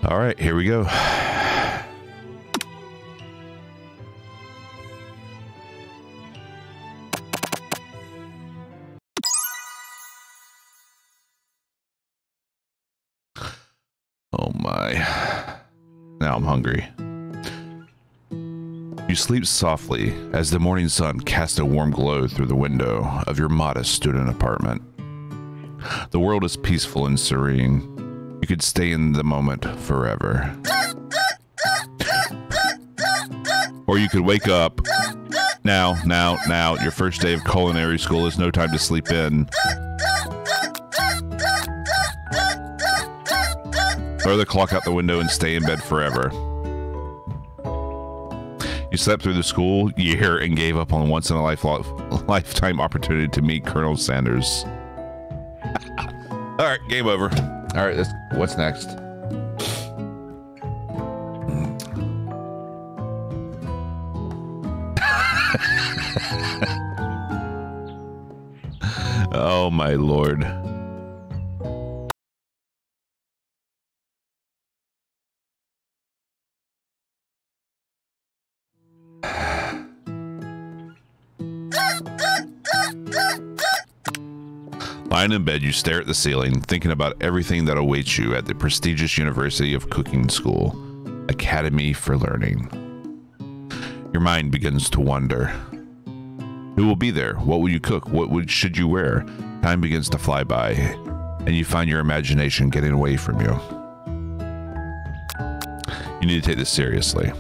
All right, here we go. Oh my. Now I'm hungry. You sleep softly as the morning sun casts a warm glow through the window of your modest student apartment. The world is peaceful and serene. You could stay in the moment forever. Or you could wake up. Now, your first day of culinary school is no time to sleep in. Throw the clock out the window and stay in bed forever. You slept through the school year and gave up on once in a lifetime opportunity to meet Colonel Sanders. All right, game over. All right, what's next? Oh my lord. Lying in bed, you stare at the ceiling, thinking about everything that awaits you at the prestigious University of Cooking School, Academy for Learning. Your mind begins to wander. Who will be there? What will you cook? Should you wear? Time begins to fly by, and you find your imagination getting away from you. You need to take this seriously.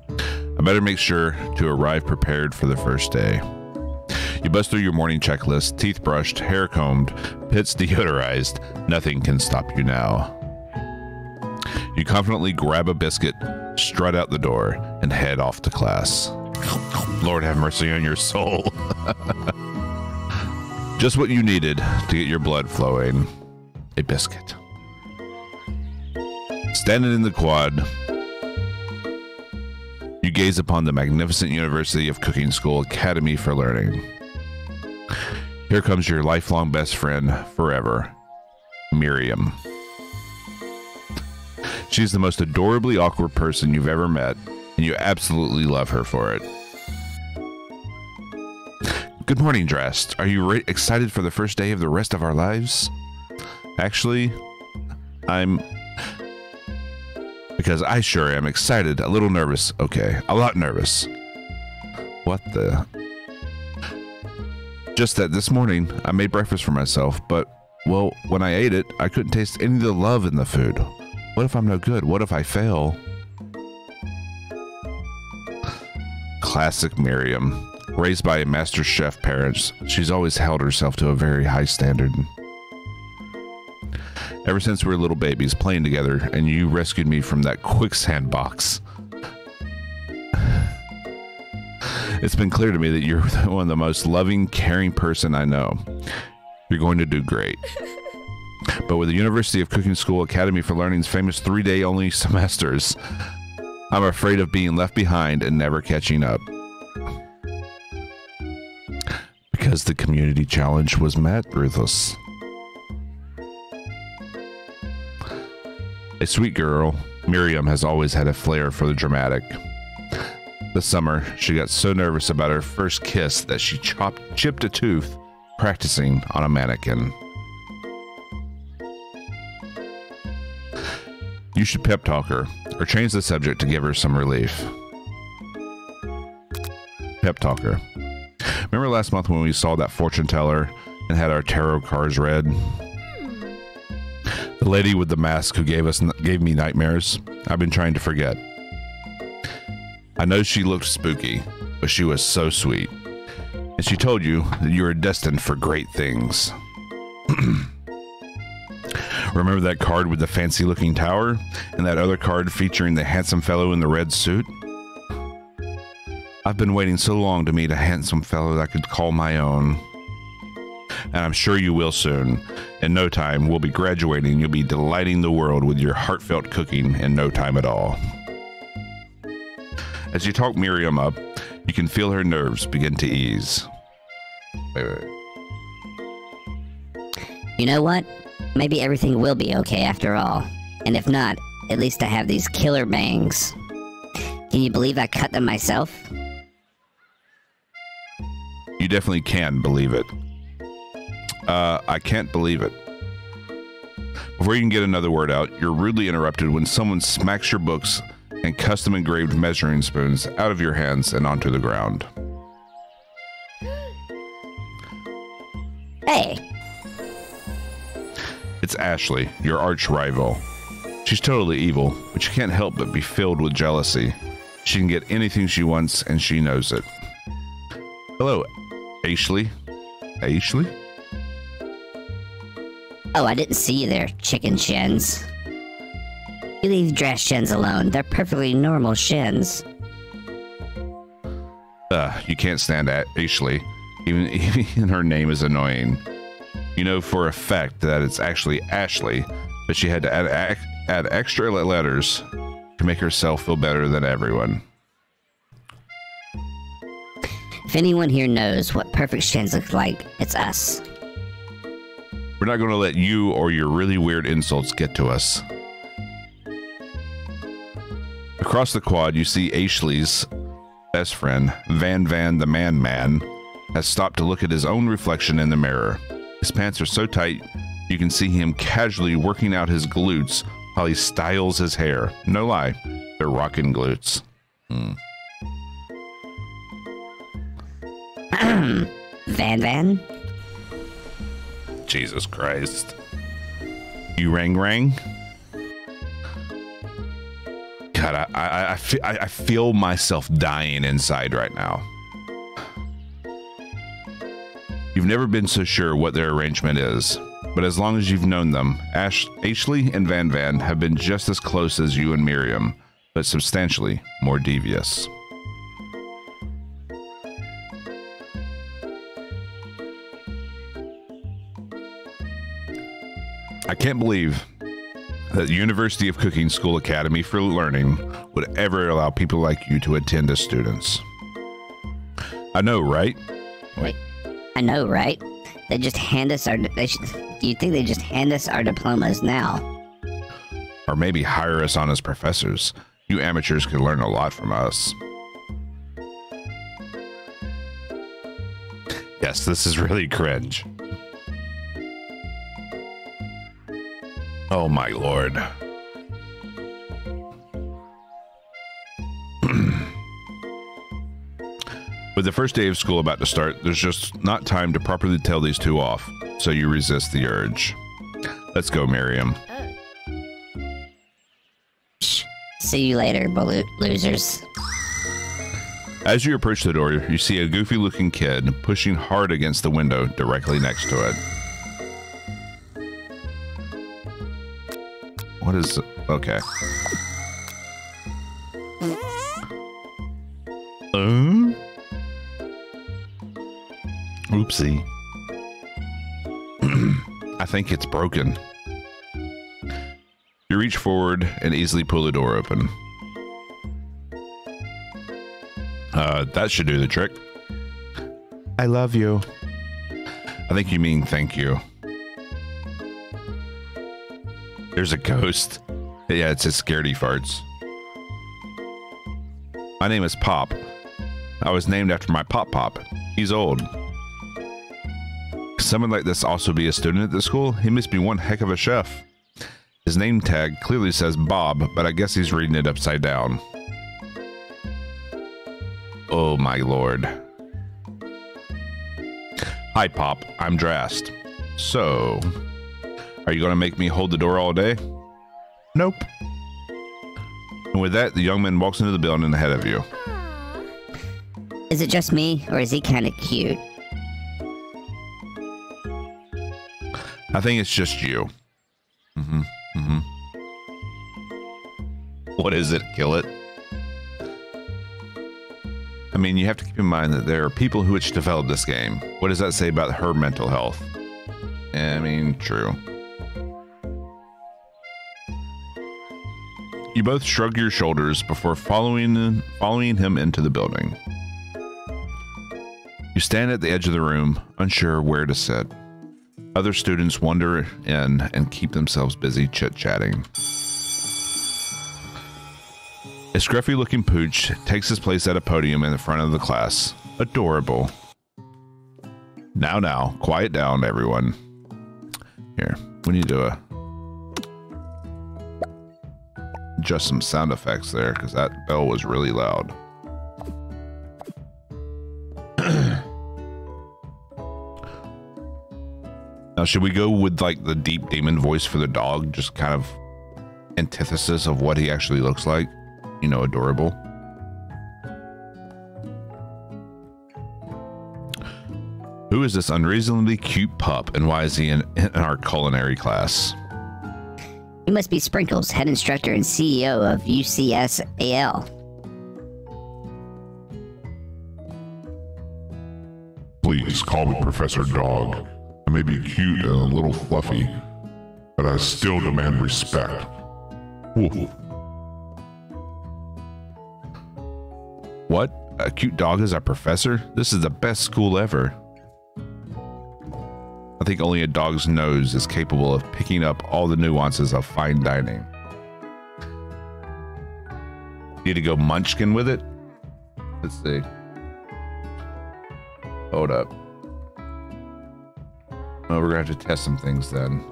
I better make sure to arrive prepared for the first day. You bust through your morning checklist, teeth brushed, hair combed, pits deodorized. Nothing can stop you now. You confidently grab a biscuit, strut out the door, and head off to class. Lord have mercy on your soul. Just what you needed to get your blood flowing. A biscuit. Standing in the quad, you gaze upon the magnificent University of Cooking School Academy for Learning. Here comes your lifelong best friend forever, Miriam. She's the most adorably awkward person you've ever met, and you absolutely love her for it. Good morning, Drast. Are you excited for the first day of the rest of our lives? Actually, because I sure am excited, a little nervous. Okay, a lot nervous. What the? Just that this morning, I made breakfast for myself, but, well, when I ate it, I couldn't taste any of the love in the food. What if I'm no good? What if I fail? Classic Miriam. Raised by master chef parents, she's always held herself to a very high standard. Ever since we were little babies playing together and you rescued me from that quicksand box, it's been clear to me that you're one of the most loving, caring person I know. You're going to do great. But with the University of Cooking School Academy for Learning's famous 3-day only semesters, I'm afraid of being left behind and never catching up. Because the community challenge was met, Ruthless. A sweet girl, Miriam has always had a flair for the dramatic. This summer, she got so nervous about her first kiss that she chipped a tooth practicing on a mannequin. You should pep talk her, or change the subject to give her some relief. Pep talk her. Remember last month when we saw that fortune teller and had our tarot cards read? The lady with the mask who gave me nightmares? I've been trying to forget. I know she looked spooky, but she was so sweet. And she told you that you were destined for great things. Remember that card with the fancy-looking tower? And that other card featuring the handsome fellow in the red suit? I've been waiting so long to meet a handsome fellow that I could call my own. And I'm sure you will soon. In no time, we'll be graduating and you'll be delighting the world with your heartfelt cooking in no time at all. As you talk Miriam up, you can feel her nerves begin to ease. Wait. You know what? Maybe everything will be okay after all. And if not, At least I have these killer bangs. Can you believe I cut them myself? You definitely can believe it. I can't believe it. Before you can get another word out, you're rudely interrupted when someone smacks your books and custom engraved measuring spoons out of your hands and onto the ground. Hey! It's Ashley, your arch rival. She's totally evil, but you can't help but be filled with jealousy. She can get anything she wants, and she knows it. Hello, Ashley. Ashley? Oh, I didn't see you there, chicken shins. You leave Drast shins alone. They're perfectly normal shins. You can't stand Ashley. Even her name is annoying. You know for a fact that it's actually Ashley, but she had to add extra letters to make herself feel better than everyone. If anyone here knows what perfect shins look like, it's us. We're not going to let you or your really weird insults get to us. Across the quad, you see Ashley's best friend, Van the Man, has stopped to look at his own reflection in the mirror. His pants are so tight, you can see him casually working out his glutes while he styles his hair. No lie, they're rockin' glutes. Van? Jesus Christ. You rang? God, I feel myself dying inside right now. You've never been so sure what their arrangement is, but as long as you've known them, Ashley and Van have been just as close as you and Miriam, but substantially more devious. I can't believe that the University of Cooking School Academy for Learning would ever allow people like you to attend as students. I know, right? Wait, I know, right? They just hand us our... do you think they just hand us our diplomas now? Or maybe hire us on as professors. You amateurs could learn a lot from us. Yes, this is really cringe. Oh my lord. With the first day of school about to start, there's just not time to properly tell these two off, so you resist the urge. Let's go, Miriam. Shh. See you later, losers. As you approach the door, you see a goofy-looking kid pushing hard against the window directly next to it. What is... okay. Oopsie. I think it's broken. You reach forward and easily pull the door open. That should do the trick. I love you. I think you mean thank you. There's a ghost. Yeah, it says scaredy farts. My name is Pop. I was named after my Pop. He's old. Could someone like this also be a student at the school? He must be one heck of a chef. His name tag clearly says Bob, but I guess he's reading it upside down. Oh my lord. Hi Pop, I'm Drast. So, are you going to make me hold the door all day? Nope. And with that, the young man walks into the building ahead of you. Is it just me, or is he kind of cute? I think it's just you. What is it? Kill it? I mean, you have to keep in mind that there are people who which developed this game. What does that say about her mental health? I mean, true. You both shrug your shoulders before following him into the building. You stand at the edge of the room, unsure where to sit. Other students wander in and keep themselves busy chit-chatting. A scruffy-looking pooch takes his place at a podium in the front of the class. Adorable. Now, quiet down, everyone. Here, we need to adjust some sound effects there, because that bell was really loud. Now, should we go with like the deep demon voice for the dog? Just kind of antithesis of what he actually looks like. You know, adorable. Who is this unreasonably cute pup, and why is he in our culinary class? You must be Sprinkles, head instructor and CEO of UCSAL. Please call me Professor Dog. I may be cute and a little fluffy, but I still demand respect. Woof. What? A cute dog is our professor? This is the best school ever. I think only a dog's nose is capable of picking up all the nuances of fine dining. Need to go munchkin with it? Let's see. Hold up. Oh, we're gonna have to test some things then.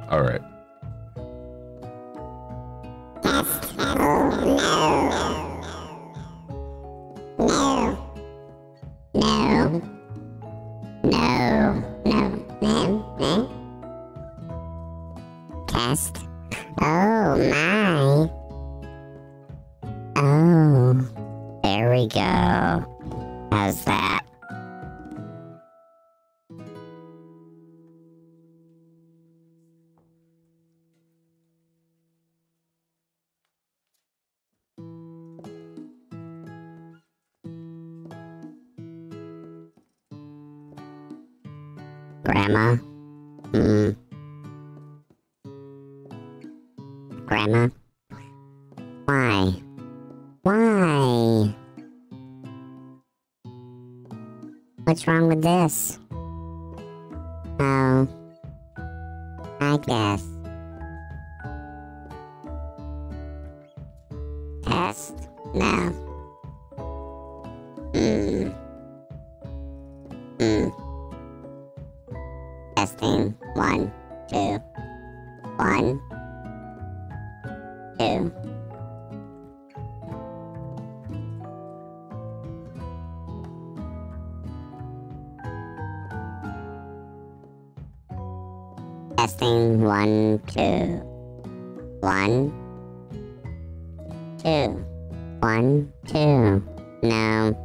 All right. No. Test. Oh my. Oh, there we go. How's that? Grandma? Grandma? Why? Why? What's wrong with this? Oh, I guess. Test? No. Testing. 1, 2. 1, 2. Testing. 1, 2. 1, 2. 1, 2. No.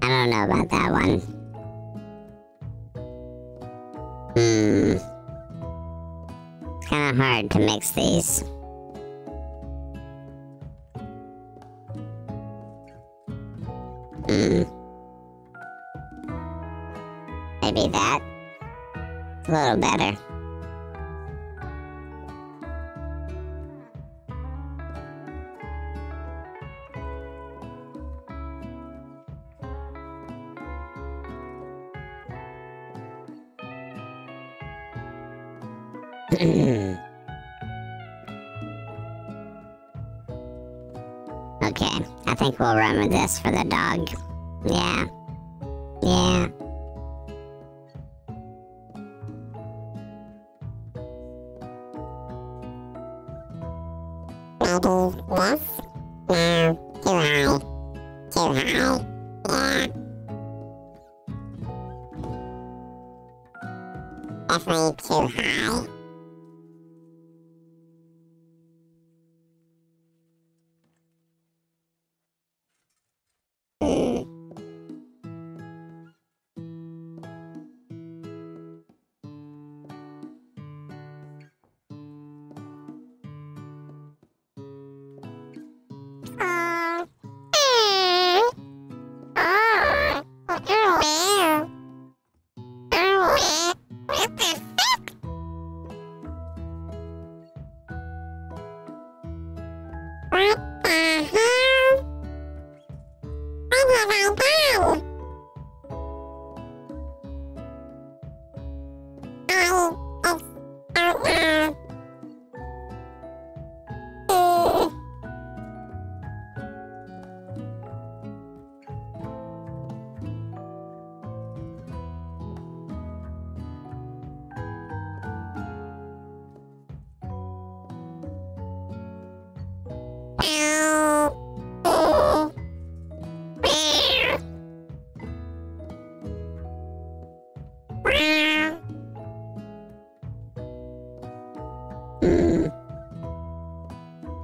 I don't know about that one. It's kind of hard to mix these. Maybe that. It's a little better. Okay, I think we'll run with this for the dog. Yeah. Yeah. Maybe this? No, too high. Too high. Yeah. Definitely too high.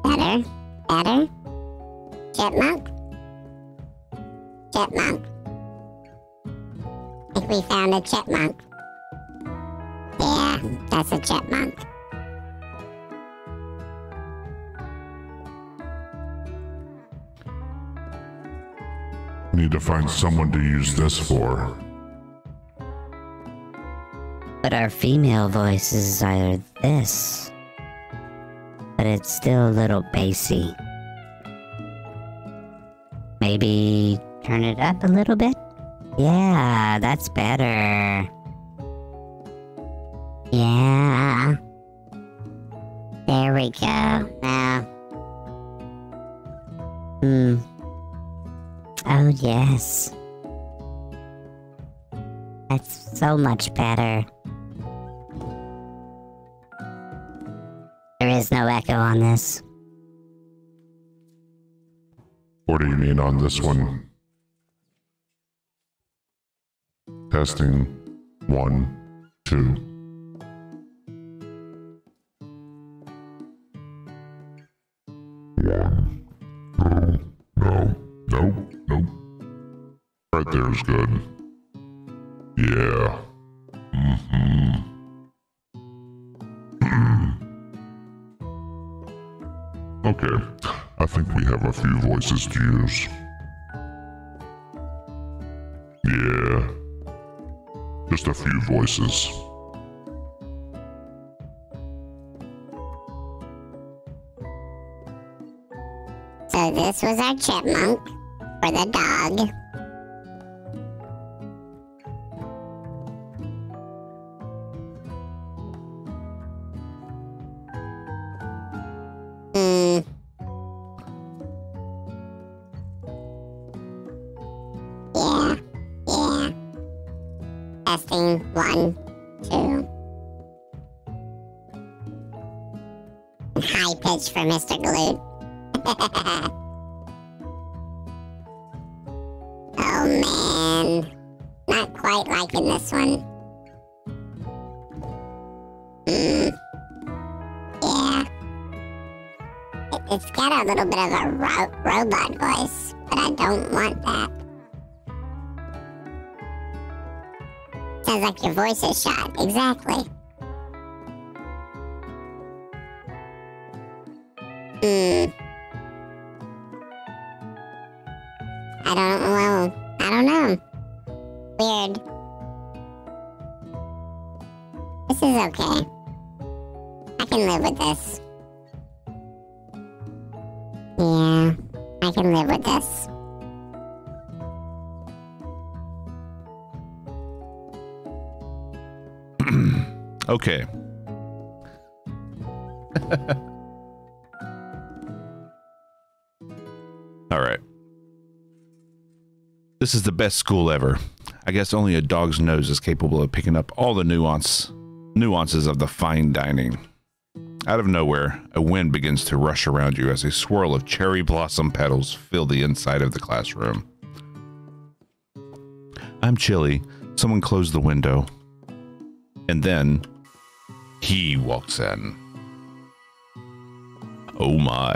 Better? Better? Chipmunk? Chipmunk. I think we found a chipmunk. Yeah, that's a chipmunk. Need to find someone to use this for. But our female voices are this. But it's still a little bassy. Maybe turn it up a little bit? Yeah, that's better. Yeah. There we go. Now. Oh, yes. That's so much better. There is no echo on this. What do you mean on this one? Testing. 1, 2. Nope. Right there is good. Yeah. Okay, I think we have a few voices to use. Yeah. Just a few voices. So this was our chipmunk for the dog. Yeah. Testing 1, 2. High pitch for Mr. Glute. Oh man, not quite liking this one. Yeah. It's got a little bit of a robot voice, but I don't want that. Sounds like your voice is shot. Exactly. I don't know. Weird. This is okay. I can live with this. Yeah, I can live with this. Okay. All right. This is the best school ever. I guess only a dog's nose is capable of picking up all the nuances of the fine dining. Out of nowhere, a wind begins to rush around you as a swirl of cherry blossom petals fill the inside of the classroom. I'm chilly. Someone closed the window. And then he walks in. Oh my.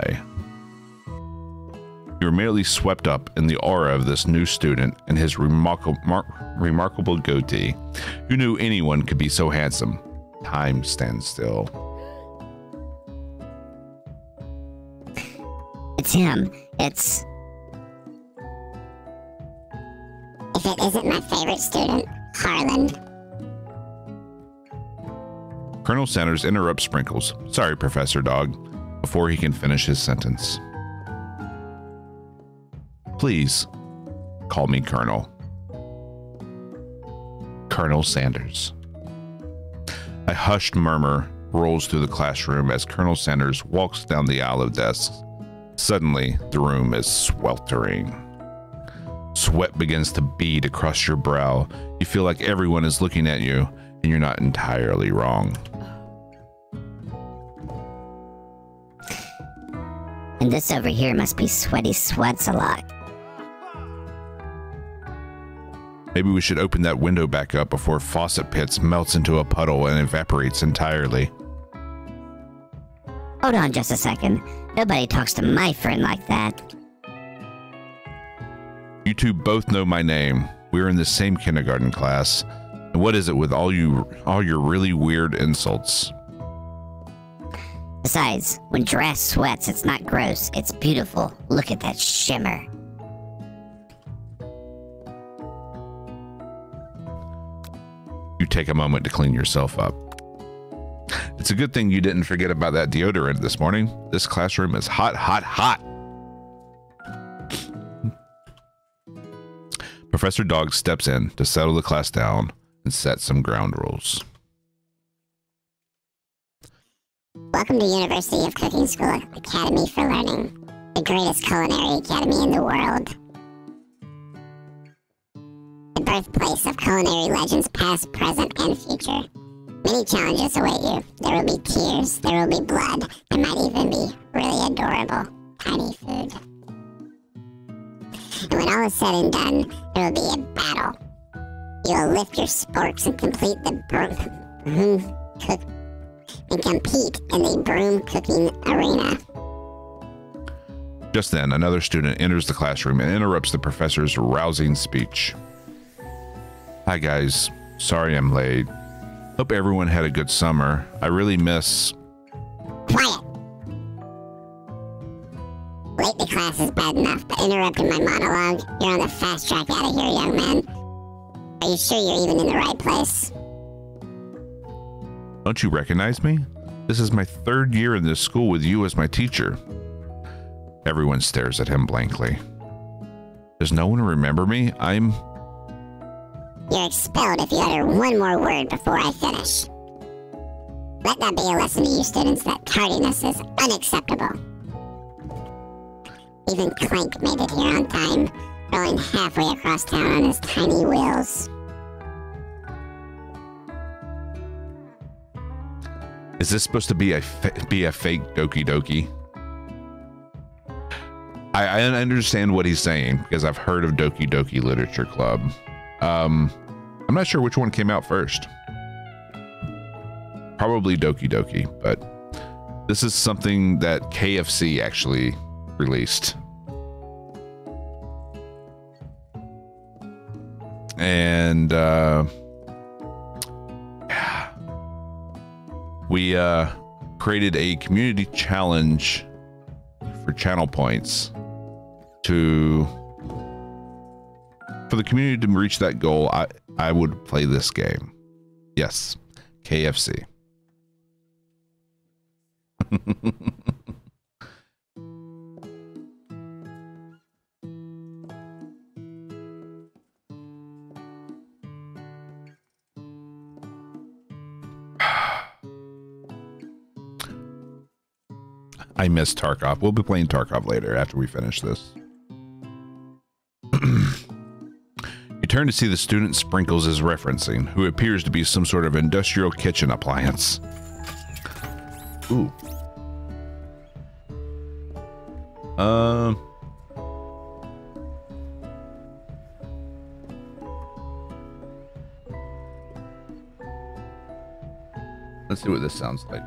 You're merely swept up in the aura of this new student and his remarkable goatee. Who knew anyone could be so handsome? Time stands still. It's him. It's... If it isn't my favorite student, Harlan. Colonel Sanders interrupts Sprinkles. Sorry, Professor Dog, before he can finish his sentence. Please, call me Colonel. Colonel Sanders. A hushed murmur rolls through the classroom as Colonel Sanders walks down the aisle of desks. Suddenly, the room is sweltering. Sweat begins to bead across your brow. You feel like everyone is looking at you, and you're not entirely wrong. And this over here must be sweaty sweats a lot. Maybe we should open that window back up before Faucet Pits melts into a puddle and evaporates entirely. Hold on just a second. Nobody talks to my friend like that. You two both know my name. We're in the same kindergarten class. And what is it with all your really weird insults? Besides, when Drast sweats, it's not gross. It's beautiful. Look at that shimmer. You take a moment to clean yourself up. It's a good thing you didn't forget about that deodorant this morning. This classroom is hot, hot, hot. Professor Dog steps in to settle the class down and set some ground rules. Welcome to University of Cooking School Academy for Learning, the greatest culinary academy in the world. The birthplace of culinary legends past, present, and future. Many challenges await you. There will be tears, there will be blood, there might even be really adorable, tiny food. And when all is said and done, there will be a battle. You will lift your sporks and complete the broom cook and compete in the broom cooking arena. Just then, another student enters the classroom and interrupts the professor's rousing speech. Hi guys, sorry I'm late. Hope everyone had a good summer. I really miss... Quiet! Late to class is bad enough, but interrupting my monologue, you're on the fast track out of here, young man. Are you sure you're even in the right place? Don't you recognize me? This is my 3rd year in this school with you as my teacher. Everyone stares at him blankly. Does no one remember me? You're expelled if you utter one more word before I finish. Let that be a lesson to you students that tardiness is unacceptable. Even Clank made it here on time, rolling halfway across town on his tiny wheels. Is this supposed to be a fake Doki Doki? I understand what he's saying because I've heard of Doki Doki Literature Club. I'm not sure which one came out first. Probably Doki Doki, but this is something that KFC actually released. And we created a community challenge for channel points for the community to reach that goal. I would play this game. Yes, KFC. I miss Tarkov. We'll be playing Tarkov later after we finish this. You turn to see the student Sprinkles is referencing, who appears to be some sort of industrial kitchen appliance. Ooh. Let's see what this sounds like.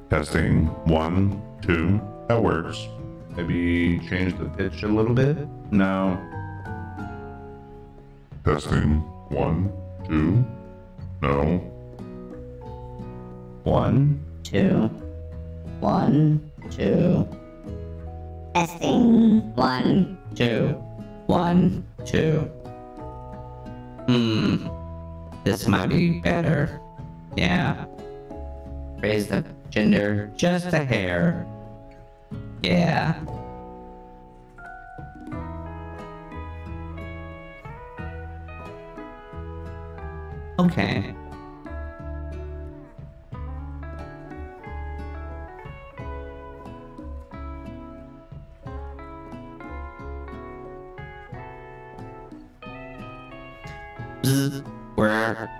Testing 1, 2. That works. Maybe change the pitch a little bit? No. Testing 1, 2. No. 1, 2. 1, 2. Testing. 1, 2. 1, 2. This might be better. Yeah. Raise the gender just a hair. Yeah. Okay. Bzz, whir.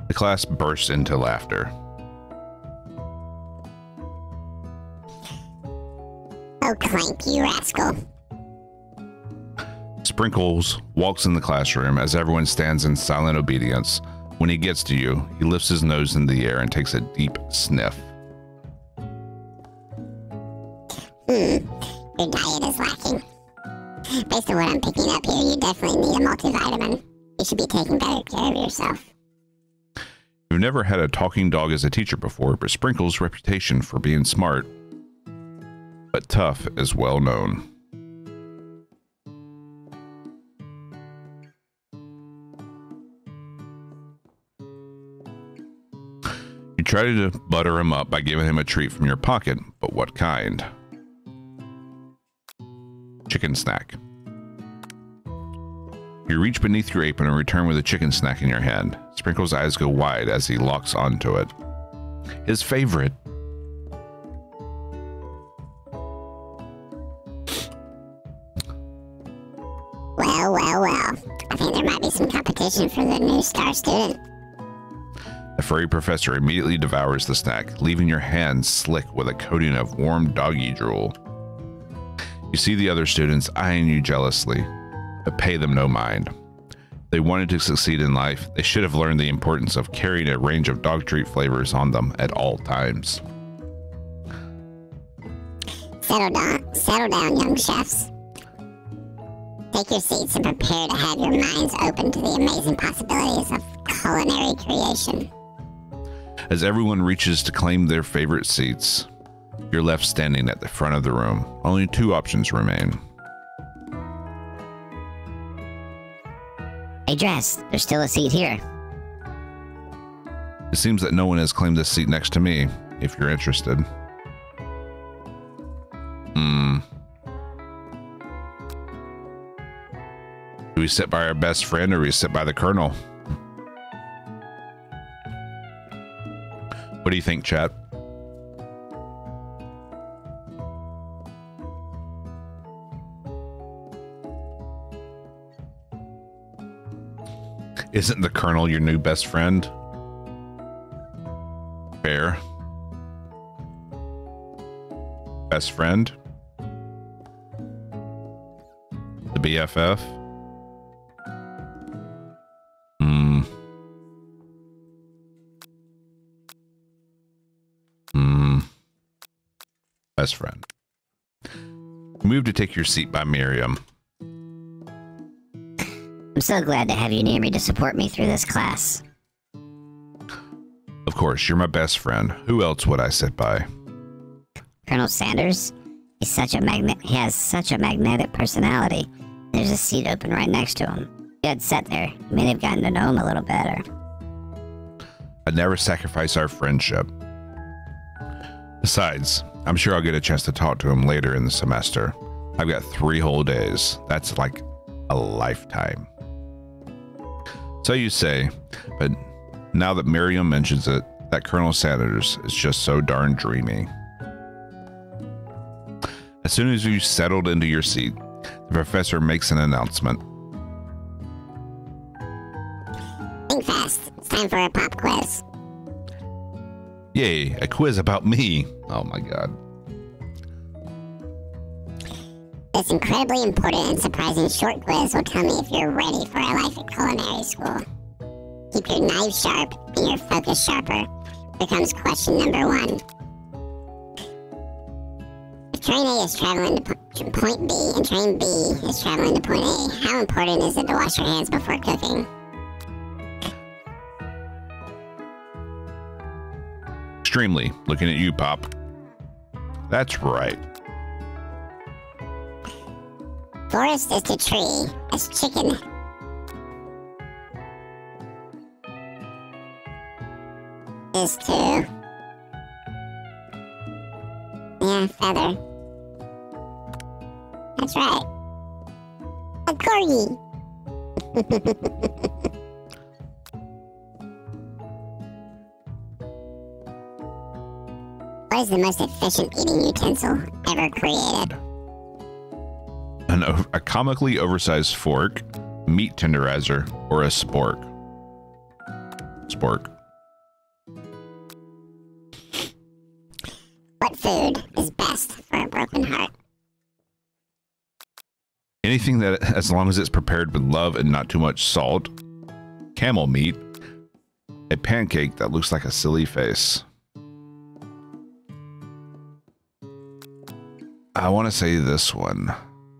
The class bursts into laughter. Oh, Clank, you rascal. Sprinkles walks in the classroom as everyone stands in silent obedience. When he gets to you, he lifts his nose in the air and takes a deep sniff. Your diet is lacking. Based on what I'm picking up here, you definitely need a multivitamin. You should be taking better care of yourself. You've never had a talking dog as a teacher before, but Sprinkles' reputation for being smart but tough is well known. You try to butter him up by giving him a treat from your pocket, but what kind? Chicken snack. You reach beneath your apron and return with a chicken snack in your hand. Sprinkle's eyes go wide as he locks onto it. His favorite. Well. I think there might be some competition for the new star student. The furry professor immediately devours the snack, leaving your hands slick with a coating of warm doggy drool. You see the other students eyeing you jealously, but pay them no mind. If they wanted to succeed in life, they should have learned the importance of carrying a range of dog treat flavors on them at all times. Settle down, young chefs. Take your seats and prepare to have your minds open to the amazing possibilities of culinary creation. As everyone reaches to claim their favorite seats, you're left standing at the front of the room. Only two options remain. Hey, Drast, there's still a seat here. It seems that no one has claimed this seat next to me, if you're interested. Do we sit by our best friend or do we sit by the colonel? What do you think, chat? Isn't the colonel your new best friend? Fair. Best friend? The BFF? Best friend. Move to take your seat by Miriam. I'm so glad to have you near me to support me through this class. Of course, you're my best friend. Who else would I sit by? Colonel Sanders? He has such a magnetic personality. There's a seat open right next to him. If you had sat there, you may have gotten to know him a little better. I'd never sacrifice our friendship. Besides, I'm sure I'll get a chance to talk to him later in the semester. I've got 3 whole days. That's like a lifetime. So you say, but now that Miriam mentions it, that Colonel Sanders is just so darn dreamy. As soon as you settled into your seat, the professor makes an announcement. Think fast. It's time for a pop quiz. Yay, a quiz about me. Oh my god. This incredibly important and surprising short quiz will tell me if you're ready for a life at culinary school. Keep your knife sharp and your focus sharper. Here comes question number 1. If train A is traveling to point B and train B is traveling to point A, how important is it to wash your hands before cooking? Extremely. Looking at you, Pop. That's right. Forest is to tree as chicken is to feather. That's right. A corgi. What is the most efficient eating utensil ever created? a comically oversized fork, meat tenderizer, or a spork? Spork. What food is best for a broken heart? Anything that, as long as it's prepared with love and not too much salt. Camel meat. A pancake that looks like a silly face. I want to say this one,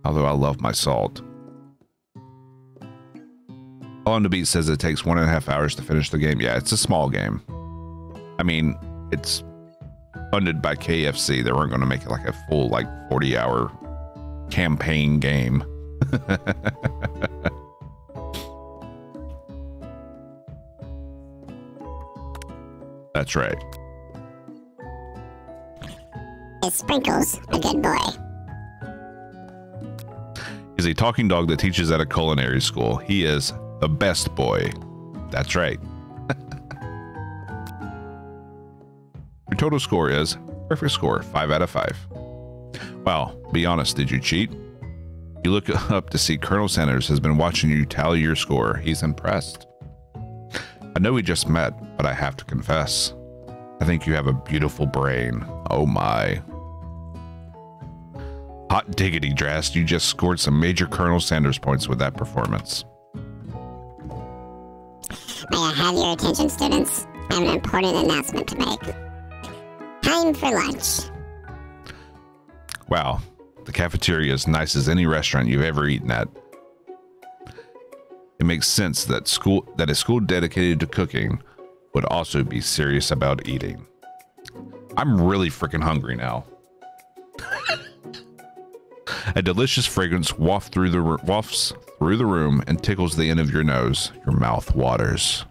although I love my salt. On the Beat says it takes 1.5 hours to finish the game. Yeah, it's a small game. I mean, it's funded by KFC. They weren't going to make it like a full, like, 40-hour campaign game. That's right. Is Sprinkles a good boy? He's a talking dog that teaches at a culinary school. He is the best boy. That's right. Your total score is perfect score, 5 out of 5. Well, be honest, did you cheat? You look up to see Colonel Sanders has been watching you tally your score. He's impressed. I know we just met, but I have to confess, I think you have a beautiful brain. Oh my. Hot diggity, Drast, you just scored some major Colonel Sanders points with that performance. May I have your attention, students? I have an important announcement to make. Time for lunch. Wow, the cafeteria is nice as any restaurant you've ever eaten at. It makes sense that a school dedicated to cooking would also be serious about eating. I'm really freaking hungry now. A delicious fragrance wafts through the room and tickles the end of your nose. Your mouth waters.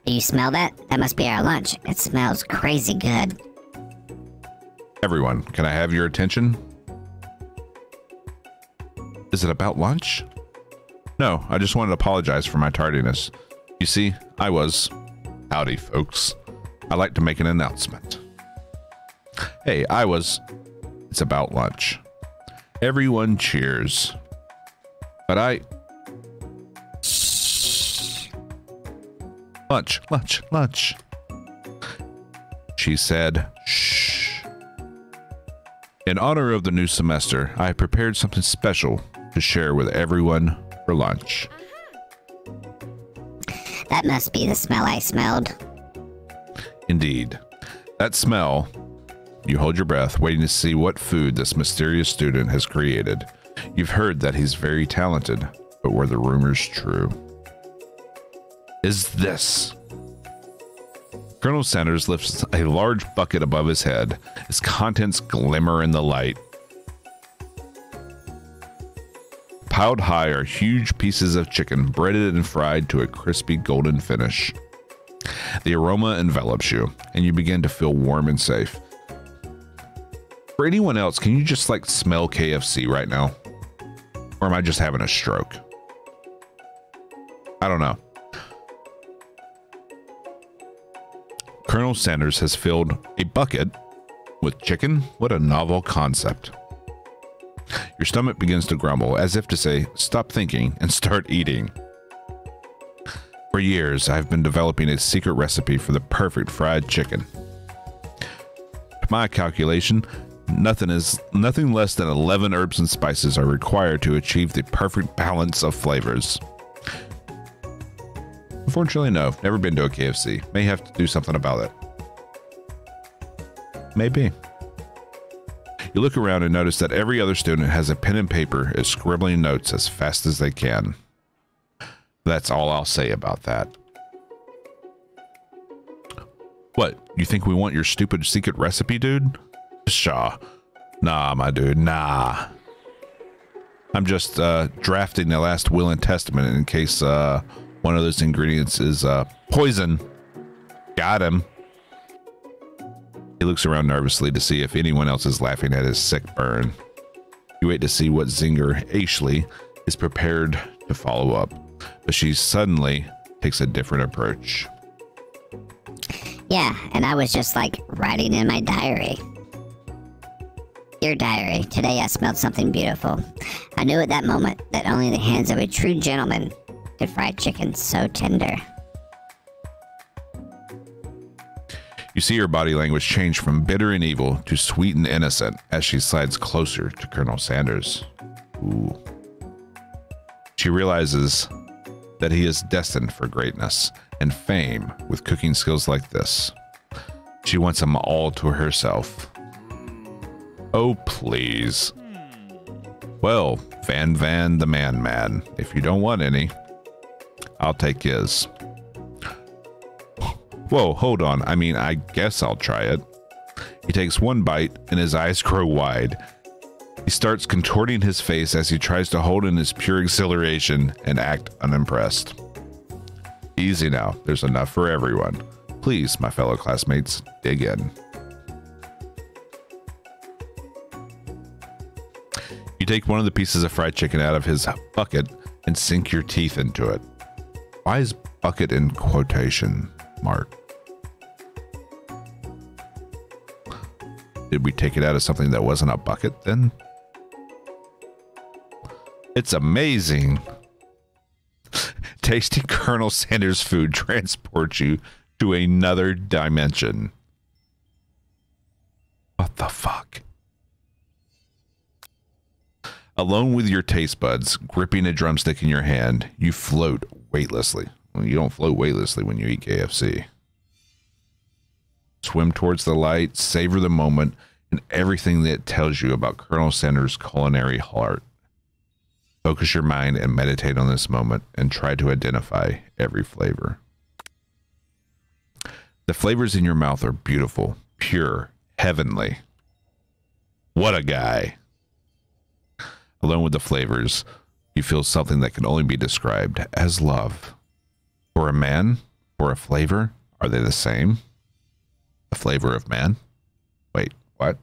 Do you smell that? That must be our lunch. It smells crazy good. Everyone, can I have your attention? Is it about lunch? No, I just wanted to apologize for my tardiness. You see, howdy folks. I'd like to make an announcement. Hey, it's about lunch. Everyone cheers. But lunch. She said, shh. In honor of the new semester, I prepared something special to share with everyone for lunch. That must be the smell I smelled. Indeed. That smell, you hold your breath, waiting to see what food this mysterious student has created. You've heard that he's very talented, but were the rumors true? Is this? Colonel Sanders lifts a large bucket above his head. Its contents glimmer in the light. Piled high are huge pieces of chicken, breaded and fried to a crispy golden finish. The aroma envelops you, and you begin to feel warm and safe. For anyone else, can you just like smell KFC right now? Or am I just having a stroke? I don't know. Colonel Sanders has filled a bucket with chicken. What a novel concept. Your stomach begins to grumble, as if to say, stop thinking and start eating. For years, I've been developing a secret recipe for the perfect fried chicken. To my calculation, nothing less than 11 herbs and spices are required to achieve the perfect balance of flavors. Unfortunately, no. Never been to a KFC. May have to do something about it. Maybe. You look around and notice that every other student has a pen and paper is scribbling notes as fast as they can. That's all I'll say about that. What? You think we want your stupid secret recipe, dude? Pshaw. Nah, my dude, nah. I'm just drafting the last will and testament in case one of those ingredients is poison. Got him. He looks around nervously to see if anyone else is laughing at his sick burn. You wait to see what zinger Ashley is prepared to follow up, but she suddenly takes a different approach. Yeah, and I was just like writing in my diary. Dear Diary, today I smelled something beautiful. I knew at that moment that only the hands of a true gentleman could fry chicken so tender. You see her body language change from bitter and evil to sweet and innocent as she slides closer to Colonel Sanders. Ooh. She realizes that he is destined for greatness and fame with cooking skills like this. She wants them all to herself. Oh, please. Well, Van the Man, if you don't want any, I'll take his. Whoa, hold on. I mean, I guess I'll try it. He takes one bite and his eyes grow wide. He starts contorting his face as he tries to hold in his pure exhilaration and act unimpressed. Easy now. There's enough for everyone. Please, my fellow classmates, dig in. You take one of the pieces of fried chicken out of his bucket and sink your teeth into it. Why is bucket in quotation mark? Did we take it out of something that wasn't a bucket then? It's amazing. Tasting Colonel Sanders' food transports you to another dimension. What the fuck? Alone with your taste buds, gripping a drumstick in your hand, you float weightlessly. Well, you don't float weightlessly when you eat KFC. Swim towards the light, savor the moment, and everything that it tells you about Colonel Sanders' culinary heart. Focus your mind and meditate on this moment and try to identify every flavor. The flavors in your mouth are beautiful, pure, heavenly. What a guy. Alone with the flavors, you feel something that can only be described as love. For a man, for a flavor, are they the same? The flavor of man? Wait, what?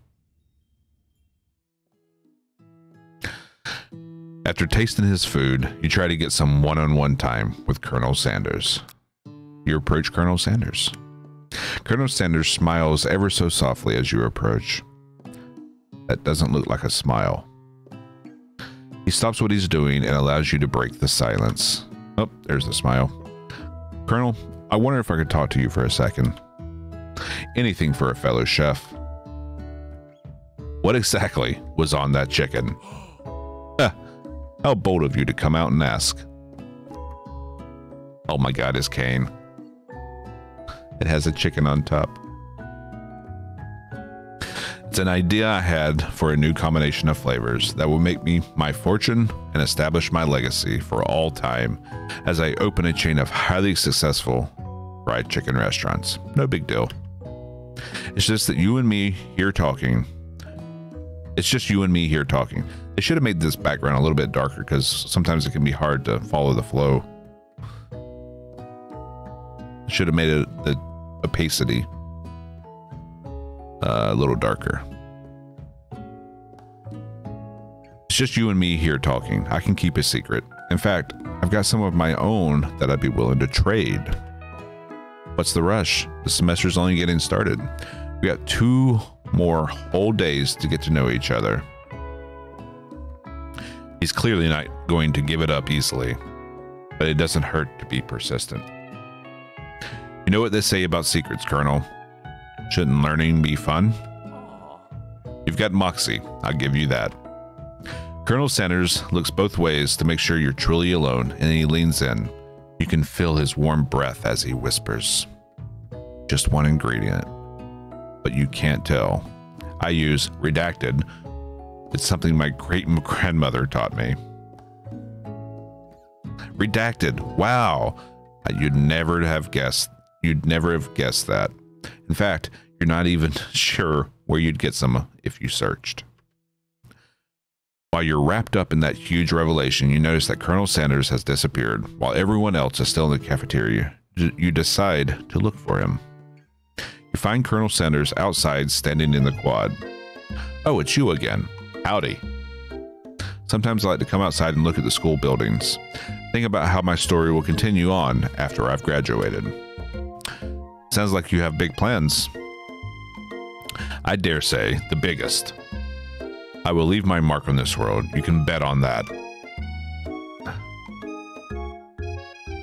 After tasting his food, you try to get some one-on-one time with Colonel Sanders. You approach Colonel Sanders. Colonel Sanders smiles ever so softly as you approach. That doesn't look like a smile. He stops what he's doing and allows you to break the silence. Oh, there's the smile. Colonel, I wonder if I could talk to you for a second. Anything for a fellow chef. What exactly was on that chicken? How bold of you to come out and ask. Oh my God, his cane. It has a chicken on top. It's an idea I had for a new combination of flavors that will make me my fortune and establish my legacy for all time as I open a chain of highly successful fried chicken restaurants. No big deal. It's just that you and me here talking. It's just you and me here talking. They should have made this background a little bit darker because sometimes it can be hard to follow the flow. Should have made it the opacity a little darker. It's just you and me here talking. I can keep a secret. In fact, I've got some of my own that I'd be willing to trade. What's the rush? The semester's only getting started. We got 2 more whole days to get to know each other. He's clearly not going to give it up easily, but it doesn't hurt to be persistent. You know what they say about secrets, Colonel? Shouldn't learning be fun? You've got moxie, I'll give you that. Colonel Sanders looks both ways to make sure you're truly alone, and he leans in. You can feel his warm breath as he whispers. Just one ingredient, but you can't tell. I use redacted. It's something my great-grandmother taught me. Redacted, wow. You'd never have guessed that. In fact, you're not even sure where you'd get some if you searched. While you're wrapped up in that huge revelation, you notice that Colonel Sanders has disappeared. While everyone else is still in the cafeteria, you decide to look for him. You find Colonel Sanders outside, standing in the quad. Oh, it's you again. Howdy. Sometimes I like to come outside and look at the school buildings. Think about how my story will continue on after I've graduated. Sounds like you have big plans. I dare say the biggest. I will leave my mark on this world. You can bet on that.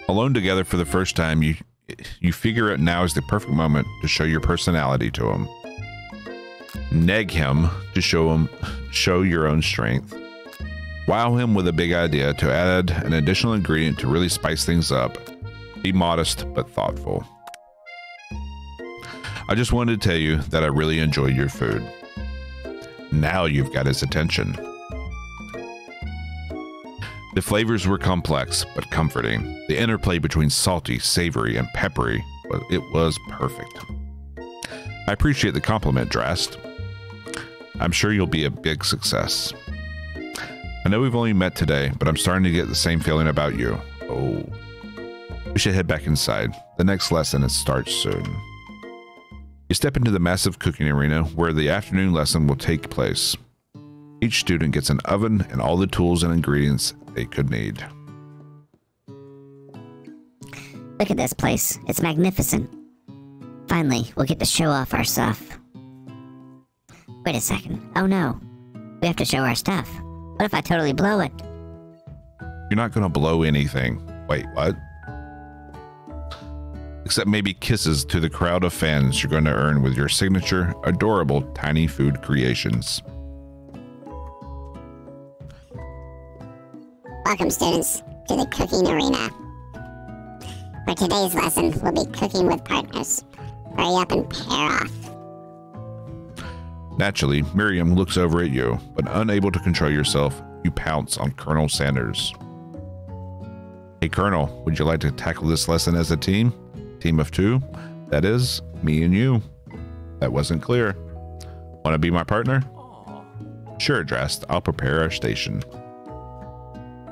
Alone together for the first time, you figure out now is the perfect moment to show your personality to him. Neg him to show your own strength. Wow him with a big idea to add an additional ingredient to really spice things up. Be modest but thoughtful. I just wanted to tell you that I really enjoyed your food. Now you've got his attention. The flavors were complex but comforting. The interplay between salty, savory, and peppery, it was perfect. I appreciate the compliment, Drast. I'm sure you'll be a big success. I know we've only met today, but I'm starting to get the same feeling about you. Oh. We should head back inside. The next lesson starts soon. You step into the massive cooking arena where the afternoon lesson will take place. Each student gets an oven and all the tools and ingredients they could need. Look at this place. It's magnificent. Finally, we'll get to show off our stuff. Wait a second. Oh no. We have to show our stuff. What if I totally blow it? You're not going to blow anything. Wait, what? Except maybe kisses to the crowd of fans you're going to earn with your signature, adorable tiny food creations. Welcome, students, to the cooking arena. For today's lesson, we'll be cooking with partners. Hurry up and pair off. Naturally, Miriam looks over at you, but unable to control yourself, you pounce on Colonel Sanders. Hey, Colonel, would you like to tackle this lesson as a team? Team of two? That is, me and you. That wasn't clear. Want to be my partner? Sure, Drast. I'll prepare our station.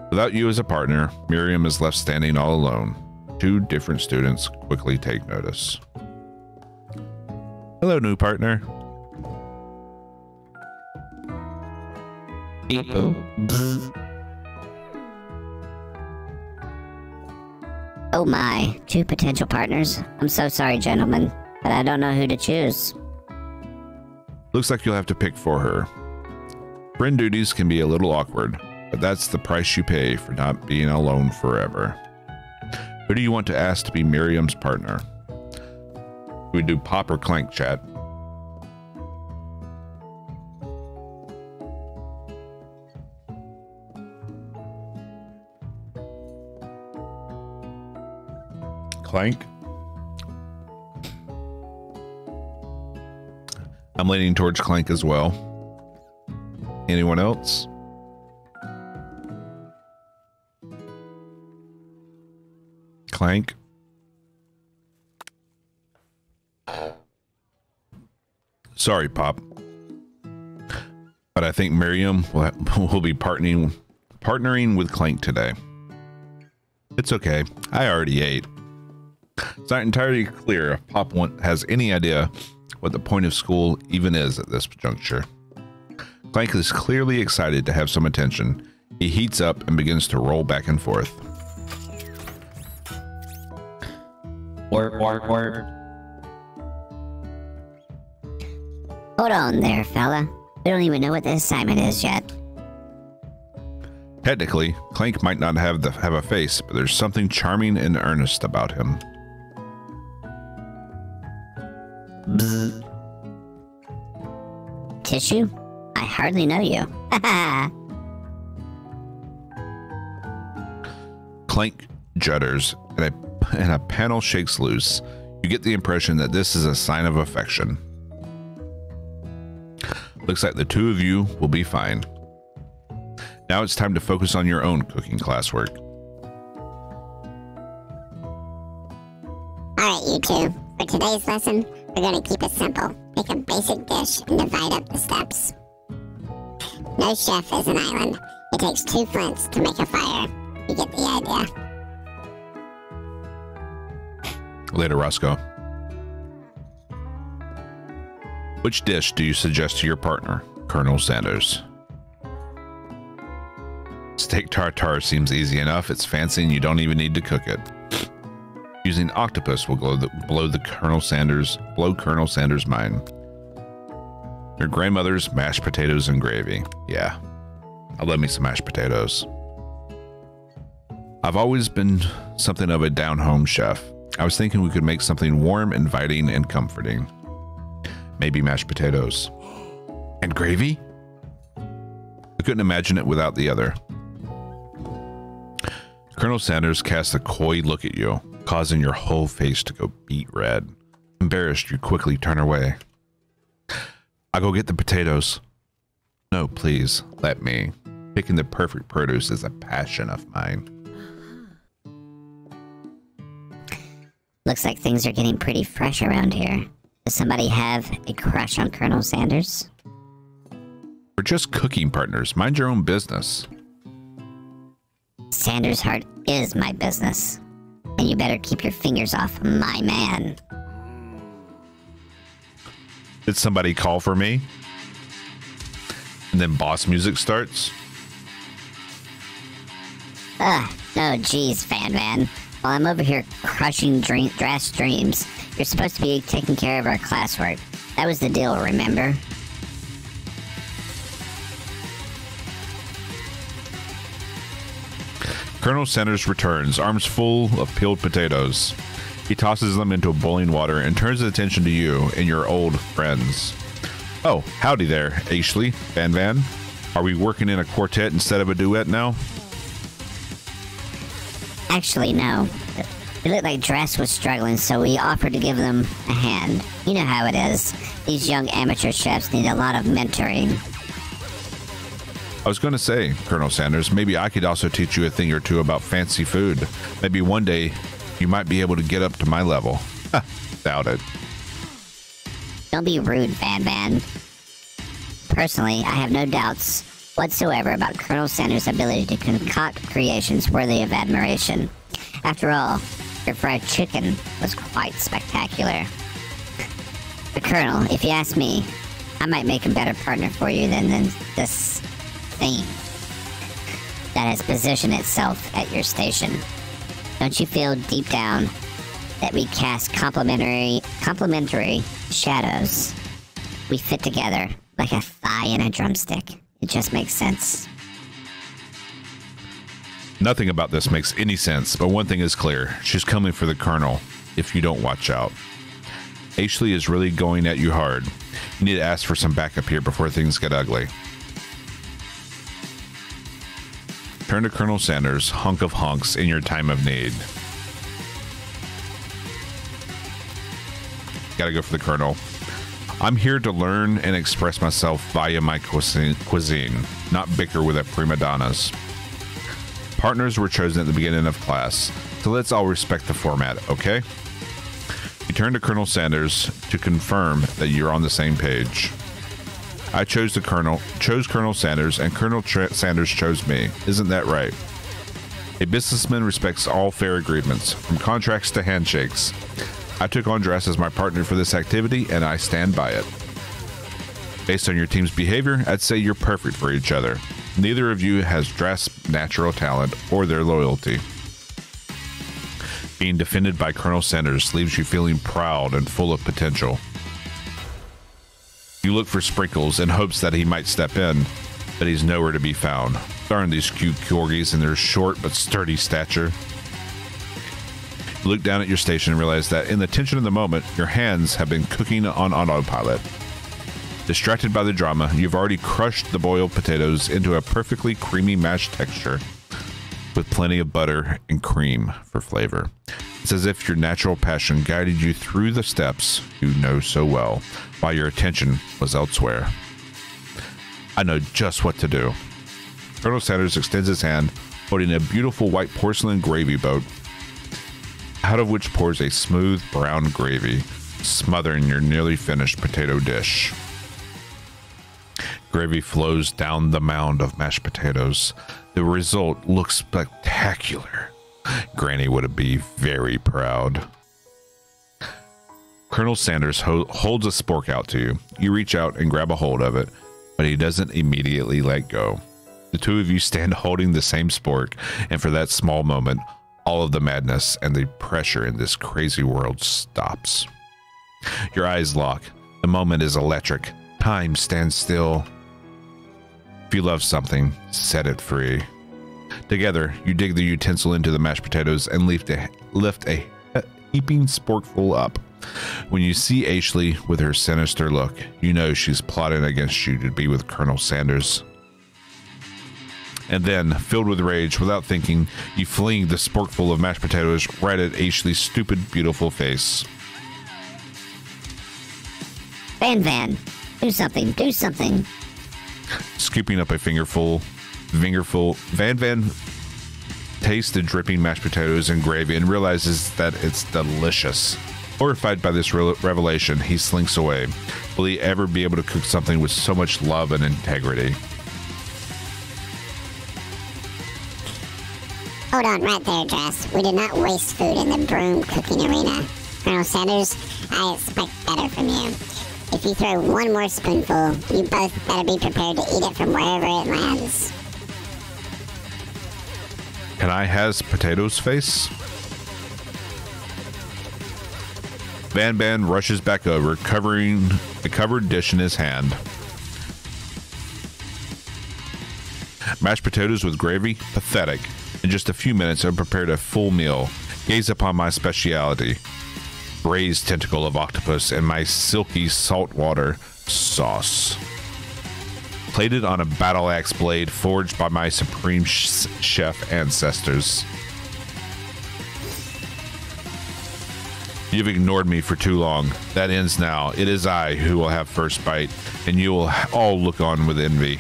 Without you as a partner, Miriam is left standing all alone. Two different students quickly take notice. Hello, new partner. Oh my, two potential partners. I'm so sorry, gentlemen, but I don't know who to choose. Looks like you'll have to pick for her. Friend duties can be a little awkward, but that's the price you pay for not being alone forever. Who do you want to ask to be Miriam's partner? We do Pop or Clank, chat. Clank. I'm leaning towards Clank as well. Anyone else? Clank. Sorry, Pop. But I think Miriam will be partnering with Clank today. It's okay. I already ate. It's not entirely clear if Pop has any idea what the point of school even is at this juncture. Clank is clearly excited to have some attention. He heats up and begins to roll back and forth. Work. Hold on there, fella. We don't even know what the assignment is yet. Technically, Clank might not have a face, but there's something charming and earnest about him. Bzz. Tissue? I hardly know you. Clank judders, and a panel shakes loose. You get the impression that this is a sign of affection. Looks like the two of you will be fine. Now it's time to focus on your own cooking classwork. Alright, you two. For today's lesson, we're going to keep it simple. Pick a basic dish and divide up the steps. No chef is an island. It takes 2 flints to make a fire. You get the idea. Later, Roscoe. Which dish do you suggest to your partner, Colonel Sanders? Steak tartare seems easy enough. It's fancy and you don't even need to cook it. Using octopus will blow Colonel Sanders' mind. Your grandmother's mashed potatoes and gravy. Yeah, I love me some mashed potatoes. I've always been something of a down-home chef. I was thinking we could make something warm, inviting, and comforting. Maybe mashed potatoes. And gravy? I couldn't imagine it without the other. Colonel Sanders casts a coy look at you, causing your whole face to go beet red. Embarrassed, you quickly turn away. I'll go get the potatoes. No, please, let me. Picking the perfect produce is a passion of mine. Looks like things are getting pretty fresh around here. Does somebody have a crush on Colonel Sanders? We're just cooking partners. Mind your own business. Sanders' heart is my business. And you better keep your fingers off my man. Did somebody call for me? And then boss music starts? No, geez, Fan Man. While I'm over here crushing Drast dreams, you're supposed to be taking care of our classwork. That was the deal, remember? Colonel Sanders returns, arms full of peeled potatoes. He tosses them into boiling water and turns his attention to you and your old friends. Oh, howdy there, Ashley, Van Van. Are we working in a quartet instead of a duet now? Actually, no. It looked like Drast was struggling, so we offered to give them a hand. You know how it is. These young amateur chefs need a lot of mentoring. I was going to say, Colonel Sanders, maybe I could also teach you a thing or two about fancy food. Maybe one day you might be able to get up to my level. Doubt it. Don't be rude, Van Van. Personally, I have no doubts whatsoever about Colonel Sanders' ability to concoct creations worthy of admiration. After all, your fried chicken was quite spectacular. But Colonel, if you ask me, I might make a better partner for you than this thing that has positioned itself at your station. Don't you feel deep down that we cast complementary shadows? We fit together like a thigh and a drumstick. It just makes sense. Nothing about this makes any sense, but one thing is clear. She's coming for the Colonel if you don't watch out. Ashley is really going at you hard. You need to ask for some backup here before things get ugly. Turn to Colonel Sanders, hunk of hunks, in your time of need. Gotta go for the Colonel. I'm here to learn and express myself via my cuisine, not bicker with a prima donnas. Partners were chosen at the beginning of class, so let's all respect the format, okay? You turn to Colonel Sanders to confirm that you're on the same page. I chose Colonel Sanders, and Colonel Sanders chose me. Isn't that right? A businessman respects all fair agreements, from contracts to handshakes. I took on Drast as my partner for this activity, and I stand by it. Based on your team's behavior, I'd say you're perfect for each other. Neither of you has Drast's natural talent or their loyalty. Being defended by Colonel Sanders leaves you feeling proud and full of potential. You look for Sprinkles in hopes that he might step in, but he's nowhere to be found. Darn these cute corgis and their short but sturdy stature. You look down at your station and realize that in the tension of the moment, your hands have been cooking on autopilot. Distracted by the drama, you've already crushed the boiled potatoes into a perfectly creamy mashed texture with plenty of butter and cream for flavor. It's as if your natural passion guided you through the steps you know so well, while your attention was elsewhere. I know just what to do. Colonel Sanders extends his hand, holding a beautiful white porcelain gravy boat, out of which pours a smooth brown gravy, smothering your nearly finished potato dish. Gravy flows down the mound of mashed potatoes. The result looks spectacular. Granny would be very proud. Colonel Sanders holds a spork out to you. You reach out and grab a hold of it, but he doesn't immediately let go. The two of you stand holding the same spork, and for that small moment, all of the madness and the pressure in this crazy world stops. Your eyes lock. The moment is electric, Time stands still. If you love something, set it free. Together, you dig the utensil into the mashed potatoes and lift a heaping sporkful up. When you see Ashley with her sinister look, you know she's plotting against you to be with Colonel Sanders. And then, filled with rage, without thinking, you fling the sporkful of mashed potatoes right at Ashley's stupid, beautiful face. Van, do something, do something. Scooping up a fingerful, Van tastes the dripping mashed potatoes and gravy and realizes that it's delicious. Horrified by this revelation, he slinks away. Will he ever be able to cook something with so much love and integrity? Hold on right there, Drast. We did not waste food in the broom cooking arena. Colonel Sanders, I expect better from you. If you throw one more spoonful, you both better be prepared to eat it from wherever it lands. Can I has potatoes face? Van rushes back over, covering a covered dish in his hand. Mashed potatoes with gravy? Pathetic. In just a few minutes, I've prepared a full meal. Gaze upon my speciality. Braised tentacle of octopus and my silky saltwater sauce. Plated on a battle axe blade forged by my supreme chef ancestors. You've ignored me for too long. That ends now. It is I who will have first bite, and you will all look on with envy.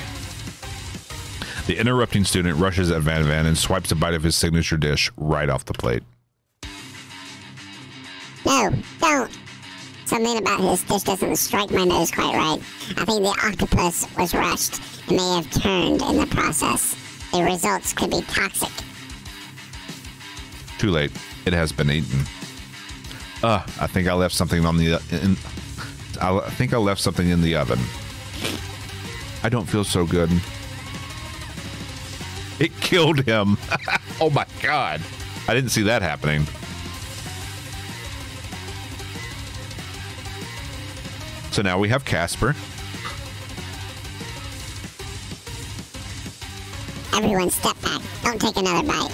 The interrupting student rushes at Van and swipes a bite of his signature dish right off the plate. No, don't. Something about this dish doesn't strike my nose quite right. I think the octopus was rushed and may have turned in the process. The results could be toxic. Too late. It has been eaten. I think I left something on the I think I left something in the oven. I don't feel so good. It killed him. Oh my god. I didn't see that happening. So now we have Casper. Everyone step back. Don't take another bite.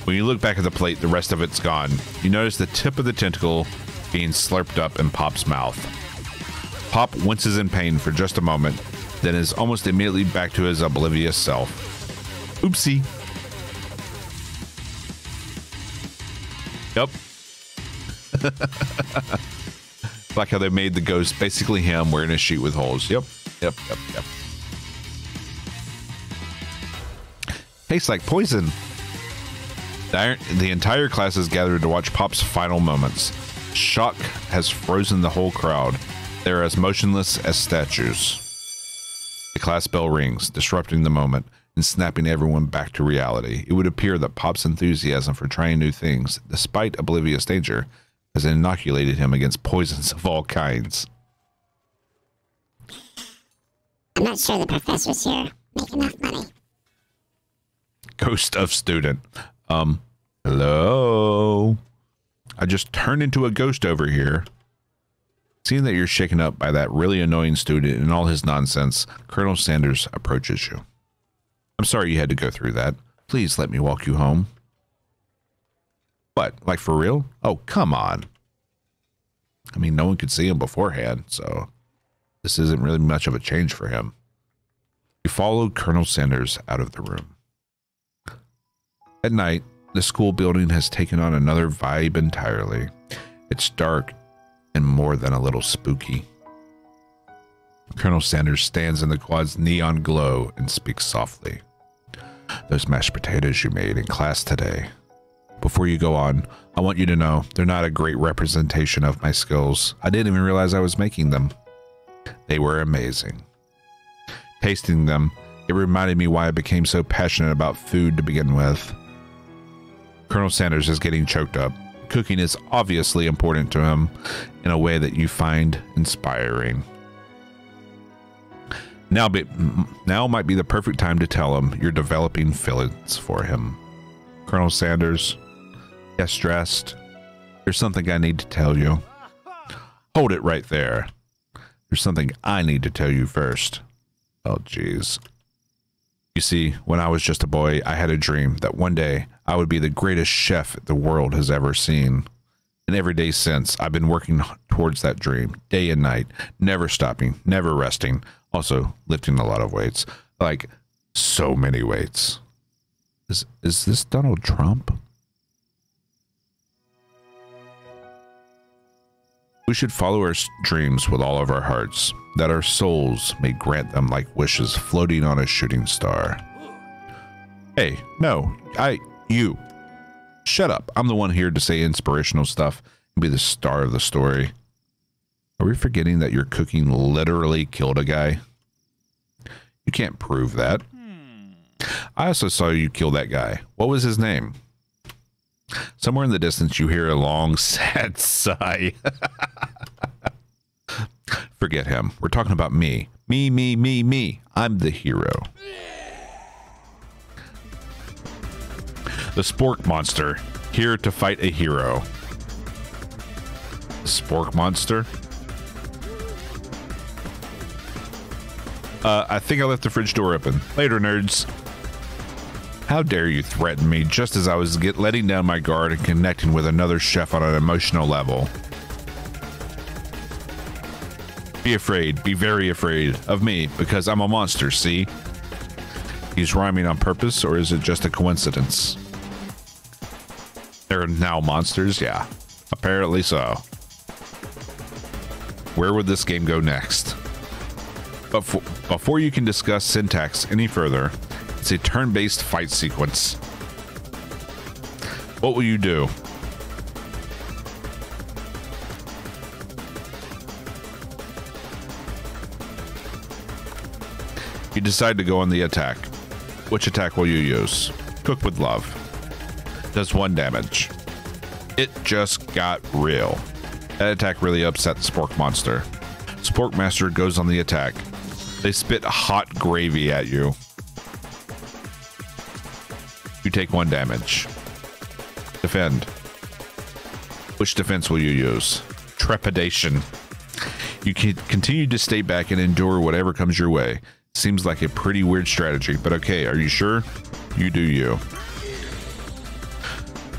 When you look back at the plate, the rest of it's gone. You notice the tip of the tentacle being slurped up in Pop's mouth. Pop winces in pain for just a moment, then is almost immediately back to his oblivious self. Oopsie. Yep. Like how they made the ghost basically him wearing a sheet with holes. Yep. Tastes like poison. The entire class is gathered to watch Pop's final moments. Shock has frozen the whole crowd. They're as motionless as statues. The class bell rings, disrupting the moment and snapping everyone back to reality. It would appear that Pop's enthusiasm for trying new things, despite oblivious danger, has inoculated him against poisons of all kinds. I'm not sure the professors here make enough money. Ghost of student. Hello? I just turned into a ghost over here. Seeing that you're shaken up by that really annoying student and all his nonsense, Colonel Sanders approaches you. I'm sorry you had to go through that. Please let me walk you home. What, like for real? Oh, come on. I mean, no one could see him beforehand, so this isn't really much of a change for him. You followed Colonel Sanders out of the room. At night, the school building has taken on another vibe entirely. It's dark and more than a little spooky. Colonel Sanders stands in the quad's neon glow and speaks softly. Those mashed potatoes you made in class today. Before you go on, I want you to know they're not a great representation of my skills. I didn't even realize I was making them. They were amazing. Tasting them, it reminded me why I became so passionate about food to begin with. Colonel Sanders is getting choked up. Cooking is obviously important to him in a way that you find inspiring. Now might be the perfect time to tell him you're developing feelings for him. Colonel Sanders, yes, Drast, there's something I need to tell you. Hold it right there. There's something I need to tell you first. Oh, jeez. You see, when I was just a boy, I had a dream that one day I would be the greatest chef the world has ever seen. And every day since, I've been working towards that dream, day and night, never stopping, never resting. Also, lifting a lot of weights. Like, so many weights. Is this Donald Trump? We should follow our dreams with all of our hearts, that our souls may grant them like wishes floating on a shooting star. Hey, no, you. Shut up. I'm the one here to say inspirational stuff and be the star of the story. Are we forgetting that your cooking literally killed a guy? You can't prove that. I also saw you kill that guy. What was his name? Somewhere in the distance, you hear a long, sad sigh. Forget him. We're talking about me. Me. I'm the hero. The Spork Monster, here to fight a hero. The Spork Monster? I think I left the fridge door open. Later, nerds. How dare you threaten me just as I was letting down my guard and connecting with another chef on an emotional level. Be afraid, be very afraid of me because I'm a monster, see? He's rhyming on purpose, or is it just a coincidence? There are now monsters? Yeah, apparently so. Where would this game go next? But before you can discuss syntax any further, it's a turn-based fight sequence. What will you do? You decide to go on the attack. Which attack will you use? Cook with love. Does 1 damage. It just got real. That attack really upset the Spork Monster. Spork Master goes on the attack. They spit hot gravy at you. You take 1 damage. Defend. Which defense will you use? Trepidation. You can continue to stay back and endure whatever comes your way. Seems like a pretty weird strategy, but okay, are you sure? You do you.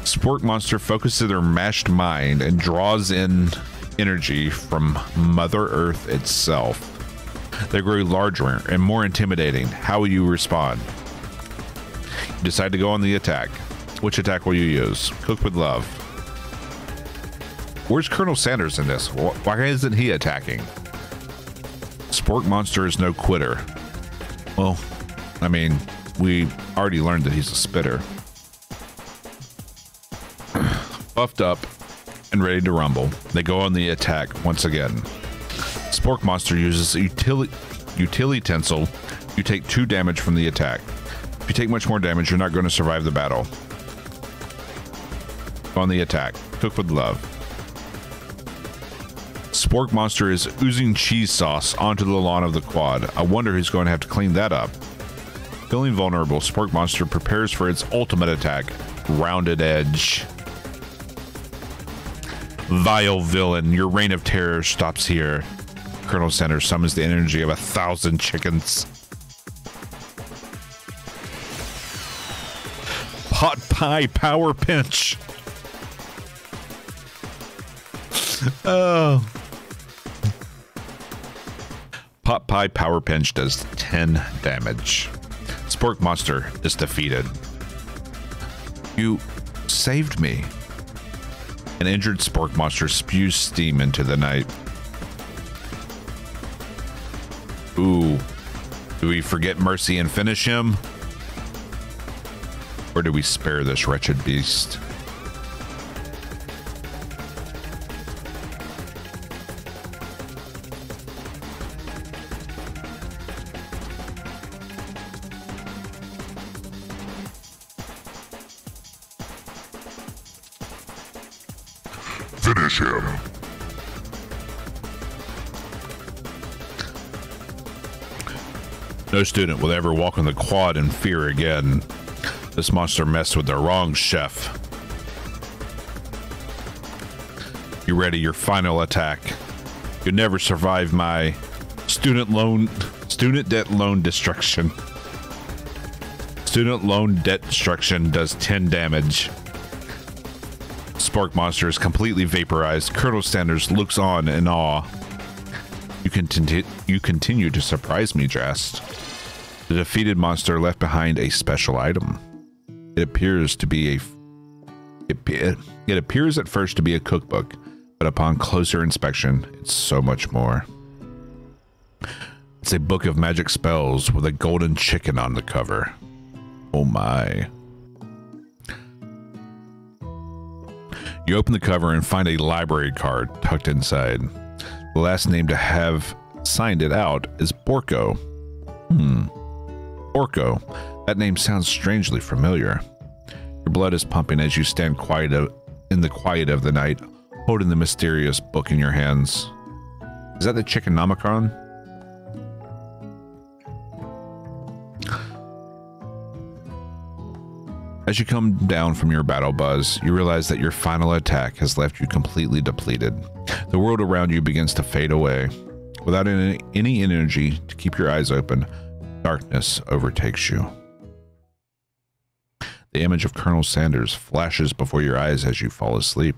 Spork Monster focuses their mashed mind and draws in energy from Mother Earth itself. They grow larger and more intimidating. How will you respond? You decide to go on the attack. Which attack will you use? Cook with love. Where's Colonel Sanders in this? Why isn't he attacking? Spork Monster is no quitter. Well, I mean, we already learned that he's a spitter. Buffed up and ready to rumble, they go on the attack once again. Spork Monster uses utility tensile. You take 2 damage from the attack. If you take much more damage, you're not going to survive the battle. On the attack, cook with love. Spork Monster is oozing cheese sauce onto the lawn of the quad. I wonder who's going to have to clean that up. Feeling vulnerable, Spork Monster prepares for its ultimate attack, Rounded Edge. Vile villain, your reign of terror stops here. Colonel Sanders summons the energy of 1,000 chickens. Pot pie power pinch. Oh. Pot pie power pinch does 10 damage. Spork Monster is defeated. You saved me. An injured Spork Monster spews steam into the night. Ooh. Do we forget mercy and finish him? Or do we spare this wretched beast? Finish him. No student will ever walk on the quad in fear again. This monster messed with the wrong chef. You ready your final attack? You'll never survive my student debt loan destruction. Student loan debt destruction does 10 damage. Spork monster is completely vaporized. Colonel Sanders looks on in awe. You continue to surprise me, Drast. The defeated monster left behind a special item. It appears at first to be a cookbook, but upon closer inspection, it's so much more. It's a book of magic spells with a golden chicken on the cover. Oh my. You open the cover and find a library card tucked inside. The last name to have signed it out is Borko. Borko. That name sounds strangely familiar. Your blood is pumping as you stand in the quiet of the night, holding the mysterious book in your hands. Is that the Chickenomicon? As you come down from your battle buzz, you realize that your final attack has left you completely depleted. The world around you begins to fade away. Without any energy to keep your eyes open, darkness overtakes you. The image of Colonel Sanders flashes before your eyes as you fall asleep.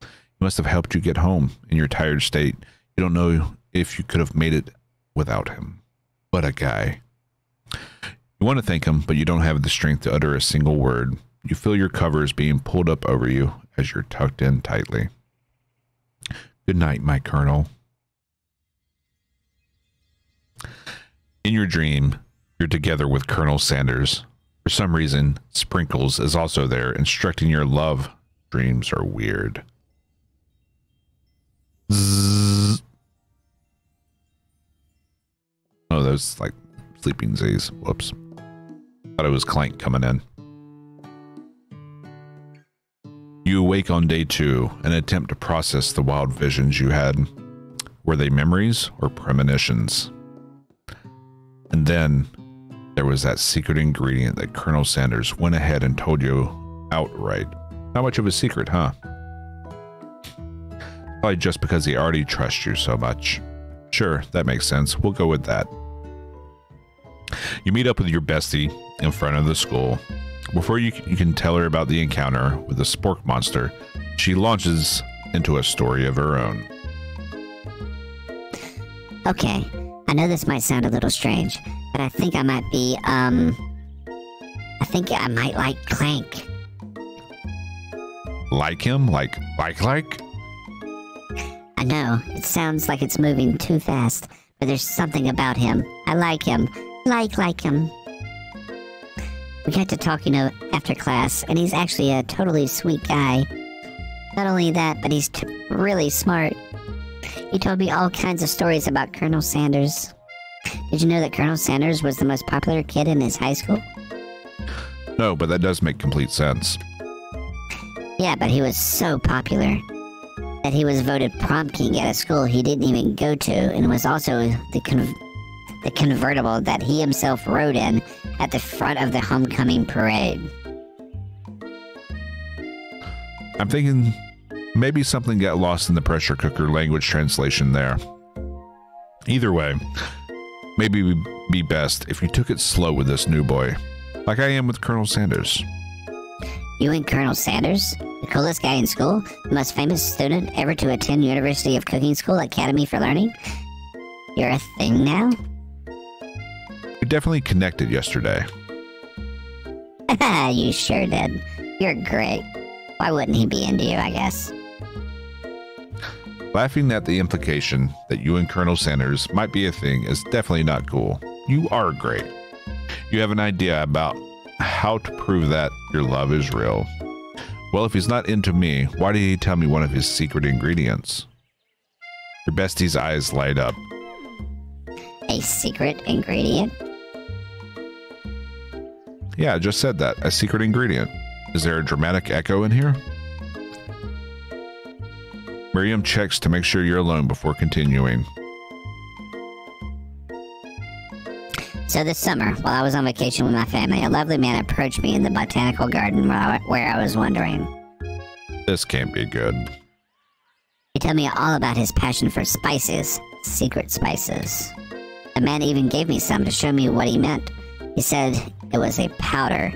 He must have helped you get home. In your tired state, you don't know if you could have made it without him. What a guy. You want to thank him, but you don't have the strength to utter a single word. You feel your covers being pulled up over you as you're tucked in tightly. Good night, my Colonel. In your dream, you're together with Colonel Sanders. For some reason, Sprinkles is also there, instructing your love. Dreams are weird. Zzz. Oh, those like sleeping Z's. Whoops. Thought it was Clank coming in. You awake on day 2 and attempt to process the wild visions you had. Were they memories or premonitions? And then there was that secret ingredient that Colonel Sanders went ahead and told you outright. Not much of a secret, huh? Probably just because he already trusts you so much. Sure, that makes sense. We'll go with that. You meet up with your bestie in front of the school. Before you can tell her about the encounter with the Spork monster, she launches into a story of her own. Okay, I know this might sound a little strange, but I think I might be, I think I might like Clank. Like him? Like? I know, it sounds like it's moving too fast, but there's something about him. I like him. Like him. We got to talk, after class, and he's actually a totally sweet guy. Not only that, but he's really smart. He told me all kinds of stories about Colonel Sanders. Did you know that Colonel Sanders was the most popular kid in his high school? No, but that does make complete sense. Yeah, but he was so popular that he was voted prom king at a school he didn't even go to, and was also the convertible that he himself rode in at the front of the homecoming parade. I'm thinking maybe something got lost in the pressure cooker language translation there. Either way, maybe it would be best if you took it slow with this new boy, like I am with Colonel Sanders. You and Colonel Sanders? The coolest guy in school? The most famous student ever to attend University of Cooking School Academy for Learning? You're a thing now? We definitely connected yesterday. You sure did. You're great. Why wouldn't he be into you, I guess? Laughing at the implication that you and Colonel Sanders might be a thing is definitely not cool. You are great. You have an idea about how to prove that your love is real. Well, if he's not into me, why did he tell me one of his secret ingredients? Your bestie's eyes light up. A secret ingredient? Yeah, I just said that. A secret ingredient. Is there a dramatic echo in here? Miriam checks to make sure you're alone before continuing. So this summer, while I was on vacation with my family, a lovely man approached me in the botanical garden where I was wandering. This can't be good. He told me all about his passion for spices, secret spices. The man even gave me some to show me what he meant. He said it was a powder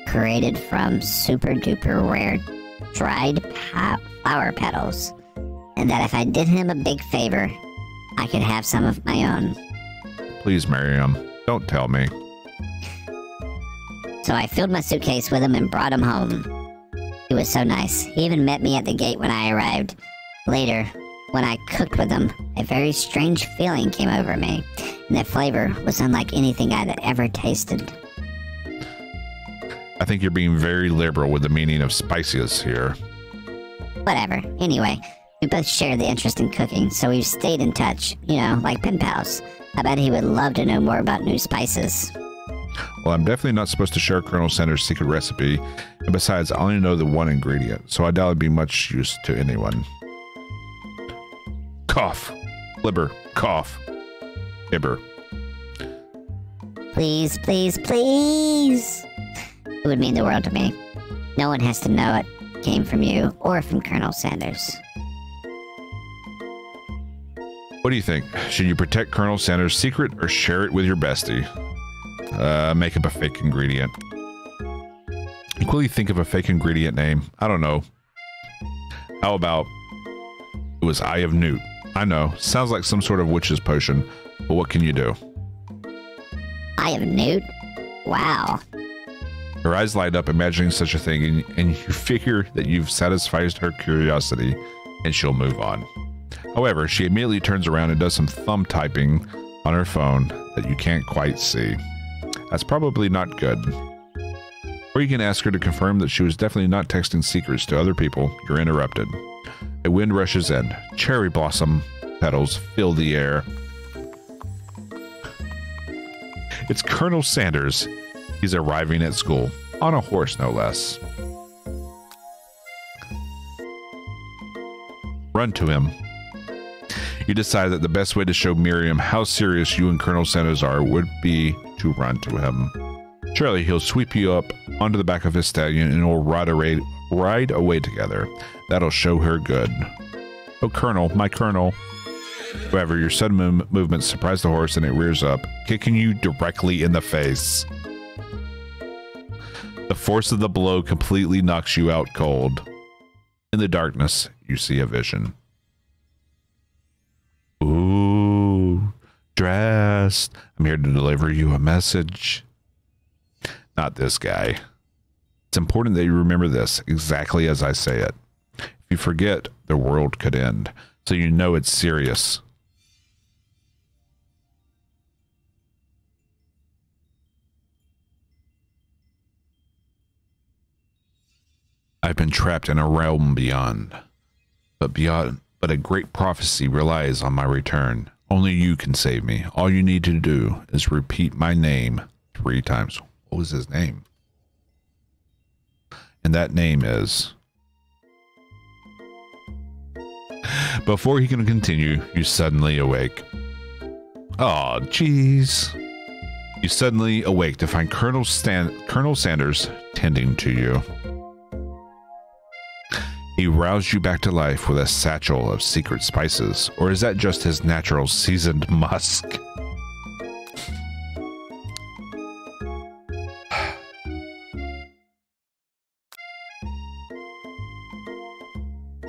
created from super duper rare dried flower petals, and that if I did him a big favor, I could have some of my own. Please, Miriam, don't tell me. So I filled my suitcase with him and brought him home. He was so nice. He even met me at the gate when I arrived. Later, when I cooked with him, a very strange feeling came over me, and the flavor was unlike anything I had ever tasted. I think you're being very liberal with the meaning of spices here. Whatever. Anyway, we both share the interest in cooking, so we've stayed in touch, you know, like pen pals. I bet he would love to know more about new spices. Well, I'm definitely not supposed to share Colonel Sanders' secret recipe, and besides, I only know the one ingredient, so I doubt it'd be much use to anyone. Cough. Liber. Cough. Ibber. Please, please, please! It would mean the world to me. No one has to know it came from you or from Colonel Sanders. What do you think? Should you protect Colonel Sanders' secret or share it with your bestie? Make up a fake ingredient. Equally think of a fake ingredient name. I don't know. How about it was Eye of Newt? I know, sounds like some sort of witch's potion, but what can you do? Eye of Newt? Wow. Her eyes light up imagining such a thing, and you figure that you've satisfied her curiosity, and she'll move on. However, she immediately turns around and does some thumb typing on her phone that you can't quite see. That's probably not good. Or you can ask her to confirm that she was definitely not texting secrets to other people. You're interrupted. A wind rushes in. Cherry blossom petals fill the air. It's Colonel Sanders. He's arriving at school. On a horse, no less. Run to him. You decide that the best way to show Miriam how serious you and Colonel Sanders are would be to run to him. Surely he'll sweep you up onto the back of his stallion and we'll ride away together. That'll show her good. Oh, Colonel, my Colonel. However, your sudden movement surprise the horse and it rears up, kicking you directly in the face. The force of the blow completely knocks you out cold. In the darkness, you see a vision. Ooh, Drast, I'm here to deliver you a message. Not this guy. It's important that you remember this exactly as I say it. If you forget, the world could end, so you know it's serious. I've been trapped in a realm beyond, but a great prophecy relies on my return. Only you can save me. All you need to do is repeat my name 3 times. What was his name? And that name is... Before he can continue, you suddenly awake. Oh, jeez. You suddenly awake to find Colonel Sanders tending to you. He roused you back to life with a satchel of secret spices, or is that just his natural seasoned musk?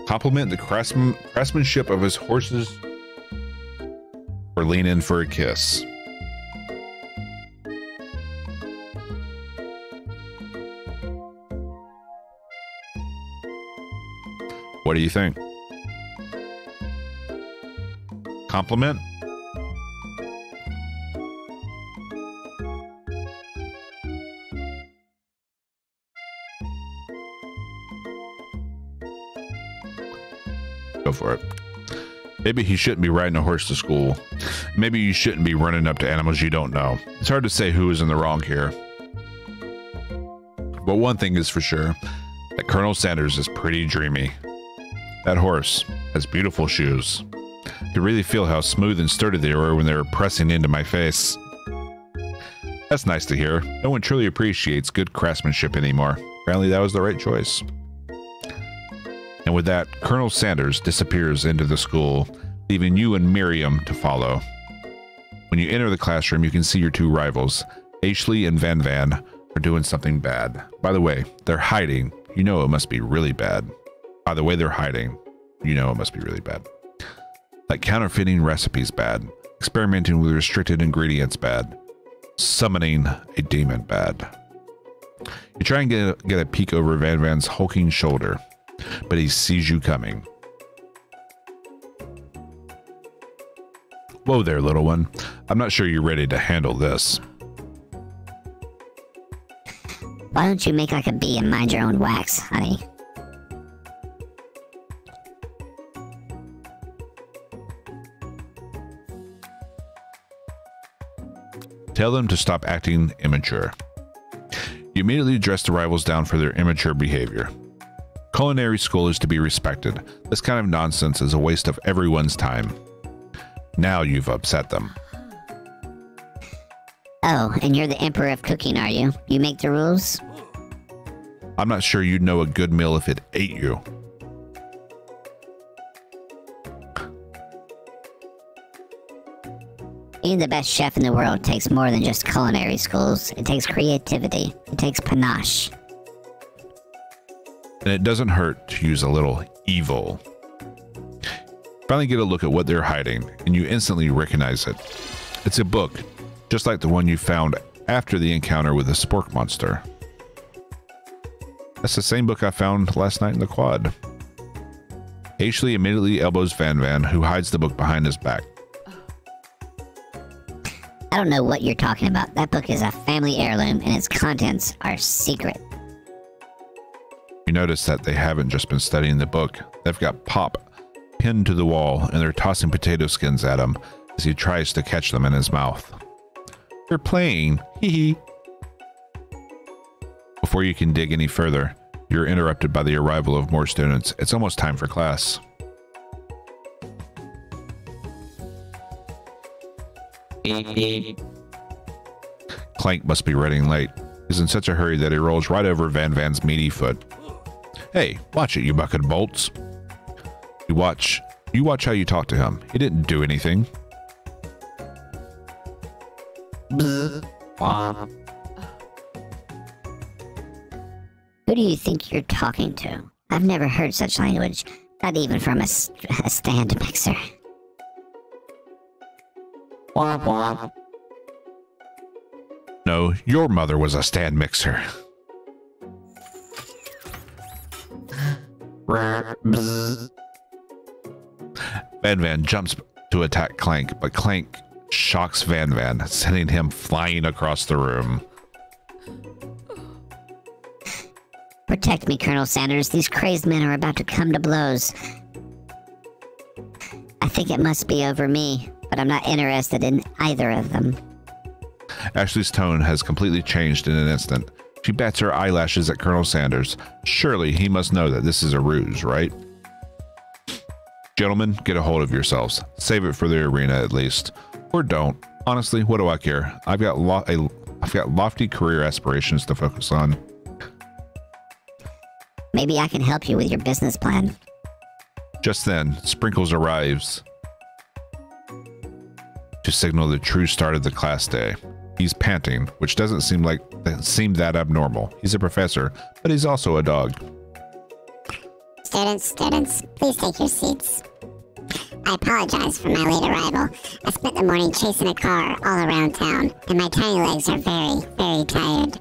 Compliment the craftsmanship of his horses, or lean in for a kiss. What do you think? Compliment? Go for it. Maybe he shouldn't be riding a horse to school. Maybe you shouldn't be running up to animals you don't know. It's hard to say who is in the wrong here. But one thing is for sure, that Colonel Sanders is pretty dreamy. That horse has beautiful shoes. I could really feel how smooth and sturdy they were when they were pressing into my face. That's nice to hear. No one truly appreciates good craftsmanship anymore. Apparently that was the right choice. And with that, Colonel Sanders disappears into the school, leaving you and Miriam to follow. When you enter the classroom, you can see your two rivals, Ashley and Van Van, are doing something bad. By the way, they're hiding. You know it must be really bad. By the way they're hiding, you know it must be really bad. Like counterfeiting recipes bad. Experimenting with restricted ingredients bad. Summoning a demon bad. You try and get a peek over Van Van's hulking shoulder, but he sees you coming. Whoa there, little one. I'm not sure you're ready to handle this. Why don't you make like a bee and mind your own wax, honey? Tell them to stop acting immature. You immediately dress the rivals down for their immature behavior. Culinary school is to be respected. This kind of nonsense is a waste of everyone's time. Now you've upset them. Oh, and you're the emperor of cooking, are you? You make the rules? I'm not sure you'd know a good meal if it ate you. Being the best chef in the world takes more than just culinary schools. It takes creativity. It takes panache. And it doesn't hurt to use a little evil. Finally get a look at what they're hiding, and you instantly recognize it. It's a book, just like the one you found after the encounter with the spork monster. That's the same book I found last night in the quad. Ashley immediately elbows Van Van, who hides the book behind his back. I don't know what you're talking about. That book is a family heirloom, and its contents are secret. You notice that they haven't just been studying the book. They've got Pop pinned to the wall, and they're tossing potato skins at him as he tries to catch them in his mouth. They're playing. Hee hee. Before you can dig any further, you're interrupted by the arrival of more students. It's almost time for class. Clank must be running late. He's in such a hurry that he rolls right over Van Van's meaty foot. Hey, watch it, you bucket of bolts. You watch how you talk to him. He didn't do anything. Who do you think you're talking to? I've never heard such language, not even from a stand mixer. No, your mother was a stand mixer. Van Van jumps to attack Clank, but Clank shocks Van Van, sending him flying across the room. Protect me, Colonel Sanders. These crazed men are about to come to blows. I think it must be over me, but I'm not interested in either of them. Ashley's tone has completely changed in an instant. She bats her eyelashes at Colonel Sanders. Surely he must know that this is a ruse, right? Gentlemen, get a hold of yourselves. Save it for the arena at least. Or don't. Honestly, what do I care? I've got lofty career aspirations to focus on. Maybe I can help you with your business plan. Just then, Sprinkles arrives to signal the true start of the class day. He's panting, which doesn't seem that abnormal. He's a professor, but he's also a dog. Students, please take your seats. I apologize for my late arrival. I spent the morning chasing a car all around town, and my tiny legs are very, very tired.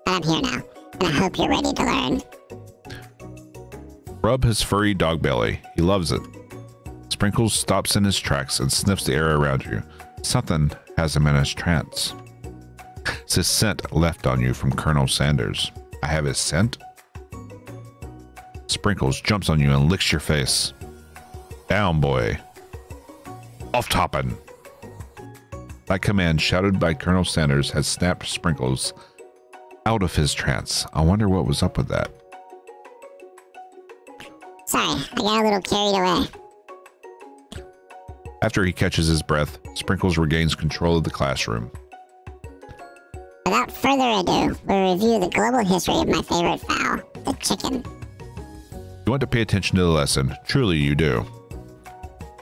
But I'm here now, and I hope you're ready to learn. Rub his furry dog belly. He loves it. Sprinkles stops in his tracks and sniffs the air around you. Something has him in a trance. It's his scent left on you from Colonel Sanders. I have his scent? Sprinkles jumps on you and licks your face. Down, boy. Off toppin'. That command shouted by Colonel Sanders has snapped Sprinkles out of his trance. I wonder what was up with that. Sorry, I got a little carried away. After he catches his breath, Sprinkles regains control of the classroom. Without further ado, we'll review the global history of my favorite fowl, the chicken. You want to pay attention to the lesson. Truly you do.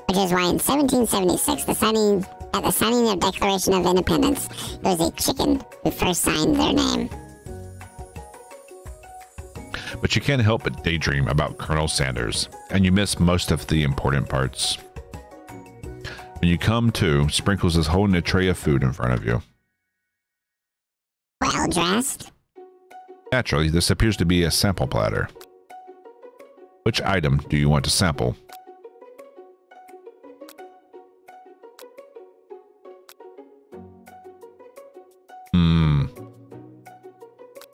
Which is why in 1776, at the signing of Declaration of Independence, there was a chicken who first signed their name. But you can't help but daydream about Colonel Sanders, and you miss most of the important parts. When you come to, Sprinkles is holding a tray of food in front of you. Well dressed. Naturally, this appears to be a sample platter. Which item do you want to sample?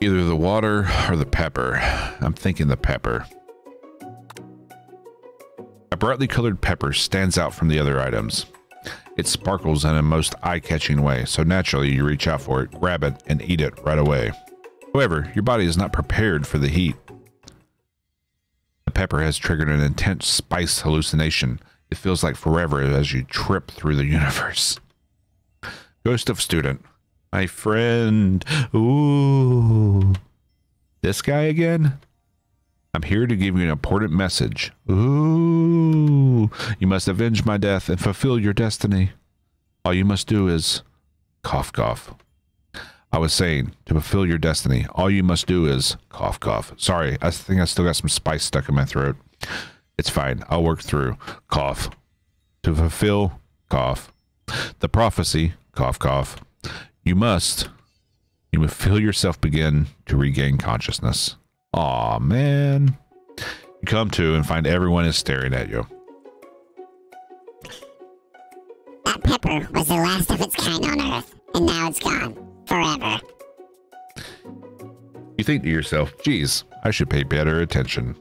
Either the water or the pepper. I'm thinking the pepper. A brightly colored pepper stands out from the other items. It sparkles in a most eye-catching way, so naturally you reach out for it, grab it, and eat it right away. However, your body is not prepared for the heat. The pepper has triggered an intense spice hallucination. It feels like forever as you trip through the universe. Ghost of Student. My friend. Ooh. This guy again? I'm here to give you an important message. Ooh. You must avenge my death and fulfill your destiny. All you must do is... Cough, cough. I was saying, to fulfill your destiny, all you must do is... Cough, cough. Sorry, I think I still got some spice stuck in my throat. It's fine. I'll work through. Cough. To fulfill... Cough. The prophecy... Cough, cough. You must feel yourself begin to regain consciousness. Aw, man. You come to and find everyone is staring at you. That pepper was the last of its kind on Earth, and now it's gone. Forever. You think to yourself, geez, I should pay better attention.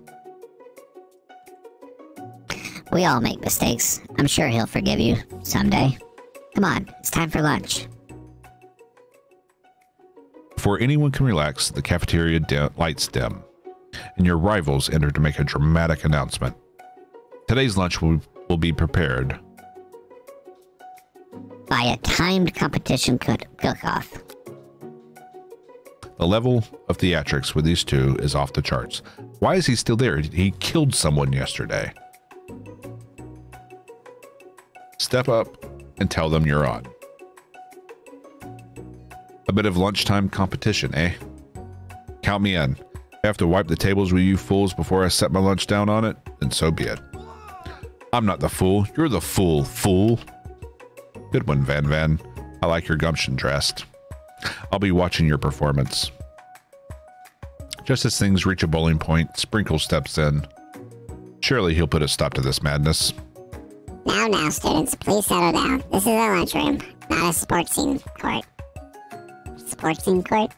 We all make mistakes. I'm sure he'll forgive you someday. Come on, it's time for lunch. Before anyone can relax, the cafeteria lights dim, and your rivals enter to make a dramatic announcement. Today's lunch will be prepared By a timed competition cook-off. The level of theatrics with these two is off the charts. Why is he still there? He killed someone yesterday. Step up and tell them you're on. A bit of lunchtime competition, eh? Count me in. I have to wipe the tables with you fools before I set my lunch down on it, then so be it. I'm not the fool. You're the fool, fool. Good one, Van Van. I like your gumption, Drast. I'll be watching your performance. Just as things reach a boiling point, Sprinkle steps in. Surely he'll put a stop to this madness. Now, students, please settle down. This is a lunchroom, not a sportsing court. Sportsing court?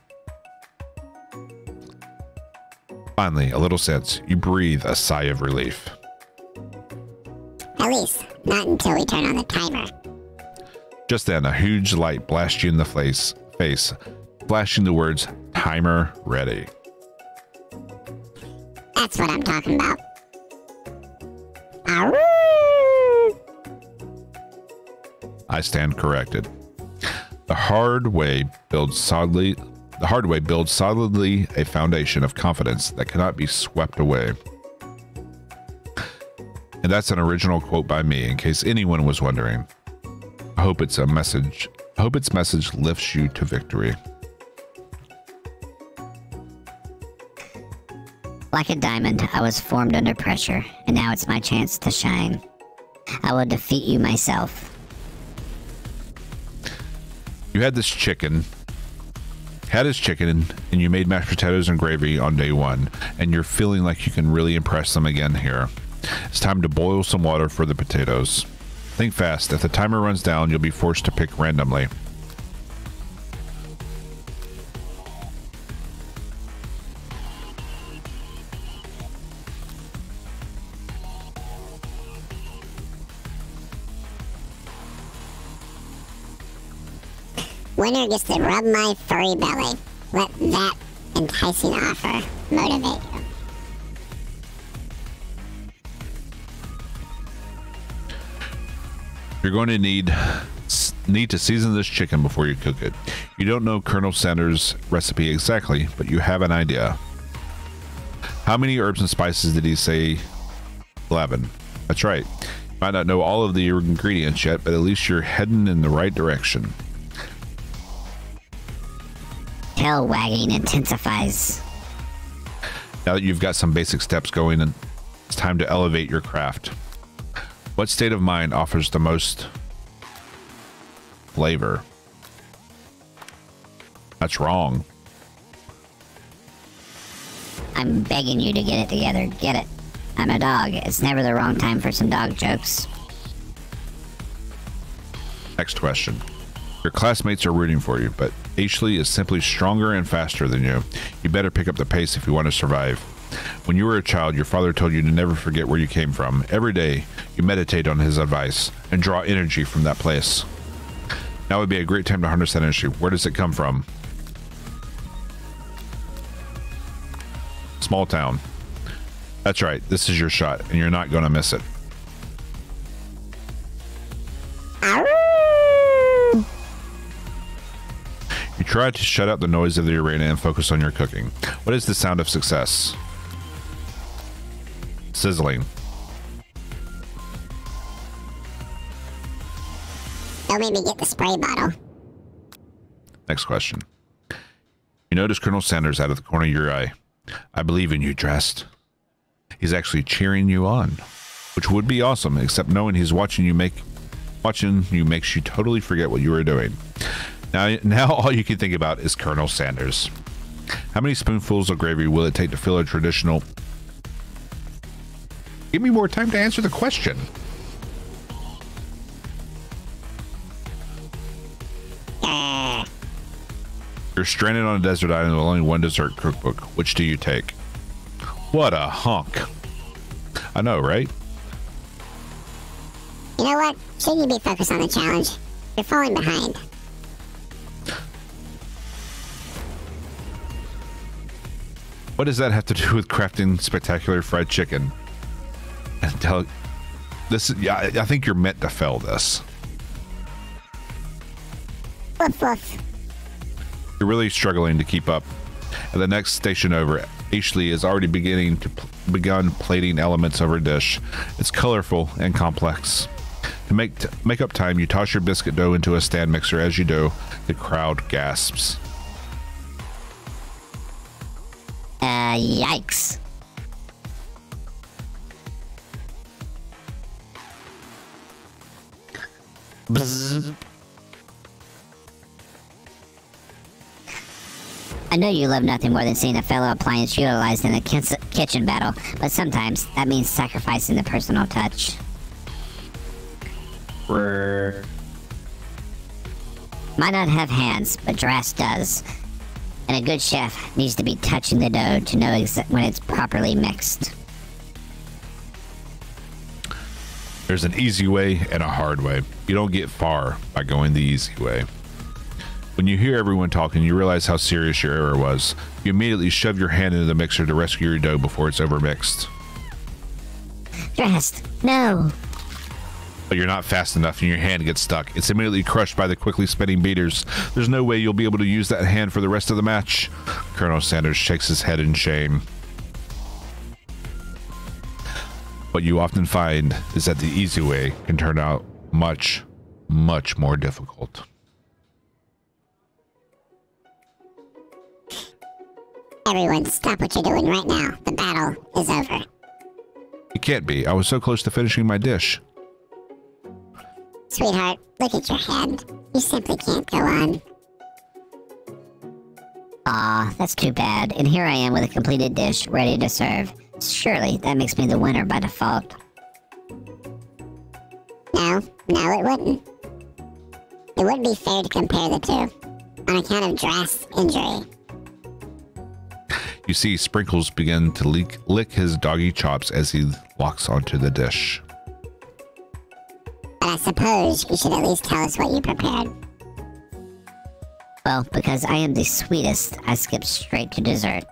Finally, a little sense. You breathe a sigh of relief. At least, not until we turn on the timer. Just then, a huge light blasts you in the face, flashing the words, "Timer ready." That's what I'm talking about. Arroo! I stand corrected. The hard way builds solidly a foundation of confidence that cannot be swept away. And that's an original quote by me, in case anyone was wondering. I hope its message lifts you to victory. Like a diamond, I was formed under pressure, and now it's my chance to shine. I will defeat you myself. You had his chicken, and you made mashed potatoes and gravy on day one, and you're feeling like you can really impress them again here. It's time to boil some water for the potatoes. Think fast. If the timer runs down, you'll be forced to pick randomly. Winner gets to rub my furry belly. Let that enticing offer motivate you. You're going to need to season this chicken before you cook it. You don't know Colonel Sanders' recipe exactly, but you have an idea. How many herbs and spices did he say? 11. That's right. You might not know all of the ingredients yet, but at least you're heading in the right direction. Tail wagging intensifies. Now that you've got some basic steps going, it's time to elevate your craft. What state of mind offers the most flavor? That's wrong. I'm begging you to get it together. Get it. I'm a dog. It's never the wrong time for some dog jokes. Next question. Your classmates are rooting for you, but Ashley is simply stronger and faster than you. You better pick up the pace if you want to survive. When you were a child, your father told you to never forget where you came from. Every day, you meditate on his advice and draw energy from that place. Now would be a great time to harness that energy. Where does it come from? Small town. That's right. This is your shot, and you're not going to miss it. You try to shut out the noise of the arena and focus on your cooking. What is the sound of success? Sizzling. Don't make me get the spray bottle. Next question. You notice Colonel Sanders out of the corner of your eye. I believe in you, Drast. He's actually cheering you on, which would be awesome, except knowing he's watching you makes you totally forget what you were doing. Now all you can think about is Colonel Sanders. How many spoonfuls of gravy will it take to fill a traditional... Give me more time to answer the question. You're stranded on a desert island with only one dessert cookbook. Which do you take? What a hunk. I know, right? You know what? Shouldn't you be focused on the challenge? You're falling behind. What does that have to do with crafting spectacular fried chicken? I think you're meant to fail this. Woof woof. You're really struggling to keep up. At the next station over, Ashley is already begun plating elements of her dish. It's colorful and complex. To make up time, you toss your biscuit dough into a stand mixer. As you do, the crowd gasps. Yikes. Bzz. I know you love nothing more than seeing a fellow appliance utilized in a kitchen battle, but sometimes that means sacrificing the personal touch. Brr. Might not have hands, but Drast does. And a good chef needs to be touching the dough to know when it's properly mixed. There's an easy way and a hard way. You don't get far by going the easy way. When you hear everyone talking, you realize how serious your error was. You immediately shove your hand into the mixer to rescue your dough before it's overmixed. Drast, no! But you're not fast enough and your hand gets stuck. It's immediately crushed by the quickly spinning beaters. There's no way you'll be able to use that hand for the rest of the match. Colonel Sanders shakes his head in shame. What you often find is that the easy way can turn out much, much more difficult. Everyone, stop what you're doing right now. The battle is over. It can't be. I was so close to finishing my dish. Sweetheart, look at your hand. You simply can't go on. Aw, that's too bad. And here I am with a completed dish ready to serve. Surely that makes me the winner by default. No, it wouldn't. It wouldn't be fair to compare the two, on account of Drast's injury. You see Sprinkles begin to lick his doggy chops as he locks onto the dish. But I suppose you should at least tell us what you prepared. Well, because I am the sweetest, I skip straight to dessert.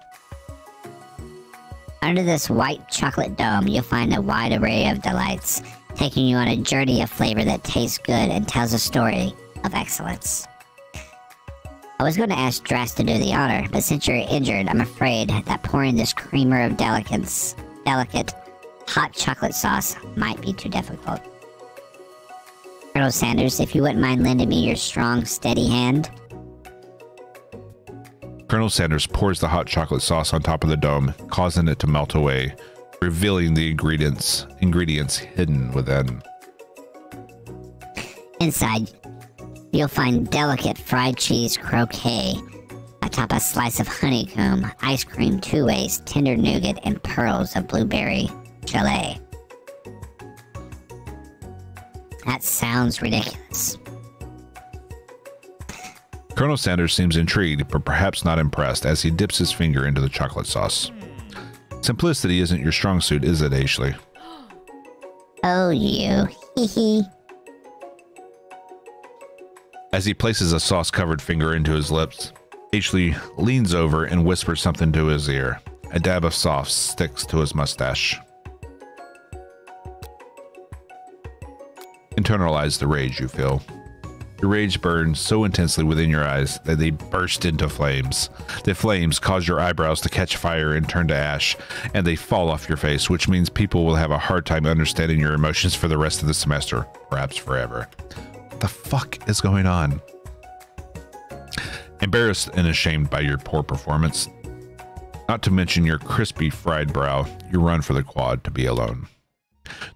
Under this white chocolate dome, you'll find a wide array of delights, taking you on a journey of flavor that tastes good and tells a story of excellence. I was going to ask Drast to do the honor, but since you're injured, I'm afraid that pouring this creamer of delicate hot chocolate sauce might be too difficult. Colonel Sanders, if you wouldn't mind lending me your strong, steady hand. Colonel Sanders pours the hot chocolate sauce on top of the dome, causing it to melt away, revealing the ingredients hidden within. Inside, you'll find delicate fried cheese croquet atop a slice of honeycomb, ice cream 2 ways, tender nougat, and pearls of blueberry gelée. That sounds ridiculous. Colonel Sanders seems intrigued, but perhaps not impressed, as he dips his finger into the chocolate sauce. Simplicity isn't your strong suit, is it, Ashley? Oh, you. Hee hee. As he places a sauce-covered finger into his lips, Ashley leans over and whispers something to his ear. A dab of sauce sticks to his mustache. Internalize the rage you feel. Your rage burns so intensely within your eyes that they burst into flames. The flames cause your eyebrows to catch fire and turn to ash, and they fall off your face, which means people will have a hard time understanding your emotions for the rest of the semester, perhaps forever. What the fuck is going on? Embarrassed and ashamed by your poor performance, not to mention your crispy fried brow, you run for the quad to be alone.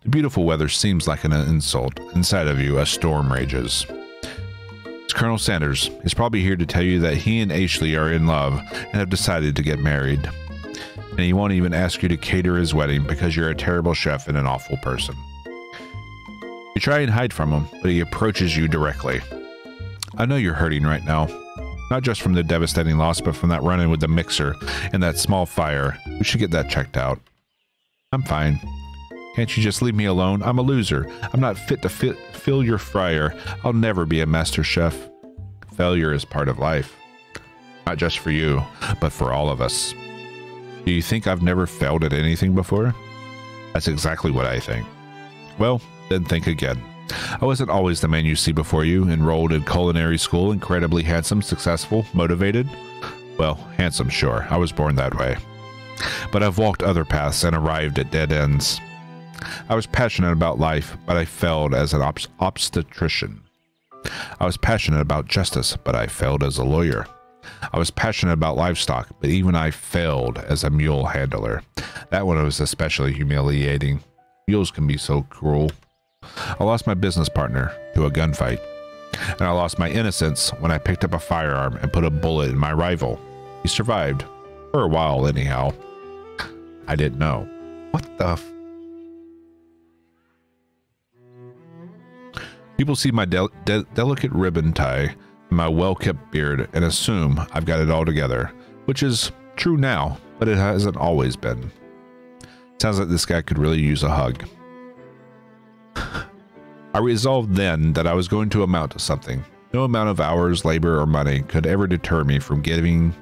The beautiful weather seems like an insult. Inside of you, a storm rages. It's Colonel Sanders. He's probably here to tell you that he and Ashley are in love and have decided to get married. And he won't even ask you to cater his wedding because you're a terrible chef and an awful person. You try and hide from him, but he approaches you directly. I know you're hurting right now. Not just from the devastating loss, but from that run-in with the mixer and that small fire. We should get that checked out. I'm fine. Can't you just leave me alone? I'm a loser. I'm not fit to fill your fryer. I'll never be a master chef. Failure is part of life. Not just for you, but for all of us. Do you think I've never failed at anything before? That's exactly what I think. Well, then think again. I wasn't always the man you see before you, enrolled in culinary school, incredibly handsome, successful, motivated. Well, handsome, sure. I was born that way. But I've walked other paths and arrived at dead ends. I was passionate about life, but I failed as an obstetrician. I was passionate about justice, but I failed as a lawyer. I was passionate about livestock, but even I failed as a mule handler. That one was especially humiliating. Mules can be so cruel. I lost my business partner to a gunfight, and I lost my innocence when I picked up a firearm and put a bullet in my rival. He survived, for a while anyhow. I didn't know. What the People see my delicate ribbon tie and my well-kept beard and assume I've got it all together, which is true now, but it hasn't always been. Sounds like this guy could really use a hug. I resolved then that I was going to amount to something. No amount of hours, labor, or money could ever deter me from giving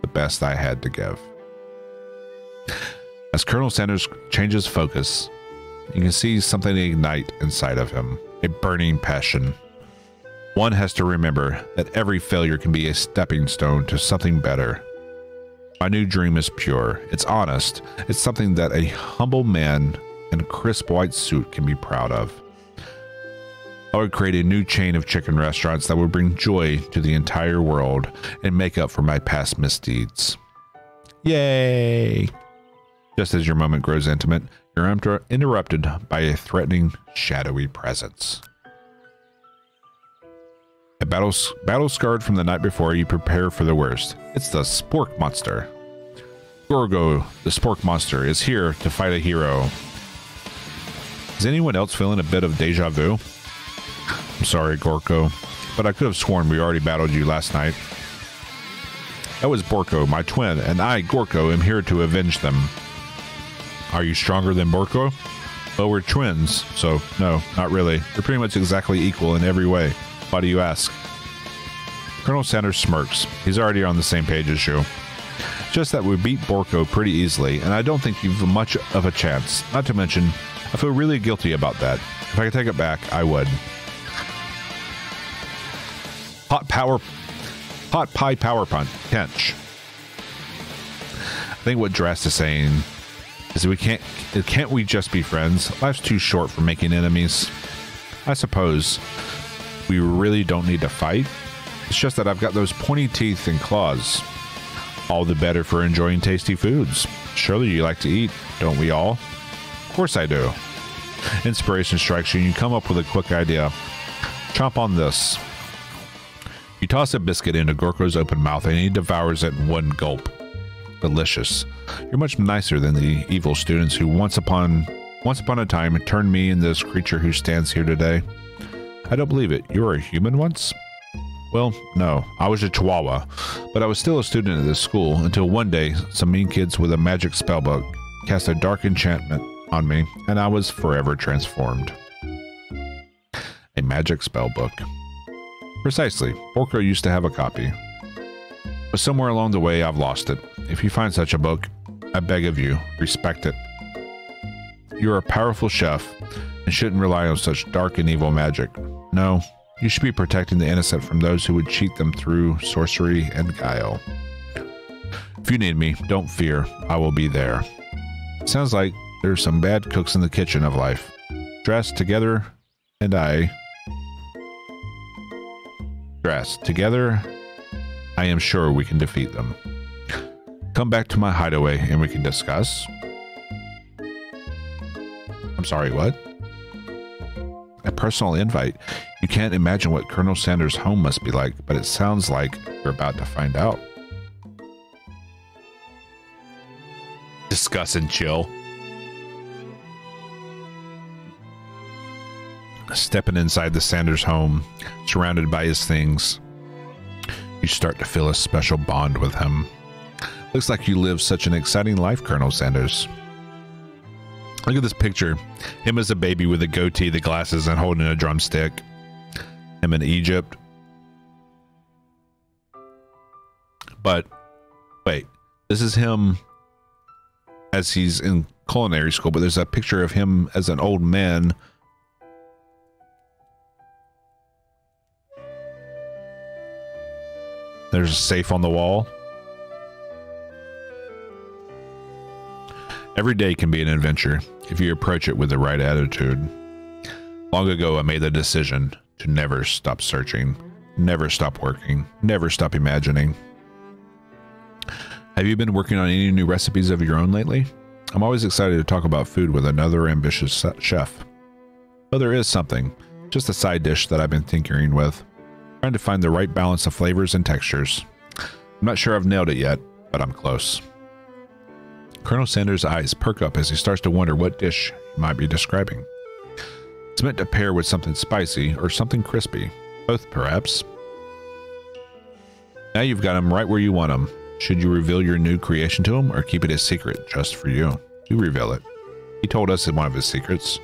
the best I had to give. As Colonel Sanders changes focus, you can see something ignite inside of him. A burning passion. One has to remember that every failure can be a stepping stone to something better. My new dream is pure. It's honest. It's something that a humble man in a crisp white suit can be proud of. I would create a new chain of chicken restaurants that would bring joy to the entire world and make up for my past misdeeds. Yay! Just as your moment grows intimate, you're interrupted by a threatening, shadowy presence. A battle scarred from the night before, you prepare for the worst. It's the Spork Monster. Gorgo, the Spork Monster, is here to fight a hero. Is anyone else feeling a bit of deja vu? I'm sorry, Gorko, but I could have sworn we already battled you last night. That was Borko, my twin, and I, Gorko, am here to avenge them. Are you stronger than Borko? Well, we're twins, so no, not really. We're pretty much exactly equal in every way. Why do you ask? Colonel Sanders smirks. He's already on the same page as you. Just that we beat Borko pretty easily, and I don't think you've much of a chance. Not to mention, I feel really guilty about that. If I could take it Pot pie power punch. Pinch. I think what Drast is saying is can't we just be friends? Life's too short for making enemies. I suppose we really don't need to fight. It's just that I've got those pointy teeth and claws. All the better for enjoying tasty foods. Surely you like to eat, don't we all? Of course I do. Inspiration strikes you and you come up with a quick idea. Chomp on this. You toss a biscuit into Gorko's open mouth and he devours it in one gulp. Delicious. You're much nicer than the evil students who once upon a time turned me into this creature who stands here today. I don't believe it. You were a human once? Well, no. I was a chihuahua, but I was still a student at this school until one day some mean kids with a magic spellbook cast a dark enchantment on me and I was forever transformed. A magic spellbook. Precisely. Gorko used to have a copy. But somewhere along the way I've lost it. If you find such a book, I beg of you, respect it. You're a powerful chef and shouldn't rely on such dark and evil magic. No, you should be protecting the innocent from those who would cheat them through sorcery and guile. If you need me, don't fear, I will be there. Sounds like there's some bad cooks in the kitchen of life. Drast, together I am sure we can defeat them. Come back to my hideaway and we can discuss. I'm sorry, what? A personal invite. You can't imagine what Colonel Sanders' home must be like, but it sounds like we're about to find out. Discuss and chill. Stepping inside the Sanders home, surrounded by his things, you start to feel a special bond with him. Looks like you live such an exciting life, Colonel Sanders. Look at this picture. Him as a baby with a goatee, the glasses, and holding a drumstick. Him in Egypt. But, wait. This is him as he's in culinary school, but there's a picture of him as an old man. There's a safe on the wall. Every day can be an adventure if you approach it with the right attitude. Long ago, I made the decision to never stop searching, never stop working, never stop imagining. Have you been working on any new recipes of your own lately? I'm always excited to talk about food with another ambitious chef. Well, there is something, just a side dish that I've been tinkering with, trying to find the right balance of flavors and textures. I'm not sure I've nailed it yet, but I'm close. Colonel Sanders' eyes perk up as he starts to wonder what dish he might be describing. It's meant to pair with something spicy or something crispy. Both, perhaps. Now you've got him right where you want him. Should you reveal your new creation to him or keep it a secret just for you? You reveal it. He told us in one of his secrets.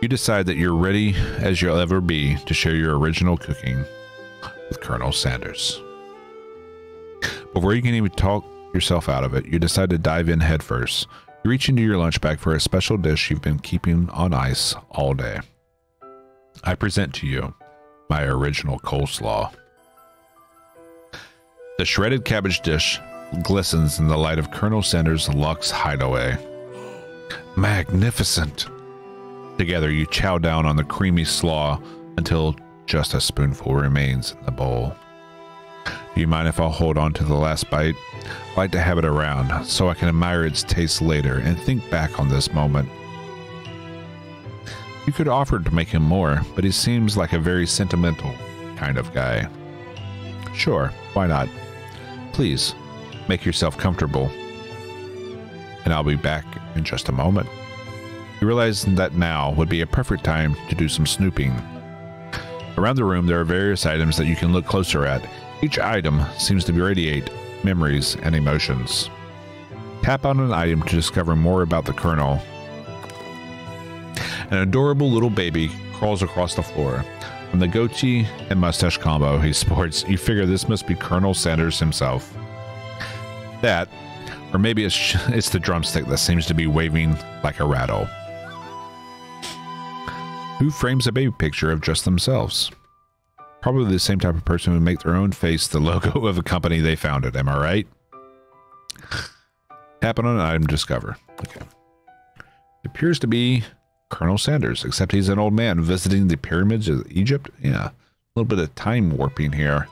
You decide that you're ready as you'll ever be to share your original cooking with Colonel Sanders. Before you can even talk yourself out of it, you decide to dive in headfirst. You reach into your lunch bag for a special dish you've been keeping on ice all day. I present to you my original coleslaw. The shredded cabbage dish glistens in the light of Colonel Sanders' Luxe hideaway. Magnificent! Together you chow down on the creamy slaw until just a spoonful remains in the bowl. Do you mind if I'll hold on to the last bite? I like to have it around so I can admire its taste later and think back on this moment. You could offer to make him more, but he seems like a very sentimental kind of guy. Sure, why not? Please, make yourself comfortable. And I'll be back in just a moment. You realize that now would be a perfect time to do some snooping. Around the room there are various items that you can look closer at. Each item seems to radiate memories and emotions. Tap on an item to discover more about the Colonel. An adorable little baby crawls across the floor. From the goatee and mustache combo he sports, you figure this must be Colonel Sanders himself. That, or maybe it's the drumstick that seems to be waving like a rattle. Who frames a baby picture of just themselves? Probably the same type of person who would make their own face the logo of a company they founded. Am I right? Tap on an item to discover. Okay. It appears to be Colonel Sanders, except he's an old man visiting the pyramids of Egypt. Yeah, a little bit of time warping here.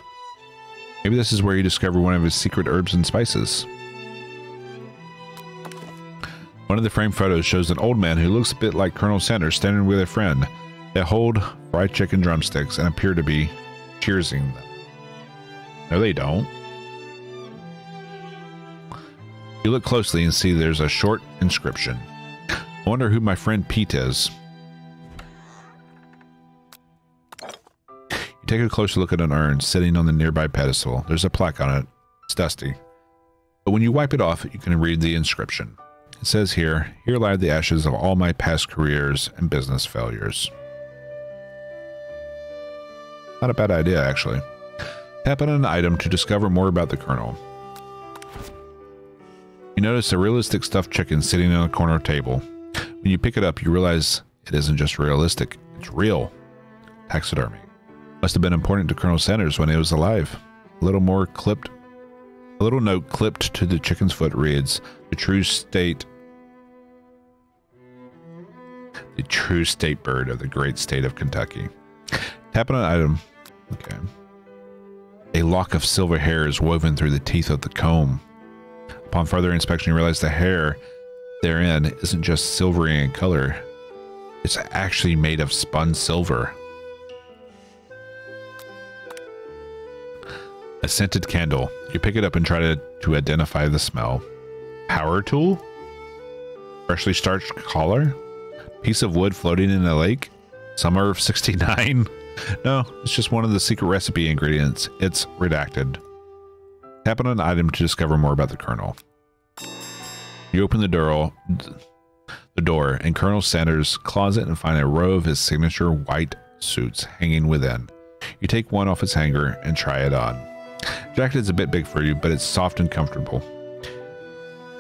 Maybe this is where he discovered one of his secret herbs and spices. One of the framed photos shows an old man who looks a bit like Colonel Sanders standing with a friend. They hold fried chicken drumsticks and appear to be cheersing them. No, they don't. You look closely and see there's a short inscription. I wonder who my friend Pete is. You take a closer look at an urn sitting on the nearby pedestal. There's a plaque on it. It's dusty. But when you wipe it off, you can read the inscription. It says here, "Here lie the ashes of all my past careers and business failures." Not a bad idea, actually. Tap on an item to discover more about the Colonel. You notice a realistic stuffed chicken sitting on a corner table. When you pick it up, you realize it isn't just realistic, it's real. Taxidermy. Must have been important to Colonel Sanders when he was alive. A little note clipped to the chicken's foot reads, the true state bird of the great state of Kentucky. Tap on an item. Okay. A lock of silver hair is woven through the teeth of the comb. Upon further inspection, you realize the hair therein isn't just silvery in color. It's actually made of spun silver. A scented candle. You pick it up and try to identify the smell. Power tool? Freshly starched collar? Piece of wood floating in a lake? Summer of '69? No, it's just one of the secret recipe ingredients. It's redacted. Tap on an item to discover more about the Colonel. You open the door in Colonel Sanders' closet and find a row of his signature white suits hanging within. You take one off its hanger and try it on. The jacket is a bit big for you, but it's soft and comfortable.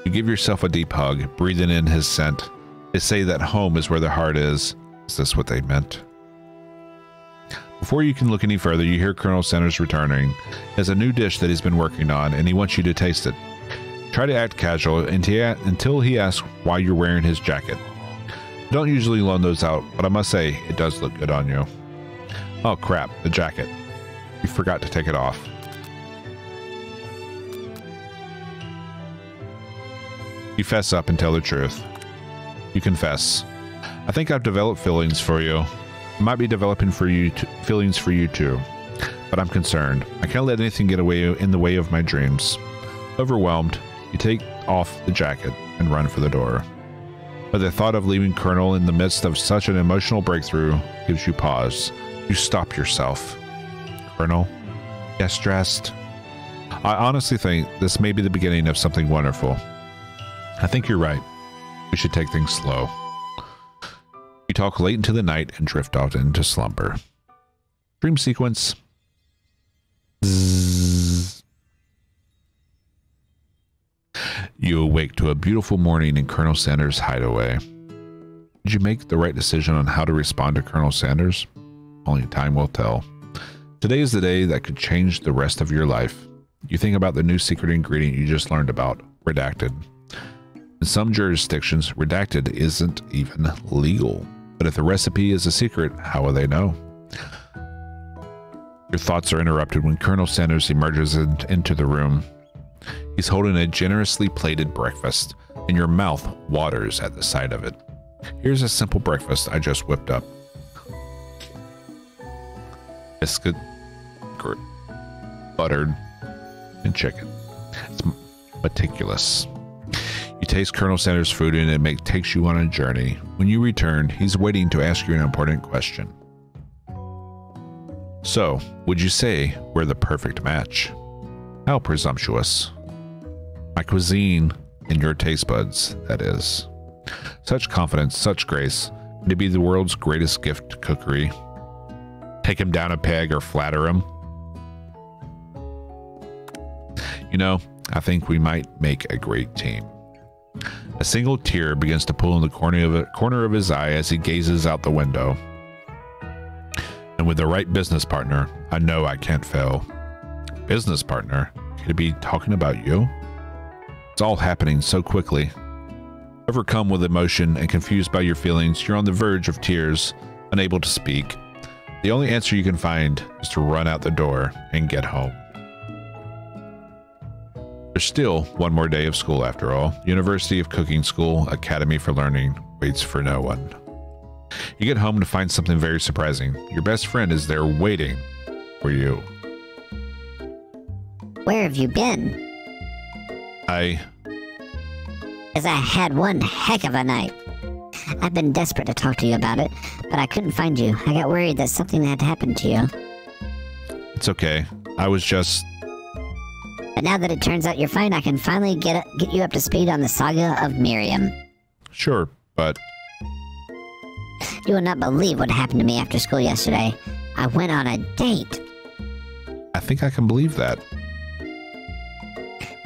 You give yourself a deep hug, breathing in his scent. They say that home is where the heart is. Is this what they meant? Before you can look any further, you hear Colonel Sanders returning. He has a new dish that he's been working on, and he wants you to taste it. Try to act casual until he asks why you're wearing his jacket. I don't usually loan those out, but I must say, it does look good on you. Oh crap, the jacket. You forgot to take it off. You fess up and tell the truth. You confess. I think I've developed feelings for you. I might be developing feelings for you too. But I'm concerned. I can't let anything get in the way of my dreams. Overwhelmed, you take off the jacket and run for the door. But the thought of leaving Colonel in the midst of such an emotional breakthrough gives you pause. You stop yourself. Colonel? Yes, Drast? I honestly think this may be the beginning of something wonderful. I think you're right. We should take things slow. You talk late into the night and drift off into slumber. Dream sequence. Zzz. You awake to a beautiful morning in Colonel Sanders' hideaway. Did you make the right decision on how to respond to Colonel Sanders? Only time will tell. Today is the day that could change the rest of your life. You think about the new secret ingredient you just learned about, redacted. In some jurisdictions, redacted isn't even legal. But if the recipe is a secret, how will they know? Your thoughts are interrupted when Colonel Sanders emerges into the room. He's holding a generously plated breakfast, and your mouth waters at the sight of it. Here's a simple breakfast I just whipped up. Biscuit, buttered, and chicken. It's meticulous. You taste Colonel Sanders' food and it takes you on a journey. When you return, he's waiting to ask you an important question. So, would you say we're the perfect match? How presumptuous. My cuisine and your taste buds, that is. Such confidence, such grace, to be the world's greatest gift to cookery. Take him down a peg or flatter him. You know, I think we might make a great team. A single tear begins to pull in the corner of his eye as he gazes out the window. And And with the right business partner, I know I can't fail. Business partner? Could it be talking about you? It's all happening so quickly. Overcome with emotion and confused by your feelings, you're on the verge of tears, unable to speak. The only answer you can find is to run out the door and get home. There's still one more day of school after all. University of Cooking School, Academy for Learning, waits for no one. You get home to find something very surprising. Your best friend is there waiting for you. Where have you been? Because I had one heck of a night. I've been desperate to talk to you about it, but I couldn't find you. I got worried that something had happened to you. It's okay. I was just... But now that it turns out you're fine, I can finally get you up to speed on the saga of Miriam. Sure, but... You will not believe what happened to me after school yesterday. I went on a date. I think I can believe that.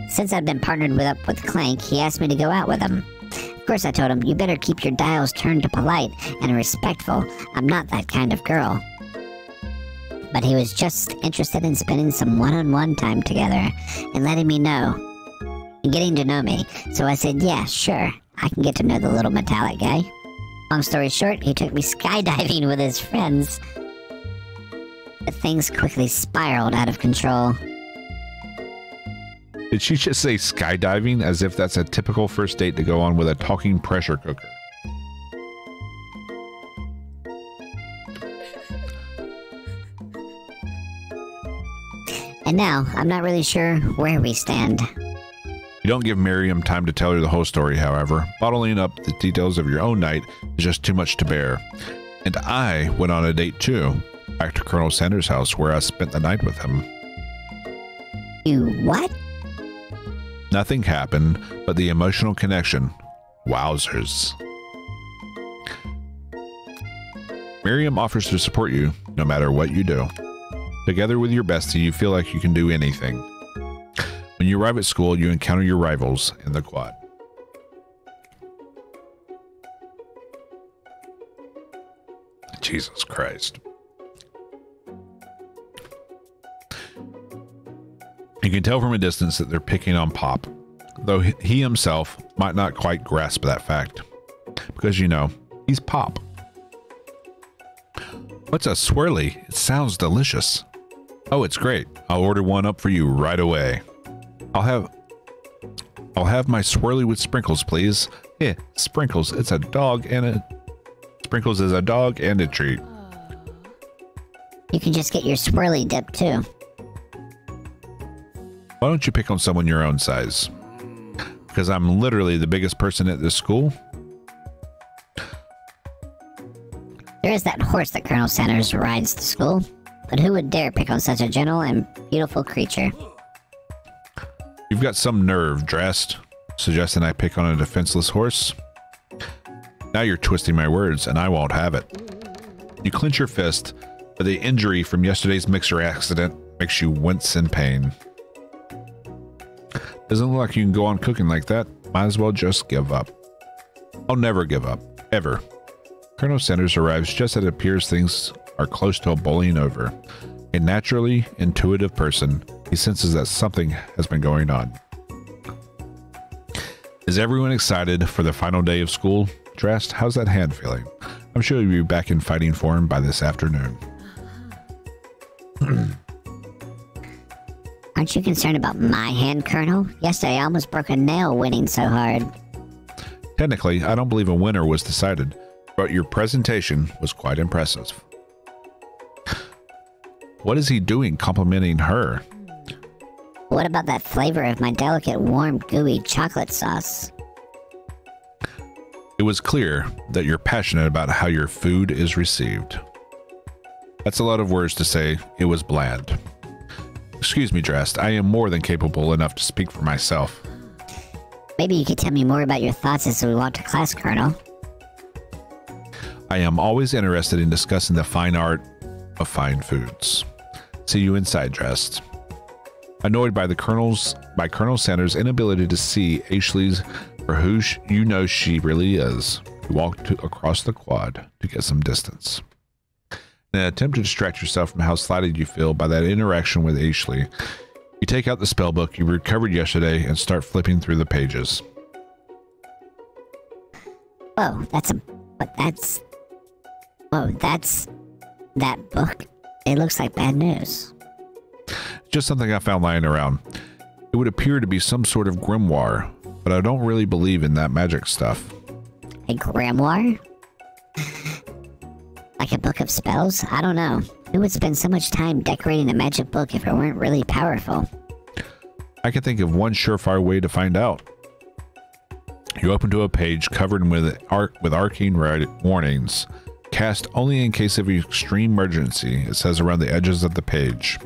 Since I've been partnered up with Clank, he asked me to go out with him. Of course I told him, you better keep your dials turned to polite and respectful. I'm not that kind of girl. But he was just interested in spending some one-on-one time together and letting me know and getting to know me. So I said, yeah, sure, I can get to know the little metallic guy. Long story short, he took me skydiving with his friends. But things quickly spiraled out of control. Did she just say skydiving as if that's a typical first date to go on with a talking pressure cooker? And now, I'm not really sure where we stand. You don't give Miriam time to tell her the whole story, however. Bottling up the details of your own night is just too much to bear. And I went on a date too, back to Colonel Sanders' house where I spent the night with him. You what? Nothing happened, but the emotional connection. Wowzers. Miriam offers to support you no matter what you do. Together with your bestie, you feel like you can do anything. When you arrive at school, you encounter your rivals in the quad. Jesus Christ. You can tell from a distance that they're picking on Pop, though he himself might not quite grasp that fact. Because, you know, he's Pop. What's a swirly? It sounds delicious. Oh, it's great. I'll order one up for you right away. I'll have my swirly with sprinkles, please. Yeah, sprinkles. It's a dog and a... Sprinkles is a dog and a treat. You can just get your swirly dip, too. Why don't you pick on someone your own size? Because I'm literally the biggest person at this school? There is that horse that Colonel Sanders rides to school. But who would dare pick on such a gentle and beautiful creature? You've got some nerve, Drast. Suggesting I pick on a defenseless horse? Now you're twisting my words, and I won't have it. You clench your fist, but the injury from yesterday's mixer accident makes you wince in pain. Doesn't look like you can go on cooking like that. Might as well just give up. I'll never give up. Ever. Colonel Sanders arrives just as it appears things are close to a boiling over. A naturally intuitive person, he senses that something has been going on. Is everyone excited for the final day of school? Drast, how's that hand feeling? I'm sure you'll be back in fighting form by this afternoon. Aren't you concerned about my hand, Colonel? Yesterday I almost broke a nail winning so hard. Technically, I don't believe a winner was decided, but your presentation was quite impressive. What is he doing complimenting her? What about that flavor of my delicate, warm, gooey chocolate sauce? It was clear that you're passionate about how your food is received. That's a lot of words to say it was bland. Excuse me, Drast, I am more than capable enough to speak for myself. Maybe you could tell me more about your thoughts as we walk to class, Colonel. I am always interested in discussing the fine art of fine foods. See you inside, Drast. Annoyed by Colonel Sanders' inability to see Ashley's for who you know she really is, you walked across the quad to get some distance. In an attempt to distract yourself from how slighted you feel by that interaction with Ashley, you take out the spell book you recovered yesterday and start flipping through the pages. Whoa, that's that book. It looks like bad news. Just something I found lying around. It would appear to be some sort of grimoire, but I don't really believe in that magic stuff. A grimoire? Like a book of spells? I don't know. Who would spend so much time decorating a magic book if it weren't really powerful? I can think of one surefire way to find out. You open to a page covered with arcane warnings. Cast only in case of extreme emergency, it says around the edges of the page.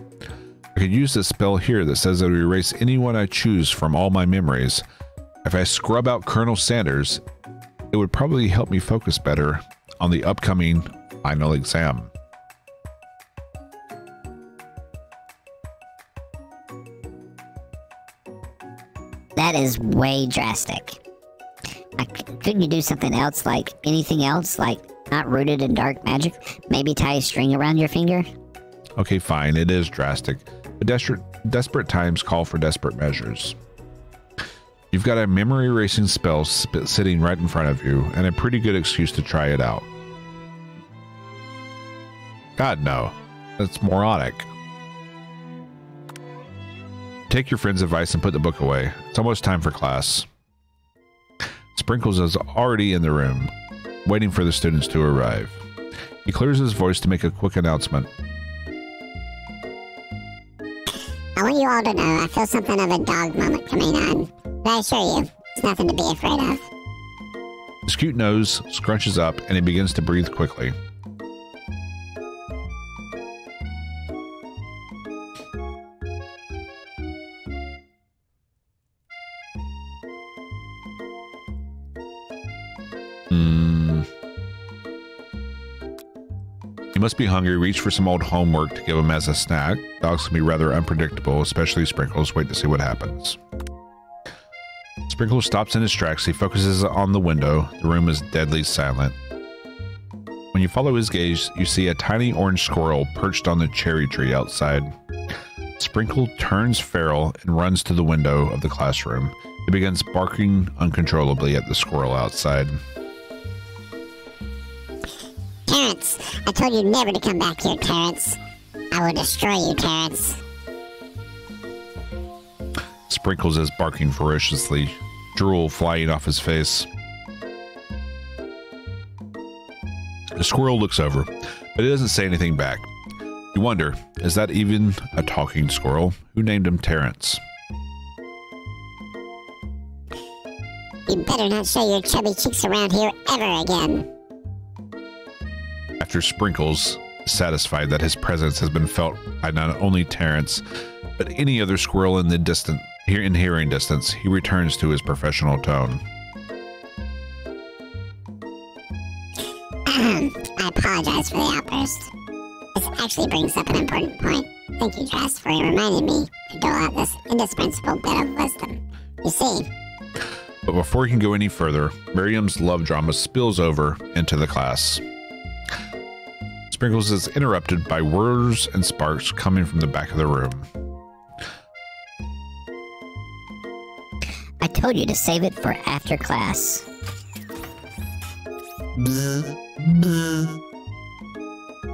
I could use this spell here that says it will erase anyone I choose from all my memories. If I scrub out Colonel Sanders, it would probably help me focus better on the upcoming final exam. That is way drastic. Couldn't you do something else, like anything else, like not rooted in dark magic? Maybe tie a string around your finger? Okay, fine, it is drastic, but desperate times call for desperate measures. You've got a memory erasing spell sitting right in front of you, and a pretty good excuse to try it out. God, no. That's moronic. Take your friend's advice and put the book away. It's almost time for class. Sprinkles is already in the room, waiting for the students to arrive. He clears his voice to make a quick announcement. I want you all to know I feel something of a dog moment coming on. But I assure you, it's nothing to be afraid of. His cute nose scrunches up and he begins to breathe quickly. He must be hungry. Reach for some old homework to give him as a snack. Dogs can be rather unpredictable, especially Sprinkles. Wait to see what happens. Sprinkles stops in his tracks. He focuses on the window. The room is deadly silent. When you follow his gaze, you see a tiny orange squirrel perched on the cherry tree outside. Sprinkle turns feral and runs to the window of the classroom. He begins barking uncontrollably at the squirrel outside. Terrence, I told you never to come back here, Terrence. I will destroy you, Terrence. Sprinkles is barking ferociously, drool flying off his face. The squirrel looks over, but he doesn't say anything back. You wonder, is that even a talking squirrel? Who named him Terrence? You better not show your chubby cheeks around here ever again. After Sprinkles is satisfied that his presence has been felt by not only Terrence, but any other squirrel in the hearing distance, he returns to his professional tone. I apologize for the outburst. This actually brings up an important point. Thank you, Drast, for reminding me to dole out this indispensable bit of wisdom. You see... But before he can go any further, Miriam's love drama spills over into the class. Sprinkles is interrupted by whirs and sparks coming from the back of the room. I told you to save it for after class. You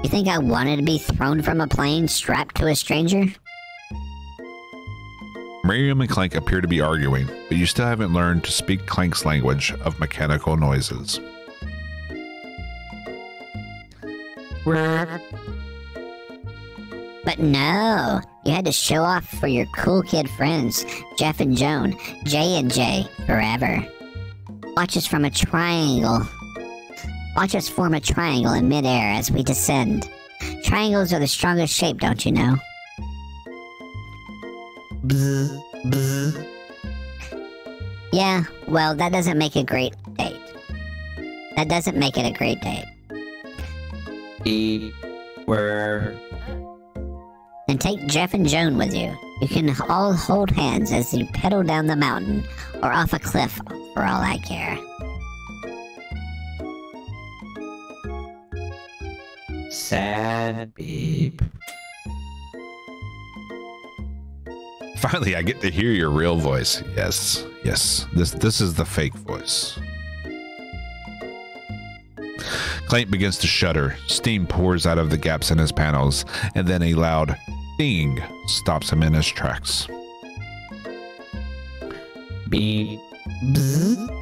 think I wanted to be thrown from a plane strapped to a stranger? Miriam and Clank appear to be arguing, but you still haven't learned to speak Clank's language of mechanical noises. But no, you had to show off for your cool kid friends, Jeff and Joan, J and J, forever. Watch us form a triangle in midair as we descend. Triangles are the strongest shape, don't you know? Yeah, well, that doesn't make a great date. That doesn't make it a great date. And take Jeff and Joan with you. You can all hold hands as you pedal down the mountain or off a cliff, for all I care. sad beep. Finally, I get to hear your real voice. Yes, yes. This is the fake voice. Clank begins to shudder. Steam pours out of the gaps in his panels, and then a loud ding stops him in his tracks. Beep. Bzz.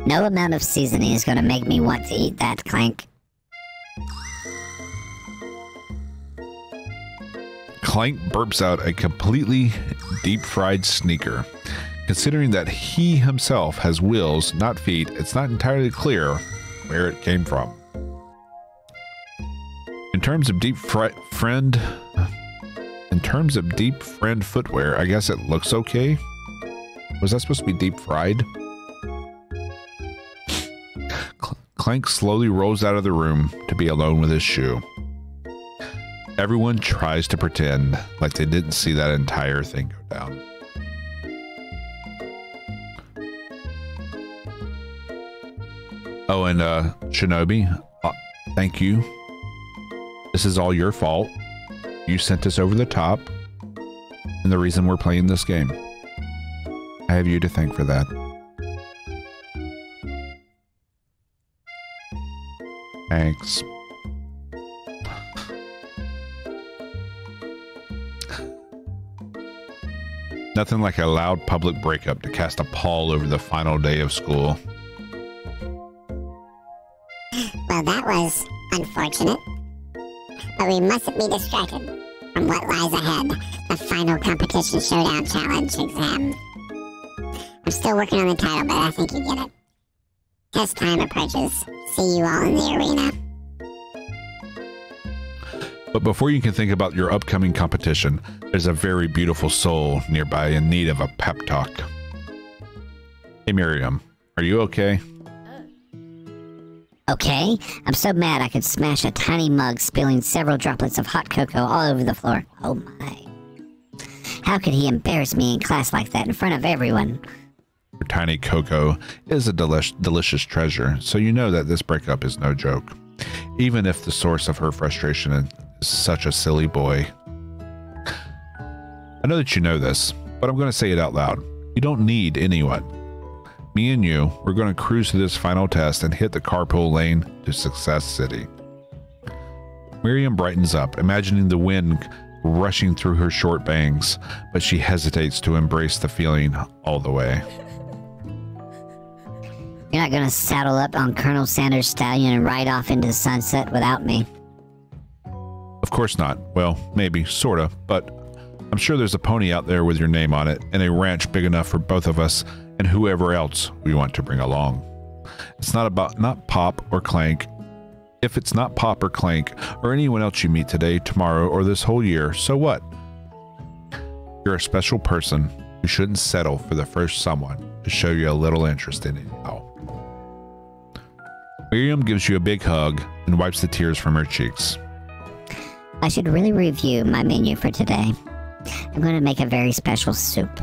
No amount of seasoning is going to make me want to eat that, Clank. Clank burps out a completely deep-fried sneaker. Considering that he himself has wheels, not feet, it's not entirely clear where it came from. In terms of deep friend footwear, I guess it looks okay. Was that supposed to be deep fried? Clank slowly rolls out of the room to be alone with his shoe. Everyone tries to pretend like they didn't see that entire thing go down. Oh, and Shinobi, thank you. This is all your fault. You sent us over the top, and the reason we're playing this game. I have you to thank for that. Thanks. Nothing like a loud public breakup to cast a pall over the final day of school. Well, that was unfortunate. But we mustn't be distracted from what lies ahead. The final competition showdown challenge exam. I'm still working on the title, but I think you get it. Test time approaches. See you all in the arena. But before you can think about your upcoming competition, there's a very beautiful soul nearby in need of a pep talk. Hey Miriam, are you okay? Okay? I'm so mad I could smash a tiny mug, spilling several droplets of hot cocoa all over the floor. Oh my. How could he embarrass me in class like that in front of everyone? Your tiny cocoa is a delicious treasure, so you know that this breakup is no joke. Even if the source of her frustration is such a silly boy. I know that you know this, but I'm going to say it out loud. You don't need anyone. Me and you, we're going to cruise through this final test and hit the carpool lane to Success City. Miriam brightens up, imagining the wind rushing through her short bangs, but she hesitates to embrace the feeling all the way. You're not going to saddle up on Colonel Sanders' stallion and ride off into the sunset without me. Of course not. Well, maybe, sorta, but I'm sure there's a pony out there with your name on it and a ranch big enough for both of us and whoever else we want to bring along. It's not Pop or Clank. If it's not Pop or Clank or anyone else you meet today, tomorrow, or this whole year, so what? You're a special person who shouldn't settle for the first someone to show you a little interest in it now. Miriam gives you a big hug and wipes the tears from her cheeks. I should really review my menu for today. I'm going to make a very special soup.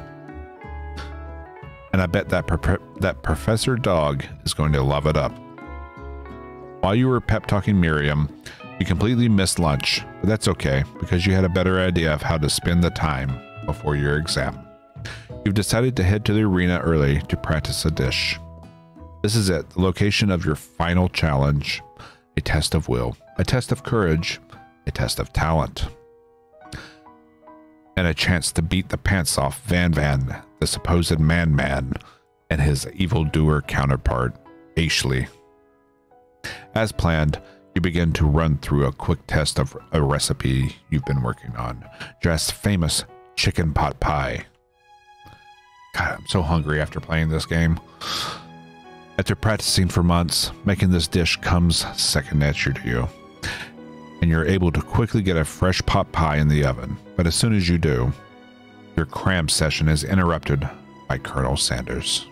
And I bet that Professor Dog is going to love it up. While you were pep talking Miriam, you completely missed lunch, but that's okay because you had a better idea of how to spend the time before your exam. You've decided to head to the arena early to practice a dish. This is it, the location of your final challenge. A test of will, a test of courage, a test of talent, and a chance to beat the pants off Van, the supposed man, and his evildoer counterpart, Ashley. As planned, you begin to run through a quick test of a recipe you've been working on, Drast's famous chicken pot pie. God, I'm so hungry after playing this game. After practicing for months, making this dish comes second nature to you, and you're able to quickly get a fresh pot pie in the oven. But as soon as you do, your cram session is interrupted by Colonel Sanders.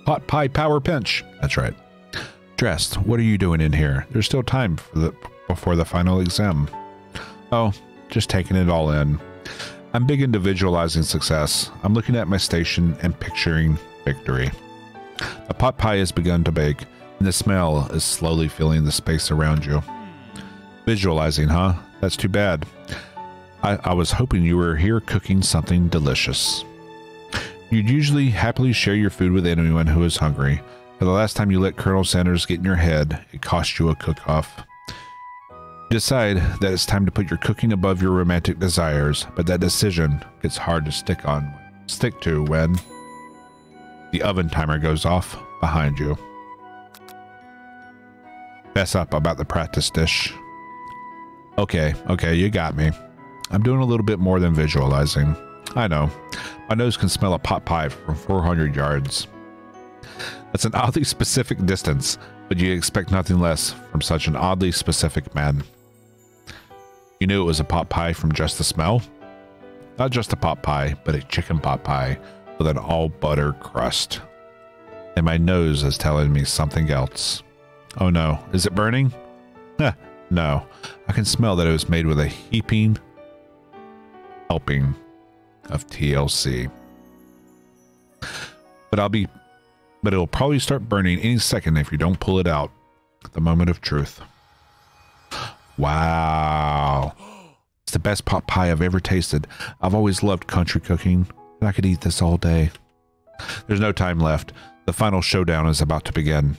Pot pie power pinch. That's right. Drast, what are you doing in here? There's still time before the final exam. Oh, just taking it all in. I'm big into visualizing success. I'm looking at my station and picturing victory. A pot pie has begun to bake, and the smell is slowly filling the space around you. Visualizing, huh? That's too bad. I was hoping you were here cooking something delicious. You'd usually happily share your food with anyone who is hungry, but the last time you let Colonel Sanders get in your head, it cost you a cook-off. You decide that it's time to put your cooking above your romantic desires, but that decision gets hard to stick to when the oven timer goes off behind you. Fess up about the practice dish. Okay, you got me. I'm doing a little bit more than visualizing. I know. My nose can smell a pot pie from 400 yards. That's an oddly specific distance, but you expect nothing less from such an oddly specific man. You knew it was a pot pie from just the smell? Not just a pot pie, but a chicken pot pie with an all-butter crust. And my nose is telling me something else. Oh no, is it burning? No, I can smell that it was made with a heaping helping of TLC. But it'll probably start burning any second if you don't pull it out. The moment of truth. Wow. It's the best pot pie I've ever tasted. I've always loved country cooking, and I could eat this all day. There's no time left. The final showdown is about to begin.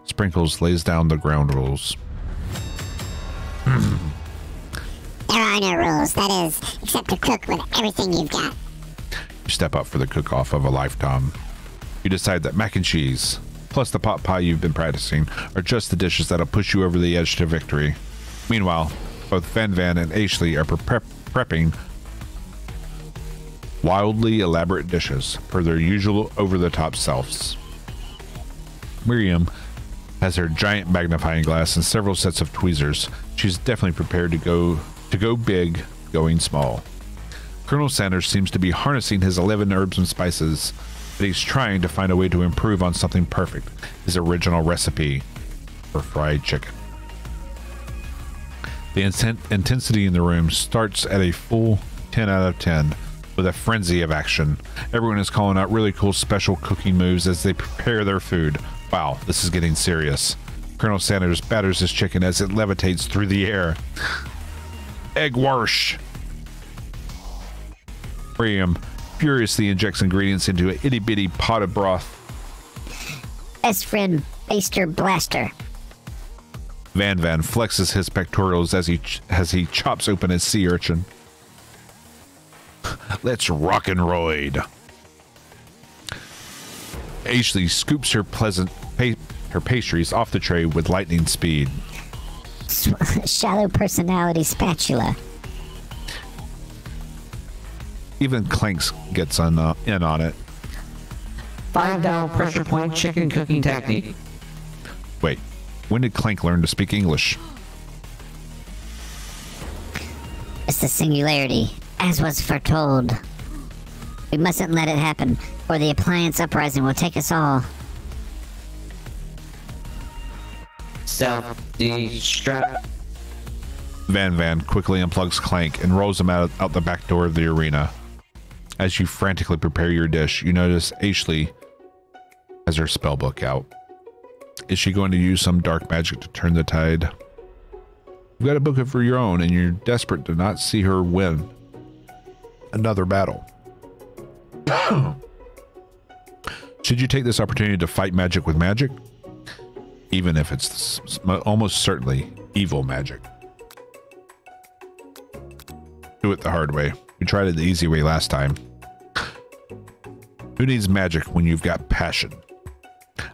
Sprinkles lays down the ground rules. There are no rules, that is, except to cook with everything you've got. You step up for the cook-off of a lifetime. You decide that mac and cheese, plus the pot pie you've been practicing, are just the dishes that'll push you over the edge to victory. Meanwhile, both Van and Ashley are prepping wildly elaborate dishes per their usual over-the-top selves. Miriam has her giant magnifying glass and several sets of tweezers. She's definitely prepared to go big, going small. Colonel Sanders seems to be harnessing his 11 herbs and spices, but he's trying to find a way to improve on something perfect, his original recipe for fried chicken. The intensity in the room starts at a full 10 out of 10 with a frenzy of action. Everyone is calling out really cool special cooking moves as they prepare their food. Wow, this is getting serious. Colonel Sanders batters his chicken as it levitates through the air. Egg wash. Miriam furiously injects ingredients into an itty-bitty pot of broth. Best friend, Baster Blaster. Van flexes his pectorals as he chops open a sea urchin. Let's rock and roid. Ashley scoops her pastries off the tray with lightning speed. Shallow personality spatula. Even Clanks gets in on it. $5 pressure point chicken cooking technique. Wait, when did Clank learn to speak English? It's the singularity, as was foretold. We mustn't let it happen, or the appliance uprising will take us all. Self-destruct. Van quickly unplugs Clank and rolls him out the back door of the arena. As you frantically prepare your dish, you notice Ashley has her spellbook out. Is she going to use some dark magic to turn the tide? You've got a book of your own, and you're desperate to not see her win another battle. Should you take this opportunity to fight magic with magic? Even if it's almost certainly evil magic. Do it the hard way. We tried it the easy way last time. Who needs magic when you've got passion?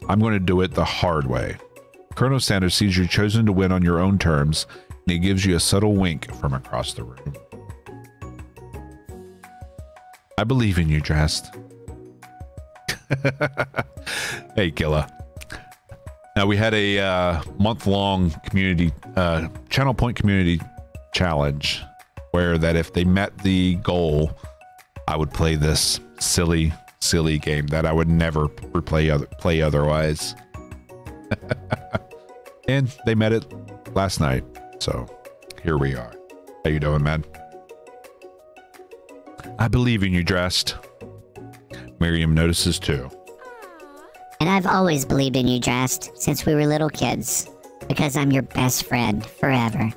I'm going to do it the hard way. Colonel Sanders sees you chosen to win on your own terms, and he gives you a subtle wink from across the room. I believe in you, Drast. Hey, Killa. Now, we had a month-long community, Channel Point community challenge, where that if they met the goal, I would play this silly game that I would never play otherwise. And they met it last night, so here we are. How you doing, man? I believe in you, Drast. Miriam notices too. And I've always believed in you, Drast, since we were little kids. Because I'm your best friend forever.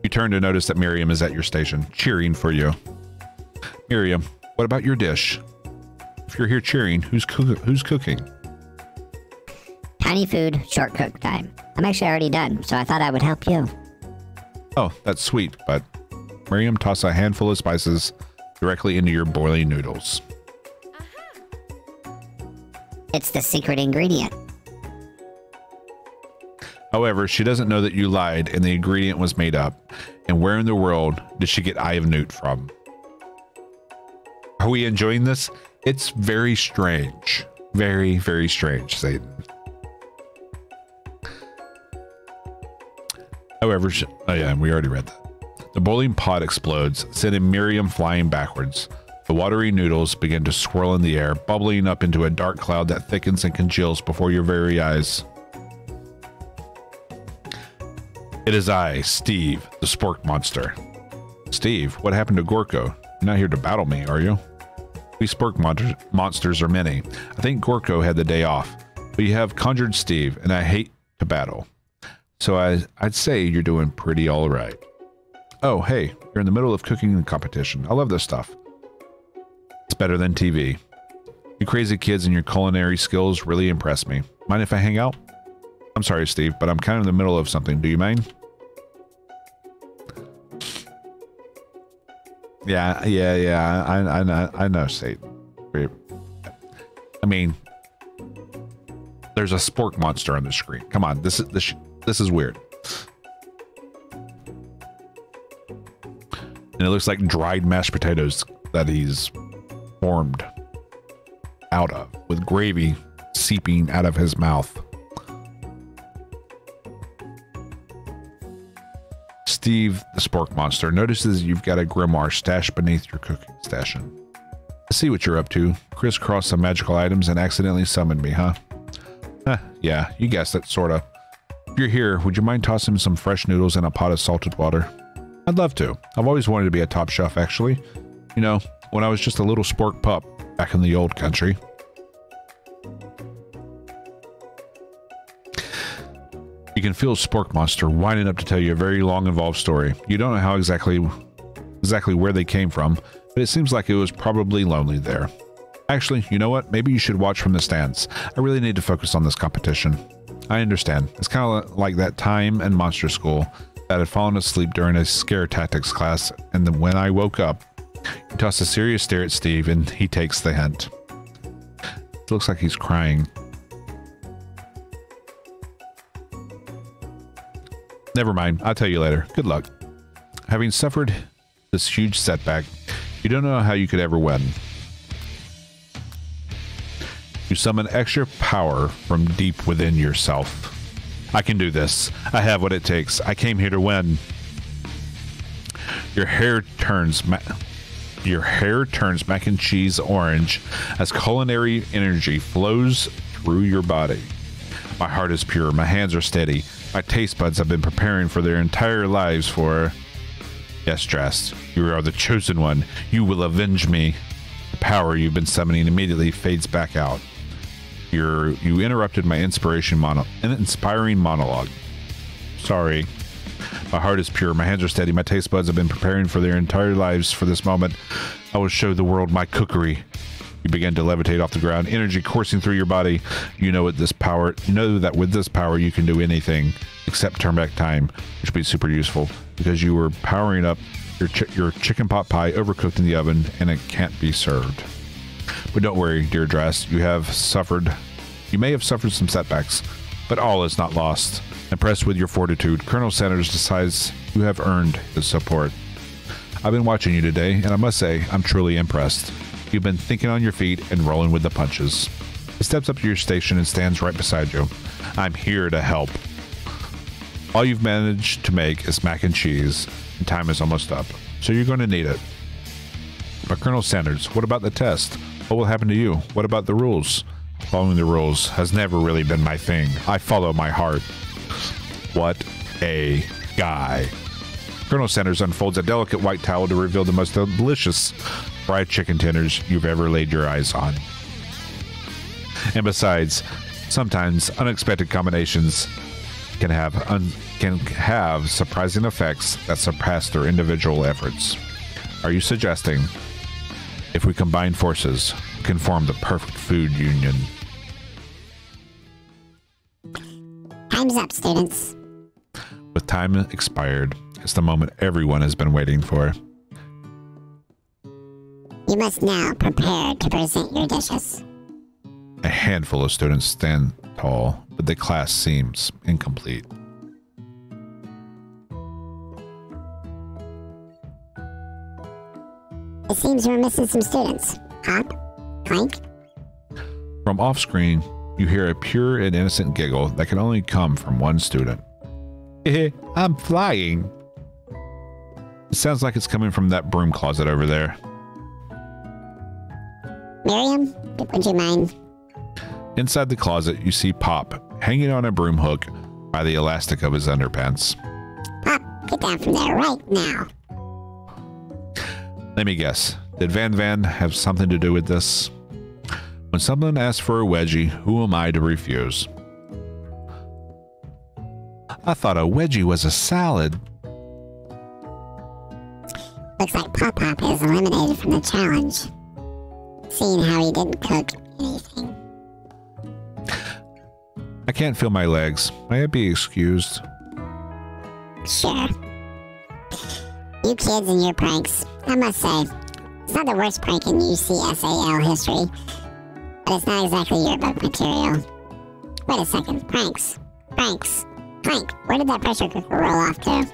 You turn to notice that Miriam is at your station, cheering for you. Miriam, what about your dish? If you're here cheering, who's cooking? Tiny food, short cook time. I'm actually already done, so I thought I would help you. Oh, that's sweet, but Miriam tosses a handful of spices directly into your boiling noodles. It's the secret ingredient. However, she doesn't know that you lied and the ingredient was made up. And where in the world did she get Eye of Newt from? Are we enjoying this? It's very strange. Very, very strange, Satan. However, oh yeah, we already read that. The boiling pot explodes, sending Miriam flying backwards. The watery noodles begin to swirl in the air, bubbling up into a dark cloud that thickens and congeals before your very eyes. It is I, Steve, the spork monster. Steve, what happened to Gorko? You're not here to battle me, are you? We spork monsters are many. I think Gorko had the day off. But you have conjured Steve, and I hate to battle. So I'd say you're doing pretty all right. Oh, hey, you're in the middle of cooking competition. I love this stuff. It's better than TV. You crazy kids and your culinary skills really impress me. Mind if I hang out? I'm sorry, Steve, but I'm kind of in the middle of something. Do you mind? Yeah. I know, Satan. I mean, there's a spork monster on the screen. Come on, this is weird. And it looks like dried mashed potatoes that he's formed out of, with gravy seeping out of his mouth. Steve, the spork monster, notices you've got a grimoire stashed beneath your cooking station. I see what you're up to. Crisscross some magical items and accidentally summoned me, huh? Yeah, you guessed it, sorta. If you're here, would you mind tossing some fresh noodles in a pot of salted water? I'd love to. I've always wanted to be a top chef, actually. You know, when I was just a little spork pup back in the old country. You can feel Spork Monster winding up to tell you a very long, involved story. You don't know how exactly where they came from, but it seems like it was probably lonely there. Actually, you know what? Maybe you should watch from the stands. I really need to focus on this competition. I understand. It's kind of like that time in monster school that had fallen asleep during a scare tactics class, and then when I woke up, he tossed a serious stare at Steve, and he takes the hint. It looks like he's crying. Never mind. I'll tell you later. Good luck. Having suffered this huge setback, you don't know how you could ever win. You summon extra power from deep within yourself. I can do this. I have what it takes. I came here to win. Your hair turns mac and cheese orange as culinary energy flows through your body. My heart is pure. My hands are steady. My taste buds have been preparing for their entire lives for... Yes, Drast, you are the chosen one. You will avenge me. The power you've been summoning immediately fades back out. You interrupted my inspiring monologue. Sorry. My heart is pure. My hands are steady. My taste buds have been preparing for their entire lives for this moment. I will show the world my cookery. You begin to levitate off the ground, energy coursing through your body. You know that with this power you can do anything except turn back time, which would be super useful because you were powering up your chicken pot pie overcooked in the oven and it can't be served. But don't worry, dear Drast, you may have suffered some setbacks, but all is not lost. Impressed with your fortitude, Colonel Sanders decides you have earned his support. I've been watching you today, and I must say, I'm truly impressed. You've been thinking on your feet and rolling with the punches. He steps up to your station and stands right beside you. I'm here to help. All you've managed to make is mac and cheese, and time is almost up, so you're going to need it. But Colonel Sanders, what about the test? What will happen to you? What about the rules? Following the rules has never really been my thing. I follow my heart. What a guy. Colonel Sanders unfolds a delicate white towel to reveal the most delicious fried chicken tenders you've ever laid your eyes on. And besides, sometimes unexpected combinations can have surprising effects that surpass their individual efforts. Are you suggesting if we combine forces, we can form the perfect food union? Time's up, students. With time expired, it's the moment everyone has been waiting for. You must now prepare to present your dishes. A handful of students stand tall, but the class seems incomplete. It seems we're missing some students. Hop, clank. From off-screen, you hear a pure and innocent giggle that can only come from one student. I'm flying. It sounds like it's coming from that broom closet over there. Miriam, would you mind? Inside the closet, you see Pop hanging on a broom hook by the elastic of his underpants. Pop, get down from there right now. Let me guess. Did Van have something to do with this? When someone asks for a wedgie, who am I to refuse? I thought a wedgie was a salad. Looks like Pop is eliminated from the challenge. Seeing how he didn't cook anything. I can't feel my legs. May I be excused? Sure. You kids and your pranks. I must say, it's not the worst prank in UCSAL history, but it's not exactly yearbook material. Wait a second. Pranks. Clank. Where did that pressure cooker roll off to?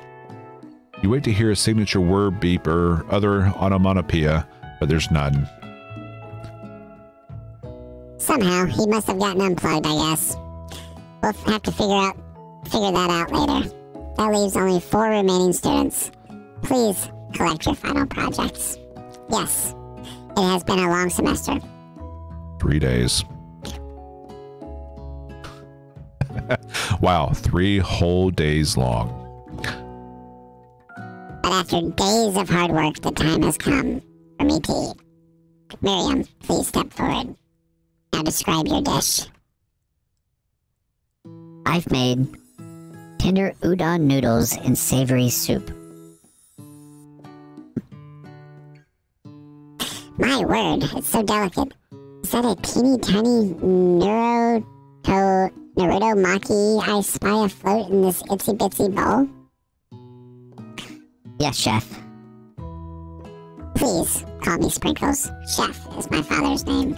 You wait to hear a signature word beep or other onomatopoeia, but there's none. Somehow, he must have gotten unplugged, I guess. We'll have to figure that out later. That leaves only 4 remaining students. Please collect your final projects. Yes, it has been a long semester. 3 days. Wow, 3 whole days long. But after days of hard work, the time has come for me to eat. Miriam, please step forward. Now describe your dish. I've made tender udon noodles in savory soup. My word, it's so delicate. Is that a teeny tiny Naruto Maki I spy afloat in this itsy bitsy bowl? Yes, chef. Please call me Sprinkles. Chef is my father's name.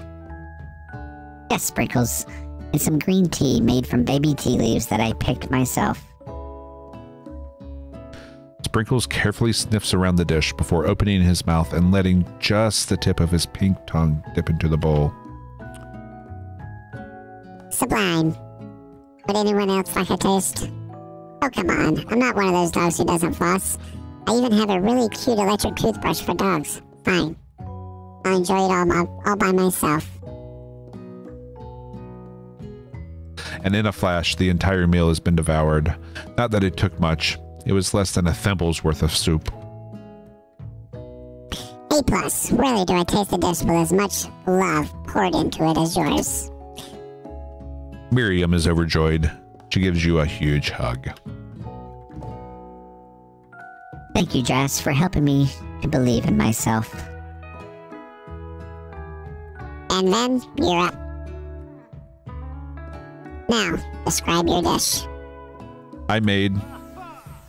Yes, Sprinkles. And some green tea made from baby tea leaves that I picked myself. Sprinkles carefully sniffs around the dish before opening his mouth and letting just the tip of his pink tongue dip into the bowl. Sublime. Would anyone else like a taste? Oh, come on. I'm not one of those dogs who doesn't floss. I even have a really cute electric toothbrush for dogs. Fine. I'll enjoy it all by myself. And in a flash, the entire meal has been devoured. Not that it took much. It was less than a thimble's worth of soup. A+. Rarely do I taste a dish with as much love poured into it as yours. Miriam is overjoyed. She gives you a huge hug. Thank you, Drast, for helping me to believe in myself. And then, you're up. Now, describe your dish. I made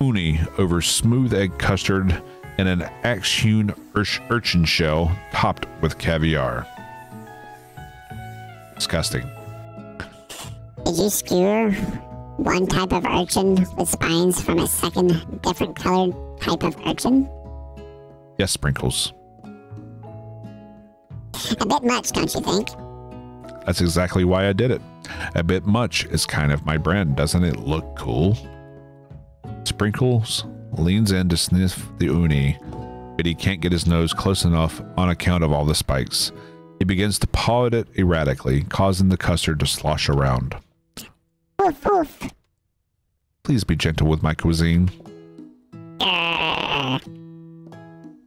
uni over smooth egg custard and an axe-hewn urchin shell topped with caviar. Disgusting. Did you skewer one type of urchin with spines from a second different colored type of urchin? Yes, Sprinkles. A bit much, don't you think? That's exactly why I did it. A bit much is kind of my brand. Doesn't it look cool? Sprinkles leans in to sniff the uni, but he can't get his nose close enough on account of all the spikes. He begins to paw at it erratically, causing the custard to slosh around. Woof woof. Please be gentle with my cuisine.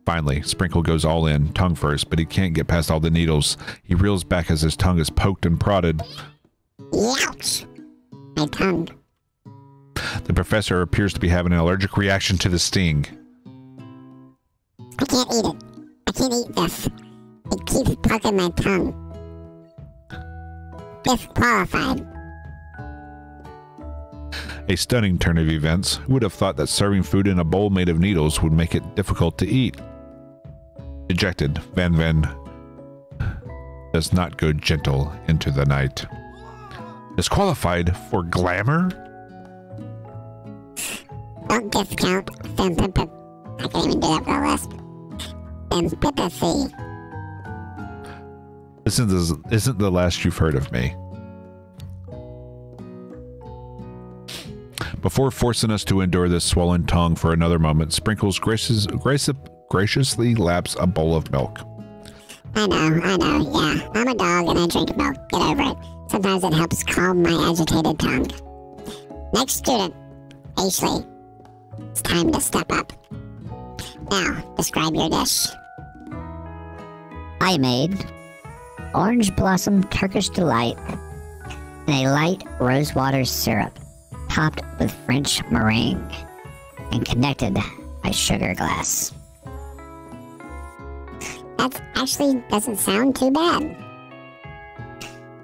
Finally, Sprinkle goes all in, tongue first, but he can't get past all the needles. He reels back as his tongue is poked and prodded. Ouch! My tongue. The professor appears to be having an allergic reaction to the sting. I can't eat it. I can't eat this. It keeps poking my tongue. Disqualified. A stunning turn of events. Who would have thought that serving food in a bowl made of needles would make it difficult to eat? Dejected, Van Van does not go gentle into the night. Disqualified for glamour? Don't discount sympathy. I can't even do that for a lisp. Sympathy. This isn't the last you've heard of me. Before forcing us to endure this swollen tongue for another moment, Sprinkles graciously laps a bowl of milk. I know, yeah. I'm a dog and I drink milk. Get over it. Sometimes it helps calm my agitated tongue. Next student, Ashley. It's time to step up. Now, describe your dish. I made orange blossom Turkish delight and a light rosewater syrup topped with French meringue and connected by sugar glass. That actually doesn't sound too bad.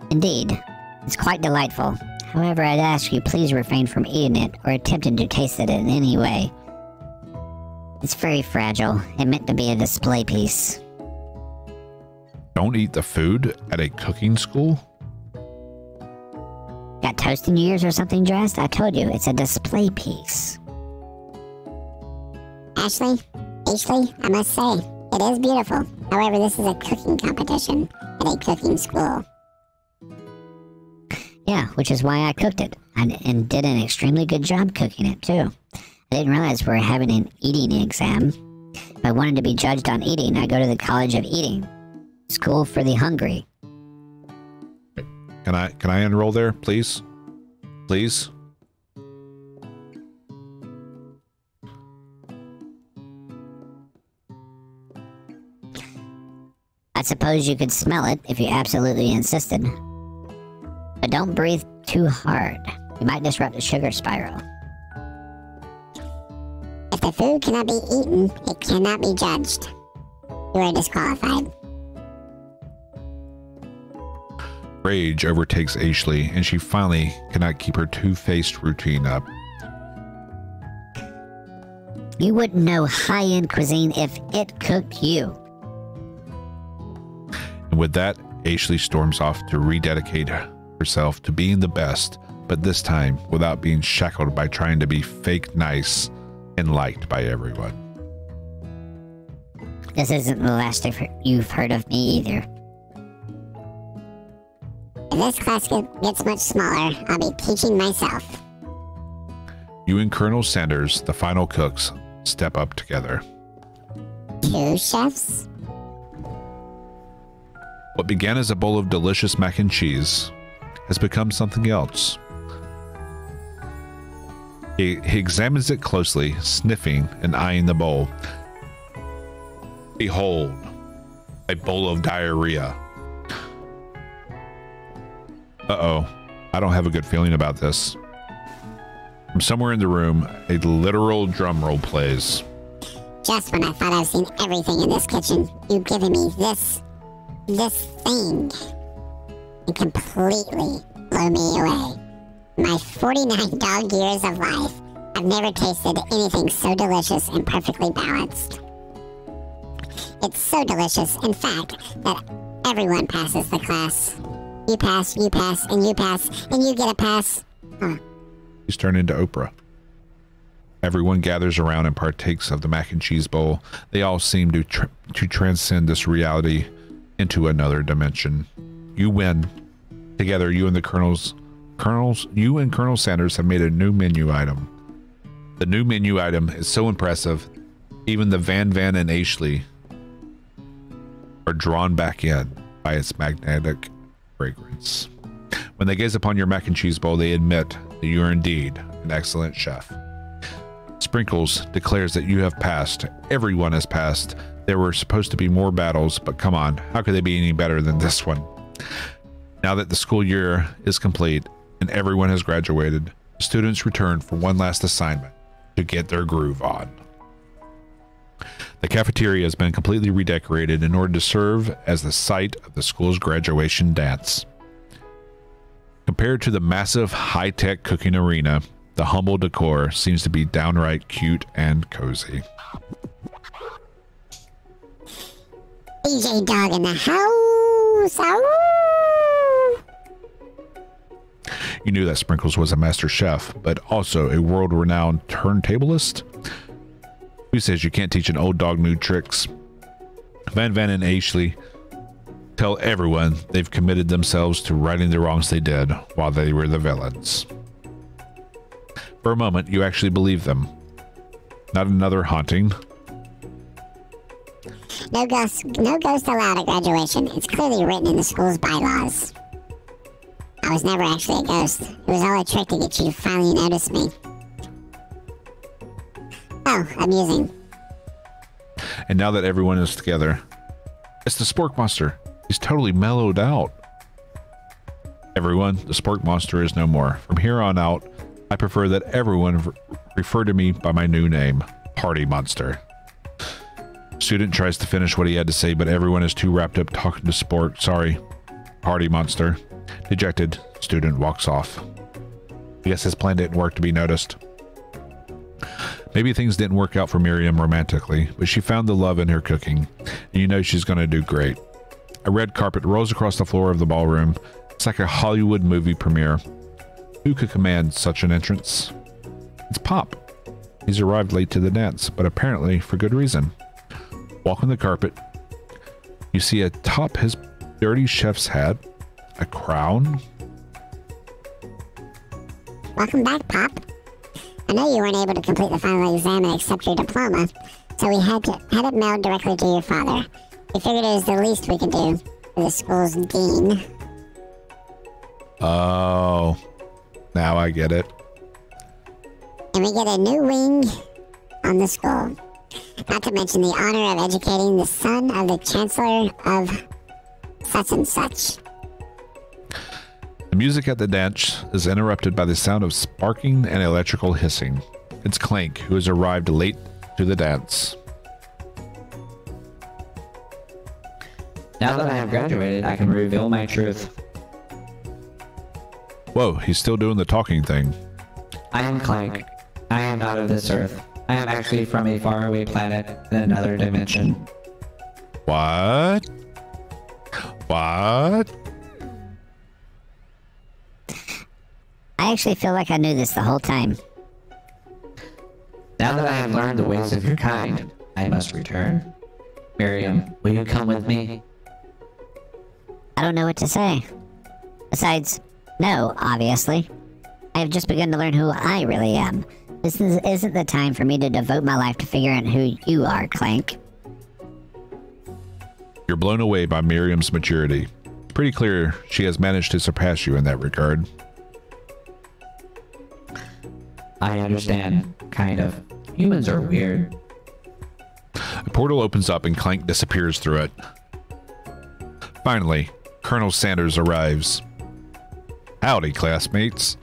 Indeed, it's quite delightful. However, I'd ask you please refrain from eating it or attempting to taste it in any way. It's very fragile and meant to be a display piece. Don't eat the food at a cooking school? Got toast in your ears or something, Drast? I told you, it's a display piece. Ashley, I must say, it is beautiful. However, this is a cooking competition at a cooking school. Yeah, which is why I cooked it, and did an extremely good job cooking it, too. I didn't realize we were having an eating exam. If I wanted to be judged on eating, I go to the College of Eating. School for the hungry. Can I enroll there, please? Please? I suppose you could smell it if you absolutely insisted. But don't breathe too hard. You might disrupt the sugar spiral. If the food cannot be eaten, it cannot be judged. You are disqualified. Rage overtakes Ashley, and she finally cannot keep her two-faced routine up. You wouldn't know high-end cuisine if it cooked you. And with that, Ashley storms off to rededicate herself to being the best, but this time without being shackled by trying to be fake nice and liked by everyone. This isn't the last you've heard of me either. If this class gets much smaller, I'll be teaching myself. You and Colonel Sanders, the final cooks, step up together. 2 chefs? What began as a bowl of delicious mac and cheese has become something else. He examines it closely, sniffing and eyeing the bowl. Behold, a bowl of diarrhea. Uh-oh, I don't have a good feeling about this. From somewhere in the room, a literal drum roll plays. Just when I thought I've seen everything in this kitchen, you've given me this thing. It completely blew me away. My 49 dog years of life, I've never tasted anything so delicious and perfectly balanced. It's so delicious, in fact, that everyone passes the class. You pass, and you pass, and you get a pass. He's turned into Oprah. Everyone gathers around and partakes of the mac and cheese bowl. They all seem to transcend this reality into another dimension. You win. Together, you and Colonel Sanders have made a new menu item. The new menu item is so impressive, even the Van and Ashley are drawn back in by its magnetic fragrance. When they gaze upon your mac and cheese bowl, they admit that you are indeed an excellent chef. Sprinkles declares that you have passed. Everyone has passed. There were supposed to be more battles, but come on, how could they be any better than this one? Now that the school year is complete and everyone has graduated, students return for one last assignment to get their groove on. The cafeteria has been completely redecorated in order to serve as the site of the school's graduation dance. Compared to the massive high-tech cooking arena, the humble decor seems to be downright cute and cozy. DJ Dog in the house. Ow! You knew that Sprinkles was a master chef, but also a world-renowned turntablist? Who says you can't teach an old dog new tricks? Van and Ashley tell everyone they've committed themselves to righting the wrongs they did while they were the villains. For a moment, you actually believe them. Not another haunting. No ghost allowed at graduation. It's clearly written in the school's bylaws. I was never actually a ghost. It was all a trick to get you to finally notice me. Oh, amusing. And now that everyone is together, it's the Spork Monster. He's totally mellowed out. Everyone, the Spork Monster is no more. From here on out, I prefer that everyone refer to me by my new name, Party Monster. Student tries to finish what he had to say, but everyone is too wrapped up talking to Spork. Sorry, Party Monster. Dejected, student walks off. I guess his plan didn't work to be noticed. Maybe things didn't work out for Miriam romantically, but she found the love in her cooking, and you know she's going to do great. A red carpet rolls across the floor of the ballroom. It's like a Hollywood movie premiere. Who could command such an entrance? It's Pop. He's arrived late to the dance, but apparently for good reason. Walking the carpet, you see atop his dirty chef's hat, a crown. Welcome back, Pop. I know you weren't able to complete the final exam and accept your diploma, so we had it mailed directly to your father. We figured it was the least we could do for the school's dean. Oh, now I get it. And we get a new wing on the school. Not to mention the honor of educating the son of the Chancellor of such and such. The music at the dance is interrupted by the sound of sparking and electrical hissing. It's Clank, who has arrived late to the dance. Now that I have graduated, I can reveal my truth. Whoa, he's still doing the talking thing. I am Clank. I am not of this earth. I am actually from a faraway planet in another dimension. What? What? I actually feel like I knew this the whole time. Now that I have learned the ways of your kind, I must return. Miriam, will you come with me? I don't know what to say. Besides, no, obviously. I have just begun to learn who I really am. This isn't the time for me to devote my life to figuring out who you are, Clank. You're blown away by Miriam's maturity. Pretty clear she has managed to surpass you in that regard. I understand, kind of. Humans are weird. A portal opens up and Clank disappears through it. Finally, Colonel Sanders arrives. Howdy, classmates.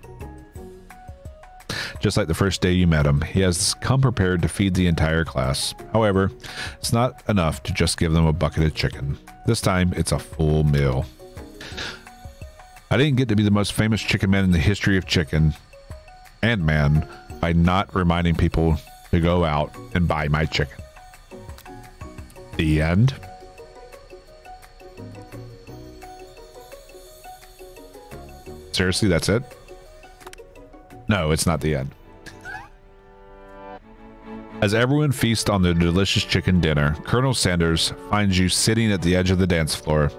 Just like the first day you met him, he has come prepared to feed the entire class. However, it's not enough to just give them a bucket of chicken. This time, it's a full meal. I didn't get to be the most famous chicken man in the history of chicken and man by not reminding people to go out and buy my chicken. The end. Seriously, that's it? No, it's not the end. As everyone feasts on their delicious chicken dinner, Colonel Sanders finds you sitting at the edge of the dance floor.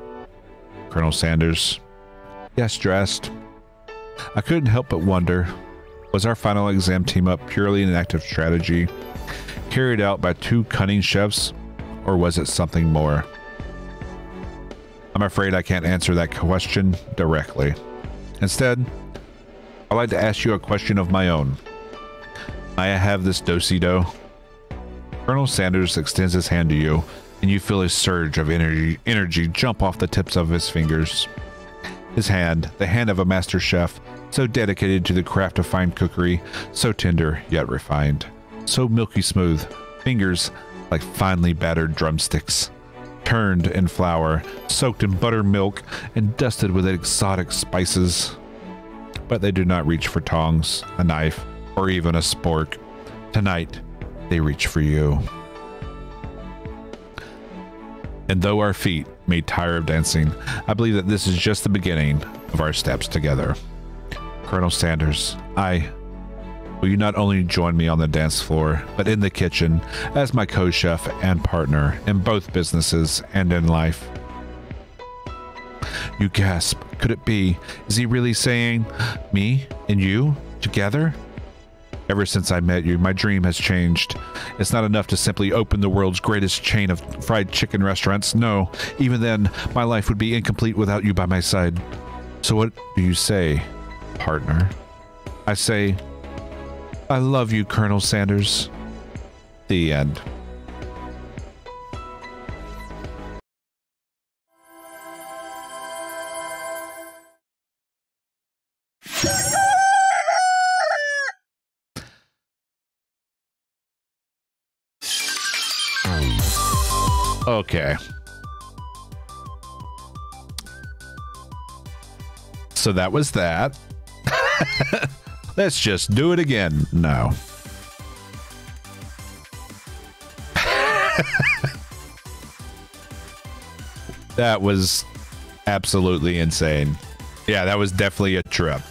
Colonel Sanders. Yes, Drast. I couldn't help but wonder, was our final exam team up purely an act of strategy, carried out by two cunning chefs, or was it something more? I'm afraid I can't answer that question directly. Instead, I'd like to ask you a question of my own. I have this do-si-do. Colonel Sanders extends his hand to you, and you feel a surge of energy jump off the tips of his fingers. His hand, the hand of a master chef, so dedicated to the craft of fine cookery, so tender yet refined, so milky smooth, fingers like finely battered drumsticks, turned in flour, soaked in buttermilk, and dusted with exotic spices. But they do not reach for tongs, a knife, or even a spork. Tonight, they reach for you. And though our feet may tire of dancing, I believe that this is just the beginning of our steps together. Colonel Sanders, will you not only join me on the dance floor, but in the kitchen as my co-chef and partner in both businesses and in life? You gasp. Could it be? Is he really saying me and you together? Ever since I met you, my dream has changed. It's not enough to simply open the world's greatest chain of fried chicken restaurants. No, even then, my life would be incomplete without you by my side. So what do you say, partner? I say, I love you, Colonel Sanders. The end. Okay. So that was that. Let's just do it again. No. That was absolutely insane. Yeah, that was definitely a trip.